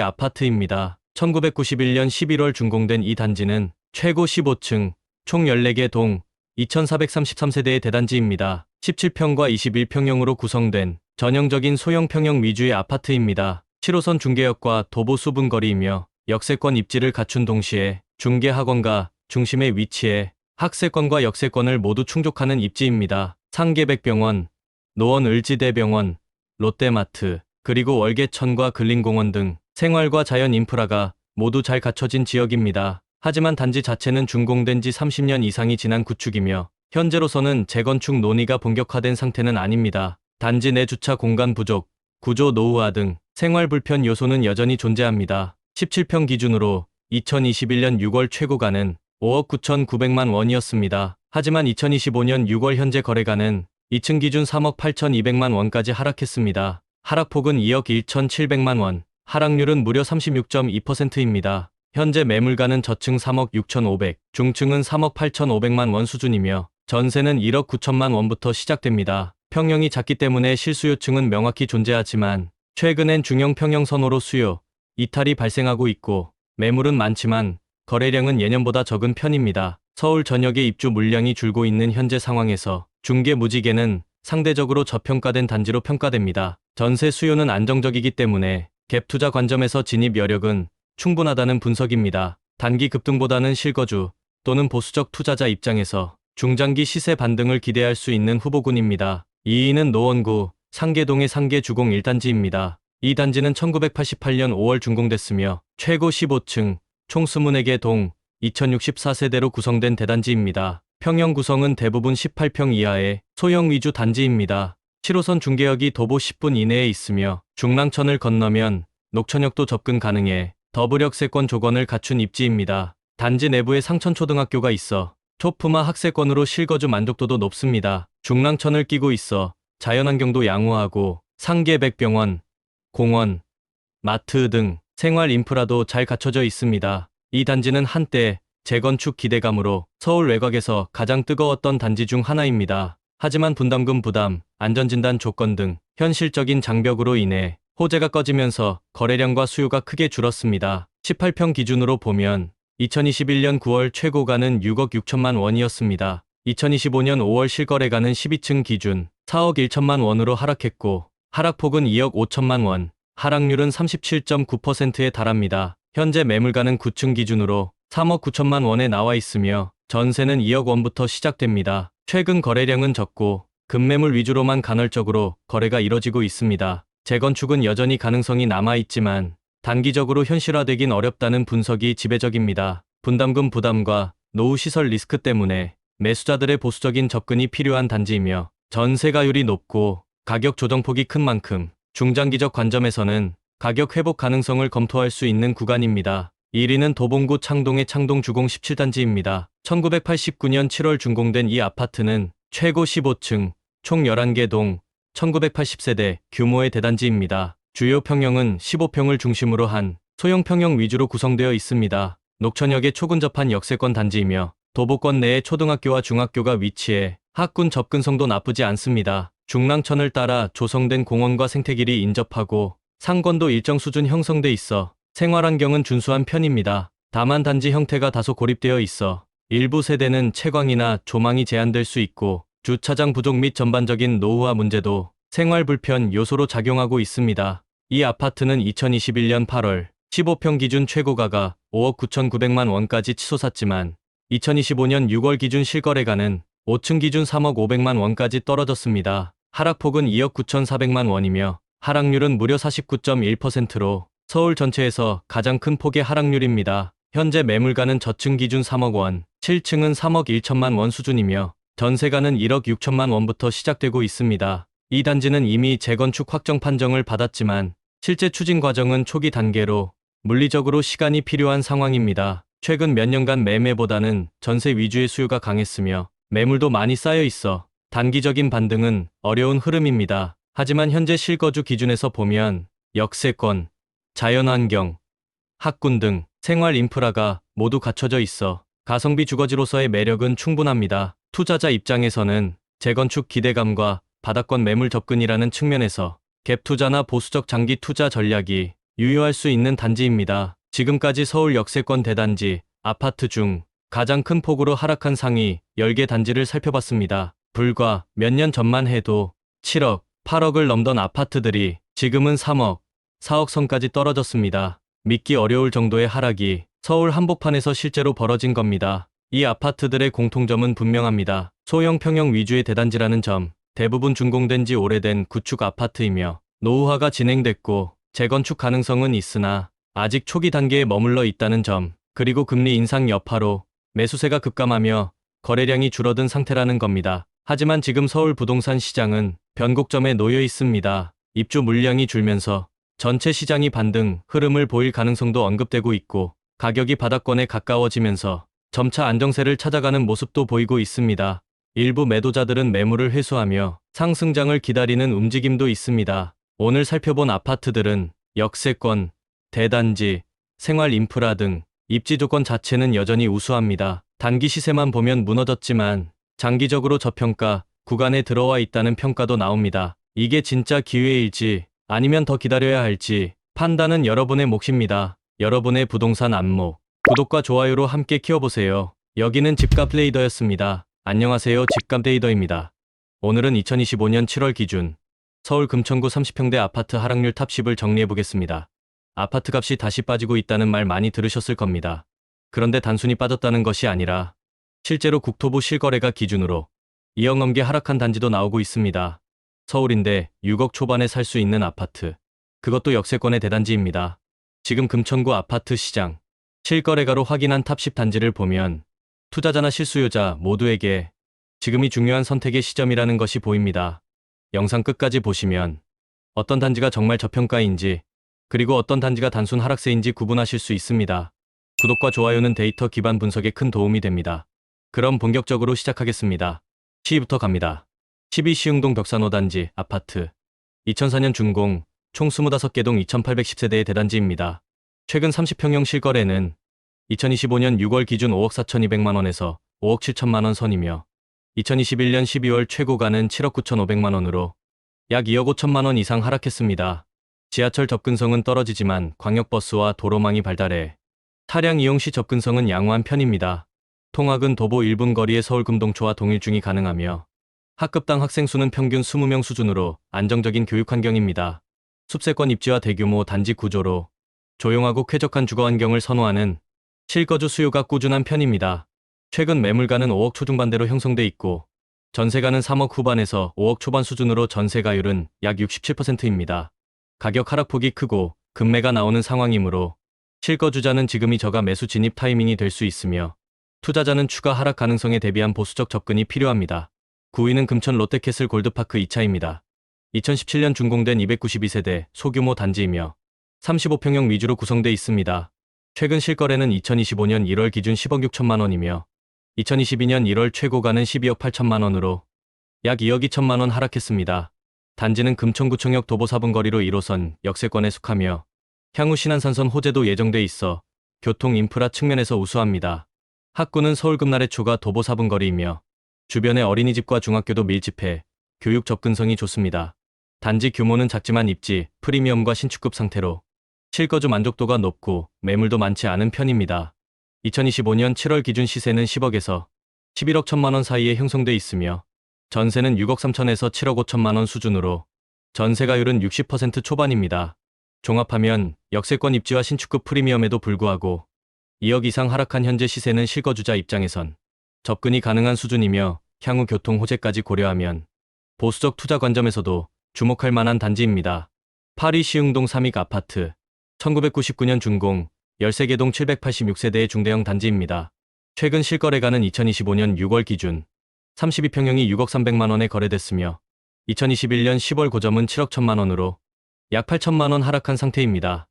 아파트입니다. 1991년 11월 준공된 이 단지는 최고 15층, 총 14개 동, 2433세대의 대단지입니다. 17평과 21평형으로 구성된 전형적인 소형 평형 위주의 아파트입니다. 7호선 중계역과 도보 수분 거리이며 역세권 입지를 갖춘 동시에 중계학원과 중심에 위치해 학세권과 역세권을 모두 충족하는 입지입니다. 상계백병원, 노원을지대병원, 롯데마트, 그리고 월계천과 근린공원 등 생활과 자연 인프라가 모두 잘 갖춰진 지역입니다. 하지만 단지 자체는 준공된 지 30년 이상이 지난 구축이며 현재로서는 재건축 논의가 본격화된 상태는 아닙니다. 단지 내 주차 공간 부족, 구조 노후화 등 생활 불편 요소는 여전히 존재합니다. 17평 기준으로 2021년 6월 최고가는 5억 9천9백만 원이었습니다. 하지만 2025년 6월 현재 거래가는 2층 기준 3억 8천2백만 원까지 하락했습니다. 하락폭은 2억 1천7백만 원, 하락률은 무려 36.2%입니다. 현재 매물가는 저층 3억 6천5백, 중층은 3억 8천5백만 원 수준이며 전세는 1억 9천만 원부터 시작됩니다. 평형이 작기 때문에 실수요층은 명확히 존재하지만 최근엔 중형 평형 선호로 수요, 이탈이 발생하고 있고 매물은 많지만 거래량은 예년보다 적은 편입니다. 서울 전역의 입주 물량이 줄고 있는 현재 상황에서 중계 무지개는 상대적으로 저평가된 단지로 평가됩니다. 전세 수요는 안정적이기 때문에 갭 투자 관점에서 진입 여력은 충분하다는 분석입니다. 단기 급등보다는 실거주 또는 보수적 투자자 입장에서 중장기 시세 반등을 기대할 수 있는 후보군입니다. 2위는 노원구 상계동의 상계주공 1단지입니다. 이 단지는 1988년 5월 준공됐으며 최고 15층, 총 24개 동, 2064세대로 구성된 대단지입니다. 평형 구성은 대부분 18평 이하의 소형 위주 단지입니다. 7호선 중계역이 도보 10분 이내에 있으며 중랑천을 건너면 녹천역도 접근 가능해 더블 역세권 조건을 갖춘 입지입니다. 단지 내부에 상천초등학교가 있어 초품화 학세권으로 실거주 만족도도 높습니다. 중랑천을 끼고 있어 자연환경도 양호하고 상계백병원, 공원, 마트 등 생활 인프라도 잘 갖춰져 있습니다. 이 단지는 한때 재건축 기대감으로 서울 외곽에서 가장 뜨거웠던 단지 중 하나입니다. 하지만 분담금 부담, 안전진단 조건 등 현실적인 장벽으로 인해 호재가 꺼지면서 거래량과 수요가 크게 줄었습니다. 18평 기준으로 보면 2021년 9월 최고가는 6억 6천만 원이었습니다. 2025년 5월 실거래가는 12층 기준 4억 1천만 원으로 하락했고 하락폭은 2억 5천만 원, 하락률은 37.9%에 달합니다. 현재 매물가는 9층 기준으로 3억 9천만 원에 나와 있으며 전세는 2억 원부터 시작됩니다. 최근 거래량은 적고 급매물 위주로만 간헐적으로 거래가 이뤄지고 있습니다. 재건축은 여전히 가능성이 남아있지만 단기적으로 현실화되긴 어렵다는 분석이 지배적입니다. 분담금 부담과 노후시설 리스크 때문에 매수자들의 보수적인 접근이 필요한 단지이며 전세가율이 높고 가격 조정폭이 큰 만큼 중장기적 관점에서는 가격 회복 가능성을 검토할 수 있는 구간입니다. 1위는 도봉구 창동의 창동 주공 17단지입니다. 1989년 7월 준공된 이 아파트는 최고 15층, 총 11개 동, 1980세대 규모의 대단지입니다. 주요 평형은 15평을 중심으로 한 소형 평형 위주로 구성되어 있습니다. 녹천역에 초근접한 역세권 단지이며 도보권 내에 초등학교와 중학교가 위치해 학군 접근성도 나쁘지 않습니다. 중랑천을 따라 조성된 공원과 생태길이 인접하고 상권도 일정 수준 형성돼 있어 생활환경은 준수한 편입니다. 다만 단지 형태가 다소 고립되어 있어 일부 세대는 채광이나 조망이 제한될 수 있고 주차장 부족 및 전반적인 노후화 문제도 생활 불편 요소로 작용하고 있습니다. 이 아파트는 2021년 8월 15평 기준 최고가가 5억 9,900만 원까지 치솟았지만 2025년 6월 기준 실거래가는 5층 기준 3억 500만 원까지 떨어졌습니다. 하락폭은 2억 9,400만 원이며 하락률은 무려 49.1%로 서울 전체에서 가장 큰 폭의 하락률입니다. 현재 매물가는 저층 기준 3억 원, 7층은 3억 1천만 원 수준이며 전세가는 1억 6천만 원부터 시작되고 있습니다. 이 단지는 이미 재건축 확정 판정을 받았지만 실제 추진 과정은 초기 단계로 물리적으로 시간이 필요한 상황입니다. 최근 몇 년간 매매보다는 전세 위주의 수요가 강했으며 매물도 많이 쌓여 있어 단기적인 반등은 어려운 흐름입니다. 하지만 현재 실거주 기준에서 보면 역세권, 자연환경, 학군 등 생활 인프라가 모두 갖춰져 있어 가성비 주거지로서의 매력은 충분합니다. 투자자 입장에서는 재건축 기대감과 바닥권 매물 접근이라는 측면에서 갭 투자나 보수적 장기 투자 전략이 유효할 수 있는 단지입니다. 지금까지 서울 역세권 대단지, 아파트 중 가장 큰 폭으로 하락한 상위 10개 단지를 살펴봤습니다. 불과 몇 년 전만 해도 7억, 8억을 넘던 아파트들이 지금은 3억, 4억 선까지 떨어졌습니다. 믿기 어려울 정도의 하락이 서울 한복판에서 실제로 벌어진 겁니다. 이 아파트들의 공통점은 분명합니다. 소형 평형 위주의 대단지라는 점, 대부분 준공된 지 오래된 구축 아파트이며 노후화가 진행됐고 재건축 가능성은 있으나 아직 초기 단계에 머물러 있다는 점, 그리고 금리 인상 여파로 매수세가 급감하며 거래량이 줄어든 상태라는 겁니다. 하지만 지금 서울 부동산 시장은 변곡점에 놓여 있습니다. 입주 물량이 줄면서 전체 시장이 반등 흐름을 보일 가능성도 언급되고 있고 가격이 바닥권에 가까워지면서 점차 안정세를 찾아가는 모습도 보이고 있습니다. 일부 매도자들은 매물을 회수하며 상승장을 기다리는 움직임도 있습니다. 오늘 살펴본 아파트들은 역세권, 대단지, 생활 인프라 등 입지 조건 자체는 여전히 우수합니다. 단기 시세만 보면 무너졌지만 장기적으로 저평가 구간에 들어와 있다는 평가도 나옵니다. 이게 진짜 기회일지 아니면 더 기다려야 할지 판단은 여러분의 몫입니다. 여러분의 부동산 안목, 구독과 좋아요로 함께 키워보세요. 여기는 집값 레이더였습니다. 안녕하세요, 집값 레이더입니다. 오늘은 2025년 7월 기준 서울 금천구 30평대 아파트 하락률 탑 10을 정리해보겠습니다. 아파트 값이 다시 빠지고 있다는 말 많이 들으셨을 겁니다. 그런데 단순히 빠졌다는 것이 아니라 실제로 국토부 실거래가 기준으로 2억 넘게 하락한 단지도 나오고 있습니다. 서울인데 6억 초반에 살 수 있는 아파트. 그것도 역세권의 대단지입니다. 지금 금천구 아파트 시장 실거래가로 확인한 탑 10 단지를 보면 투자자나 실수요자 모두에게 지금이 중요한 선택의 시점이라는 것이 보입니다. 영상 끝까지 보시면 어떤 단지가 정말 저평가인지 그리고 어떤 단지가 단순 하락세인지 구분하실 수 있습니다. 구독과 좋아요는 데이터 기반 분석에 큰 도움이 됩니다. 그럼 본격적으로 시작하겠습니다. 10위부터 갑니다. 12 시흥동 벽산 5단지 아파트 2004년 준공 총 25개 동 2810세대의 대단지입니다. 최근 30평형 실거래는 2025년 6월 기준 5억 4,200만 원에서 5억 7천만 원 선이며 2021년 12월 최고가는 7억 9,500만 원으로 약 2억 5천만 원 이상 하락했습니다. 지하철 접근성은 떨어지지만 광역버스와 도로망이 발달해 차량 이용 시 접근성은 양호한 편입니다. 통학은 도보 1분 거리의 서울 금동초와 동일 중이 가능하며 학급당 학생 수는 평균 20명 수준으로 안정적인 교육 환경입니다. 숲세권 입지와 대규모 단지 구조로 조용하고 쾌적한 주거 환경을 선호하는 실거주 수요가 꾸준한 편입니다. 최근 매물가는 5억 초중반대로 형성돼 있고 전세가는 3억 후반에서 5억 초반 수준으로 전세가율은 약 67%입니다. 가격 하락폭이 크고 급매가 나오는 상황이므로 실거주자는 지금이 저가 매수 진입 타이밍이 될 수 있으며 투자자는 추가 하락 가능성에 대비한 보수적 접근이 필요합니다. 9위는 금천 롯데캐슬 골드파크 2차입니다. 2017년 준공된 292세대 소규모 단지이며 35평형 위주로 구성돼 있습니다. 최근 실거래는 2025년 1월 기준 10억 6천만 원이며 2022년 1월 최고가는 12억 8천만 원으로 약 2억 2천만 원 하락했습니다. 단지는 금천구청역 도보 4분 거리로 1호선 역세권에 속하며 향후 신안산선 호재도 예정돼 있어 교통 인프라 측면에서 우수합니다. 학구는 서울 금나래초가 도보 4분 거리이며 주변에 어린이집과 중학교도 밀집해 교육 접근성이 좋습니다. 단지 규모는 작지만 입지, 프리미엄과 신축급 상태로 실거주 만족도가 높고 매물도 많지 않은 편입니다. 2025년 7월 기준 시세는 10억에서 11억 1천만 원 사이에 형성돼 있으며 전세는 6억 3천에서 7억 5천만 원 수준으로 전세가율은 60% 초반입니다. 종합하면 역세권 입지와 신축급 프리미엄에도 불구하고 2억 이상 하락한 현재 시세는 실거주자 입장에선 접근이 가능한 수준이며 향후 교통 호재까지 고려하면 보수적 투자 관점에서도 주목할 만한 단지입니다. 파리 시흥동 3익 아파트 1999년 준공 13개 동 786세대의 중대형 단지입니다. 최근 실거래가는 2025년 6월 기준 32평형이 6억 300만 원에 거래됐으며 2021년 10월 고점은 7억 1천만 원으로 약 8천만 원 하락한 상태입니다.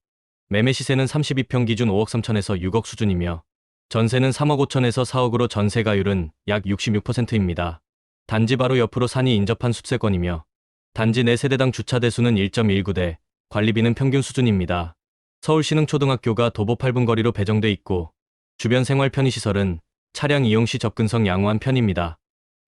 매매 시세는 32평 기준 5억 3천에서 6억 수준이며 전세는 3억 5천에서 4억으로 전세가율은 약 66%입니다. 단지 바로 옆으로 산이 인접한 숲세권이며 단지 내 세대당 주차 대수는 1.19대, 관리비는 평균 수준입니다. 서울시능 초등학교가 도보 8분 거리로 배정돼 있고 주변 생활 편의시설은 차량 이용 시 접근성 양호한 편입니다.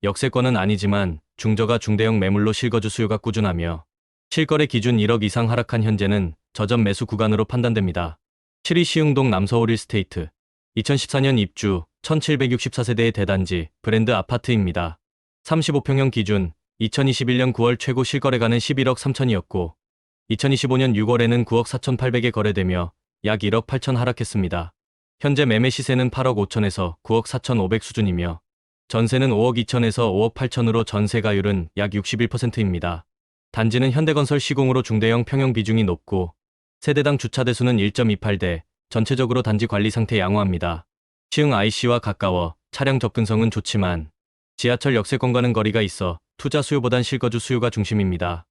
역세권은 아니지만 중저가 중대형 매물로 실거주 수요가 꾸준하며 실거래 기준 1억 이상 하락한 현재는 저점 매수 구간으로 판단됩니다. 7위 시흥동 남서울 일스테이트 2014년 입주 1764세대의 대단지 브랜드 아파트입니다. 35평형 기준 2021년 9월 최고 실거래가는 11억 3천이었고 2025년 6월에는 9억 4,800에 거래되며 약 1억 8천 하락했습니다. 현재 매매 시세는 8억 5천에서 9억 4,500 수준이며 전세는 5억 2천에서 5억 8천으로 전세가율은 약 61%입니다. 단지는 현대건설 시공으로 중대형 평형 비중이 높고 세대당 주차 대수는 1.28대, 전체적으로 단지 관리 상태 양호합니다. 시흥 IC와 가까워 차량 접근성은 좋지만 지하철 역세권과는 거리가 있어 투자 수요보단 실거주 수요가 중심입니다.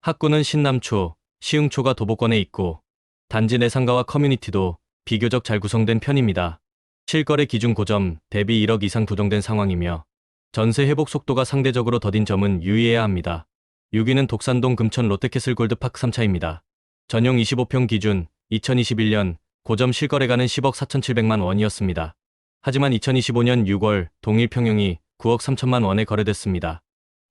학구는 신남초, 시흥초가 도보권에 있고 단지 내 상가와 커뮤니티도 비교적 잘 구성된 편입니다. 실거래 기준 고점 대비 1억 이상 조정된 상황이며 전세 회복 속도가 상대적으로 더딘 점은 유의해야 합니다. 6위는 독산동 금천 롯데캐슬 골드파크 3차입니다. 전용 25평 기준 2021년 고점 실거래가는 10억 4,700만 원이었습니다. 하지만 2025년 6월 동일 평형이 9억 3천만 원에 거래됐습니다.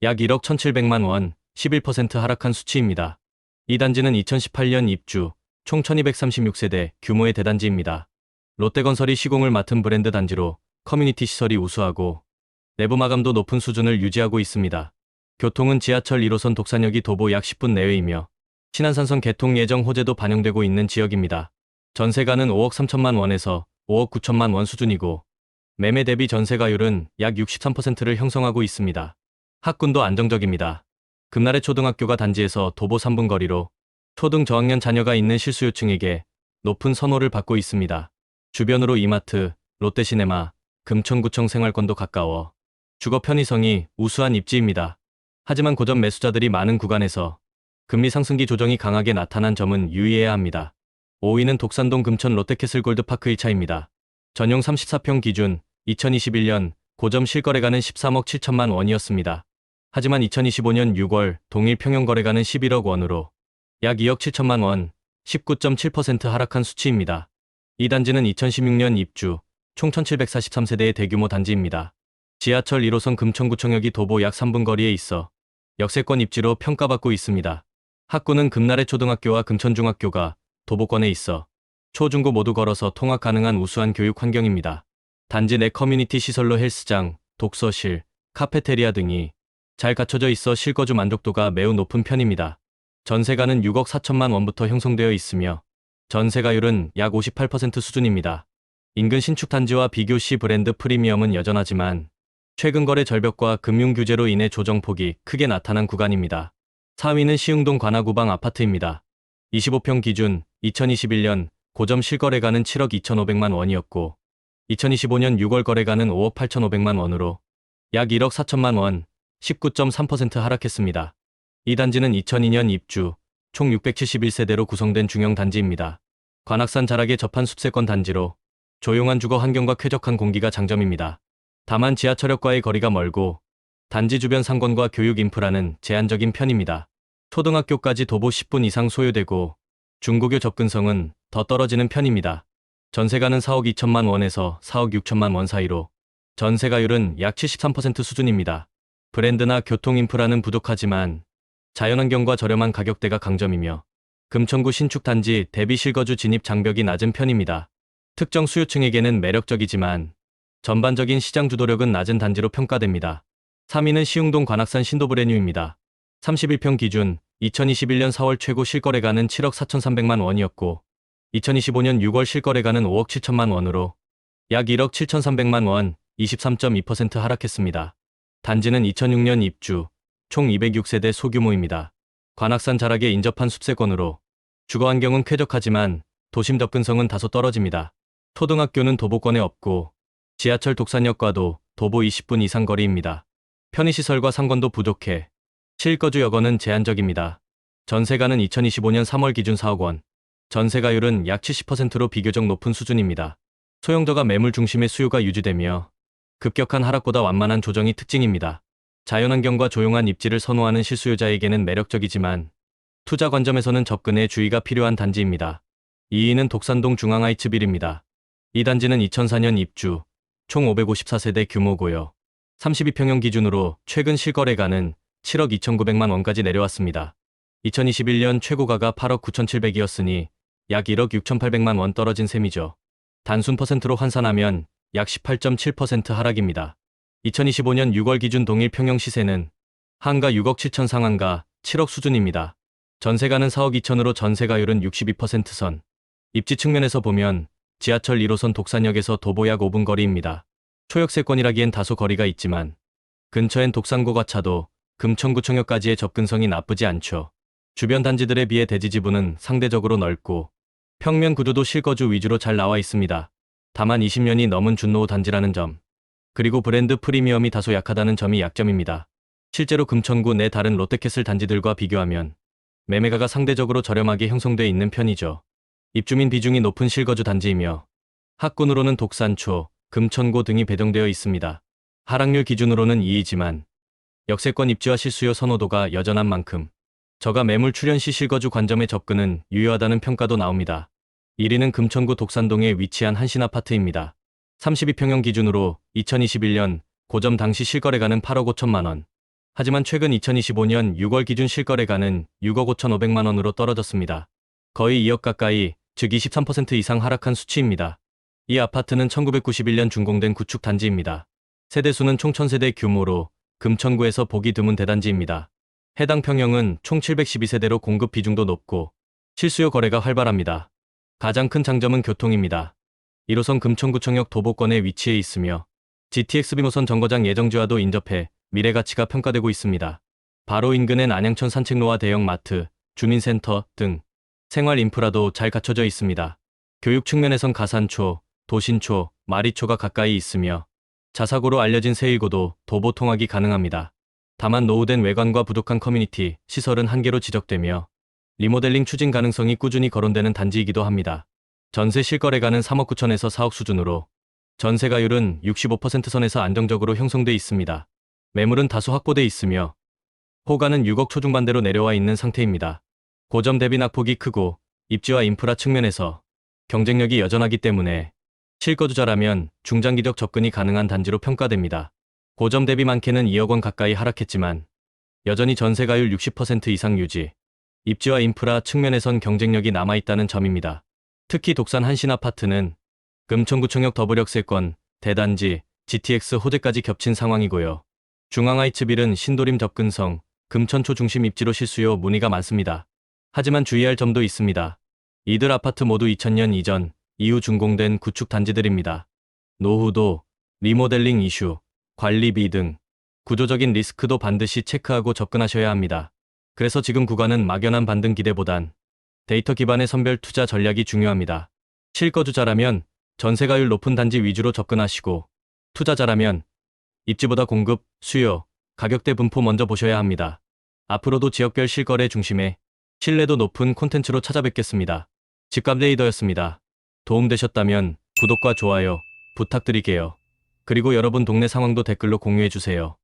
약 1억 1,700만 원, 11% 하락한 수치입니다. 이 단지는 2018년 입주, 총 1236세대 규모의 대단지입니다. 롯데건설이 시공을 맡은 브랜드 단지로 커뮤니티 시설이 우수하고 내부 마감도 높은 수준을 유지하고 있습니다. 교통은 지하철 1호선 독산역이 도보 약 10분 내외이며 신안산선 개통 예정 호재도 반영되고 있는 지역입니다. 전세가는 5억 3천만 원에서 5억 9천만 원 수준이고 매매 대비 전세가율은 약 63%를 형성하고 있습니다. 학군도 안정적입니다. 금나래 초등학교가 단지에서 도보 3분 거리로 초등 저학년 자녀가 있는 실수요층에게 높은 선호를 받고 있습니다. 주변으로 이마트, 롯데시네마, 금천구청 생활권도 가까워 주거 편의성이 우수한 입지입니다. 하지만 고점 매수자들이 많은 구간에서 금리 상승기 조정이 강하게 나타난 점은 유의해야 합니다. 5위는 독산동 금천 롯데캐슬 골드파크 1차입니다. 전용 34평 기준 2021년 고점 실거래가는 13억 7천만 원이었습니다. 하지만 2025년 6월 동일 평형 거래가는 11억 원으로 약 2억 7천만 원, 19.7% 하락한 수치입니다. 이 단지는 2016년 입주, 총 1743세대의 대규모 단지입니다. 지하철 1호선 금천구청역이 도보 약 3분 거리에 있어 역세권 입지로 평가받고 있습니다. 학구는 금나래 초등학교와 금천중학교가 도보권에 있어 초, 중고 모두 걸어서 통학 가능한 우수한 교육 환경입니다. 단지 내 커뮤니티 시설로 헬스장, 독서실, 카페테리아 등이 잘 갖춰져 있어 실거주 만족도가 매우 높은 편입니다. 전세가는 6억 4천만 원부터 형성되어 있으며 전세가율은 약 58% 수준입니다. 인근 신축 단지와 비교 시 브랜드 프리미엄은 여전하지만 최근 거래 절벽과 금융 규제로 인해 조정폭이 크게 나타난 구간입니다. 4위는 시흥동 관아구방 아파트입니다. 25평 기준 2021년 고점 실거래가는 7억 2,500만 원이었고 2025년 6월 거래가는 5억 8,500만 원으로 약 1억 4천만 원, 19.3% 하락했습니다. 이 단지는 2002년 입주, 총 671세대로 구성된 중형 단지입니다. 관악산 자락에 접한 숲세권 단지로 조용한 주거 환경과 쾌적한 공기가 장점입니다. 다만 지하철역과의 거리가 멀고 단지 주변 상권과 교육 인프라는 제한적인 편입니다. 초등학교까지 도보 10분 이상 소요되고 중고교 접근성은 더 떨어지는 편입니다. 전세가는 4억 2천만 원에서 4억 6천만 원 사이로 전세가율은 약 73% 수준입니다. 브랜드나 교통 인프라는 부족하지만 자연환경과 저렴한 가격대가 강점이며 금천구 신축 단지 대비 실거주 진입 장벽이 낮은 편입니다. 특정 수요층에게는 매력적이지만 전반적인 시장 주도력은 낮은 단지로 평가됩니다. 3위는 시흥동 관악산 신도브레뉴입니다. 31평 기준 2021년 4월 최고 실거래가는 7억 4,300만 원이었고 2025년 6월 실거래가는 5억 7천만 원으로 약 1억 7,300만 원, 23.2% 하락했습니다. 단지는 2006년 입주, 총 206세대 소규모입니다. 관악산 자락에 인접한 숲세권으로 주거 환경은 쾌적하지만 도심 접근성은 다소 떨어집니다. 초등학교는 도보권에 없고 지하철 독산역과도 도보 20분 이상 거리입니다. 편의시설과 상권도 부족해 실거주 여건은 제한적입니다. 전세가는 2025년 3월 기준 4억 원, 전세가율은 약 70%로 비교적 높은 수준입니다. 소형저가 매물 중심의 수요가 유지되며 급격한 하락보다 완만한 조정이 특징입니다. 자연환경과 조용한 입지를 선호하는 실수요자에게는 매력적이지만 투자 관점에서는 접근에 주의가 필요한 단지입니다. 2위는 독산동 중앙하이츠빌입니다. 이 단지는 2004년 입주, 총 554세대 규모고요. 32평형 기준으로 최근 실거래가는 7억 2,900만 원까지 내려왔습니다. 2021년 최고가가 8억 9,700이었으니 약 1억 6,800만 원 떨어진 셈이죠. 단순 퍼센트로 환산하면 약 18.7% 하락입니다. 2025년 6월 기준 동일 평형 시세는 한가 6억 7천 상한가 7억 수준입니다. 전세가는 4억 2천으로 전세가율은 62%선. 입지 측면에서 보면 지하철 1호선 독산역에서 도보 약 5분 거리입니다. 초역세권이라기엔 다소 거리가 있지만 근처엔 독산고가차도 금천구청역까지의 접근성이 나쁘지 않죠. 주변 단지들에 비해 대지지부는 상대적으로 넓고 평면 구조도 실거주 위주로 잘 나와 있습니다. 다만 20년이 넘은 준노후 단지라는 점, 그리고 브랜드 프리미엄이 다소 약하다는 점이 약점입니다. 실제로 금천구 내 다른 롯데캐슬 단지들과 비교하면 매매가가 상대적으로 저렴하게 형성돼 있는 편이죠. 입주민 비중이 높은 실거주 단지이며 학군으로는 독산초, 금천고 등이 배정되어 있습니다. 하락률 기준으로는 2위지만 역세권 입지와 실수요 선호도가 여전한 만큼 저가 매물 출현 시 실거주 관점의 접근은 유효하다는 평가도 나옵니다. 1위는 금천구 독산동에 위치한 한신아파트입니다. 32평형 기준으로 2021년 고점 당시 실거래가는 8억 5천만 원. 하지만 최근 2025년 6월 기준 실거래가는 6억 5,500만 원으로 떨어졌습니다. 거의 2억 가까이, 즉 23% 이상 하락한 수치입니다. 이 아파트는 1991년 준공된 구축 단지입니다. 세대수는 총 1000세대 규모로 금천구에서 보기 드문 대단지입니다. 해당 평형은 총 712세대로 공급 비중도 높고 실수요 거래가 활발합니다. 가장 큰 장점은 교통입니다. 1호선 금천구청역 도보권에 위치해 있으며 GTX 빙호선 정거장 예정지와도 인접해 미래 가치가 평가되고 있습니다. 바로 인근엔 안양천 산책로와 대형 마트, 주민센터 등 생활 인프라도 잘 갖춰져 있습니다. 교육 측면에선 가산초, 도신초, 마리초가 가까이 있으며 자사고로 알려진 세일고도 도보 통학이 가능합니다. 다만 노후된 외관과 부족한 커뮤니티, 시설은 한계로 지적되며 리모델링 추진 가능성이 꾸준히 거론되는 단지이기도 합니다. 전세 실거래가는 3억 9천에서 4억 수준으로 전세가율은 65% 선에서 안정적으로 형성돼 있습니다. 매물은 다소 확보돼 있으며 호가는 6억 초중반대로 내려와 있는 상태입니다. 고점 대비 낙폭이 크고 입지와 인프라 측면에서 경쟁력이 여전하기 때문에 실거주자라면 중장기적 접근이 가능한 단지로 평가됩니다. 고점 대비 많게는 2억 원 가까이 하락했지만 여전히 전세가율 60% 이상 유지, 입지와 인프라 측면에선 경쟁력이 남아있다는 점입니다. 특히 독산 한신아파트는 금천구청역 더블역세권, 대단지, GTX 호재까지 겹친 상황이고요. 중앙하이츠빌은 신도림 접근성, 금천초 중심 입지로 실수요 문의가 많습니다. 하지만 주의할 점도 있습니다. 이들 아파트 모두 2000년 이전, 이후 준공된 구축 단지들입니다. 노후도, 리모델링 이슈, 관리비 등 구조적인 리스크도 반드시 체크하고 접근하셔야 합니다. 그래서 지금 구간은 막연한 반등 기대보단 데이터 기반의 선별 투자 전략이 중요합니다. 실거주자라면 전세가율 높은 단지 위주로 접근하시고 투자자라면 입지보다 공급, 수요, 가격대 분포 먼저 보셔야 합니다. 앞으로도 지역별 실거래 중심의 신뢰도 높은 콘텐츠로 찾아뵙겠습니다. 집값레이더였습니다. 도움되셨다면 구독과 좋아요 부탁드릴게요. 그리고 여러분 동네 상황도 댓글로 공유해주세요.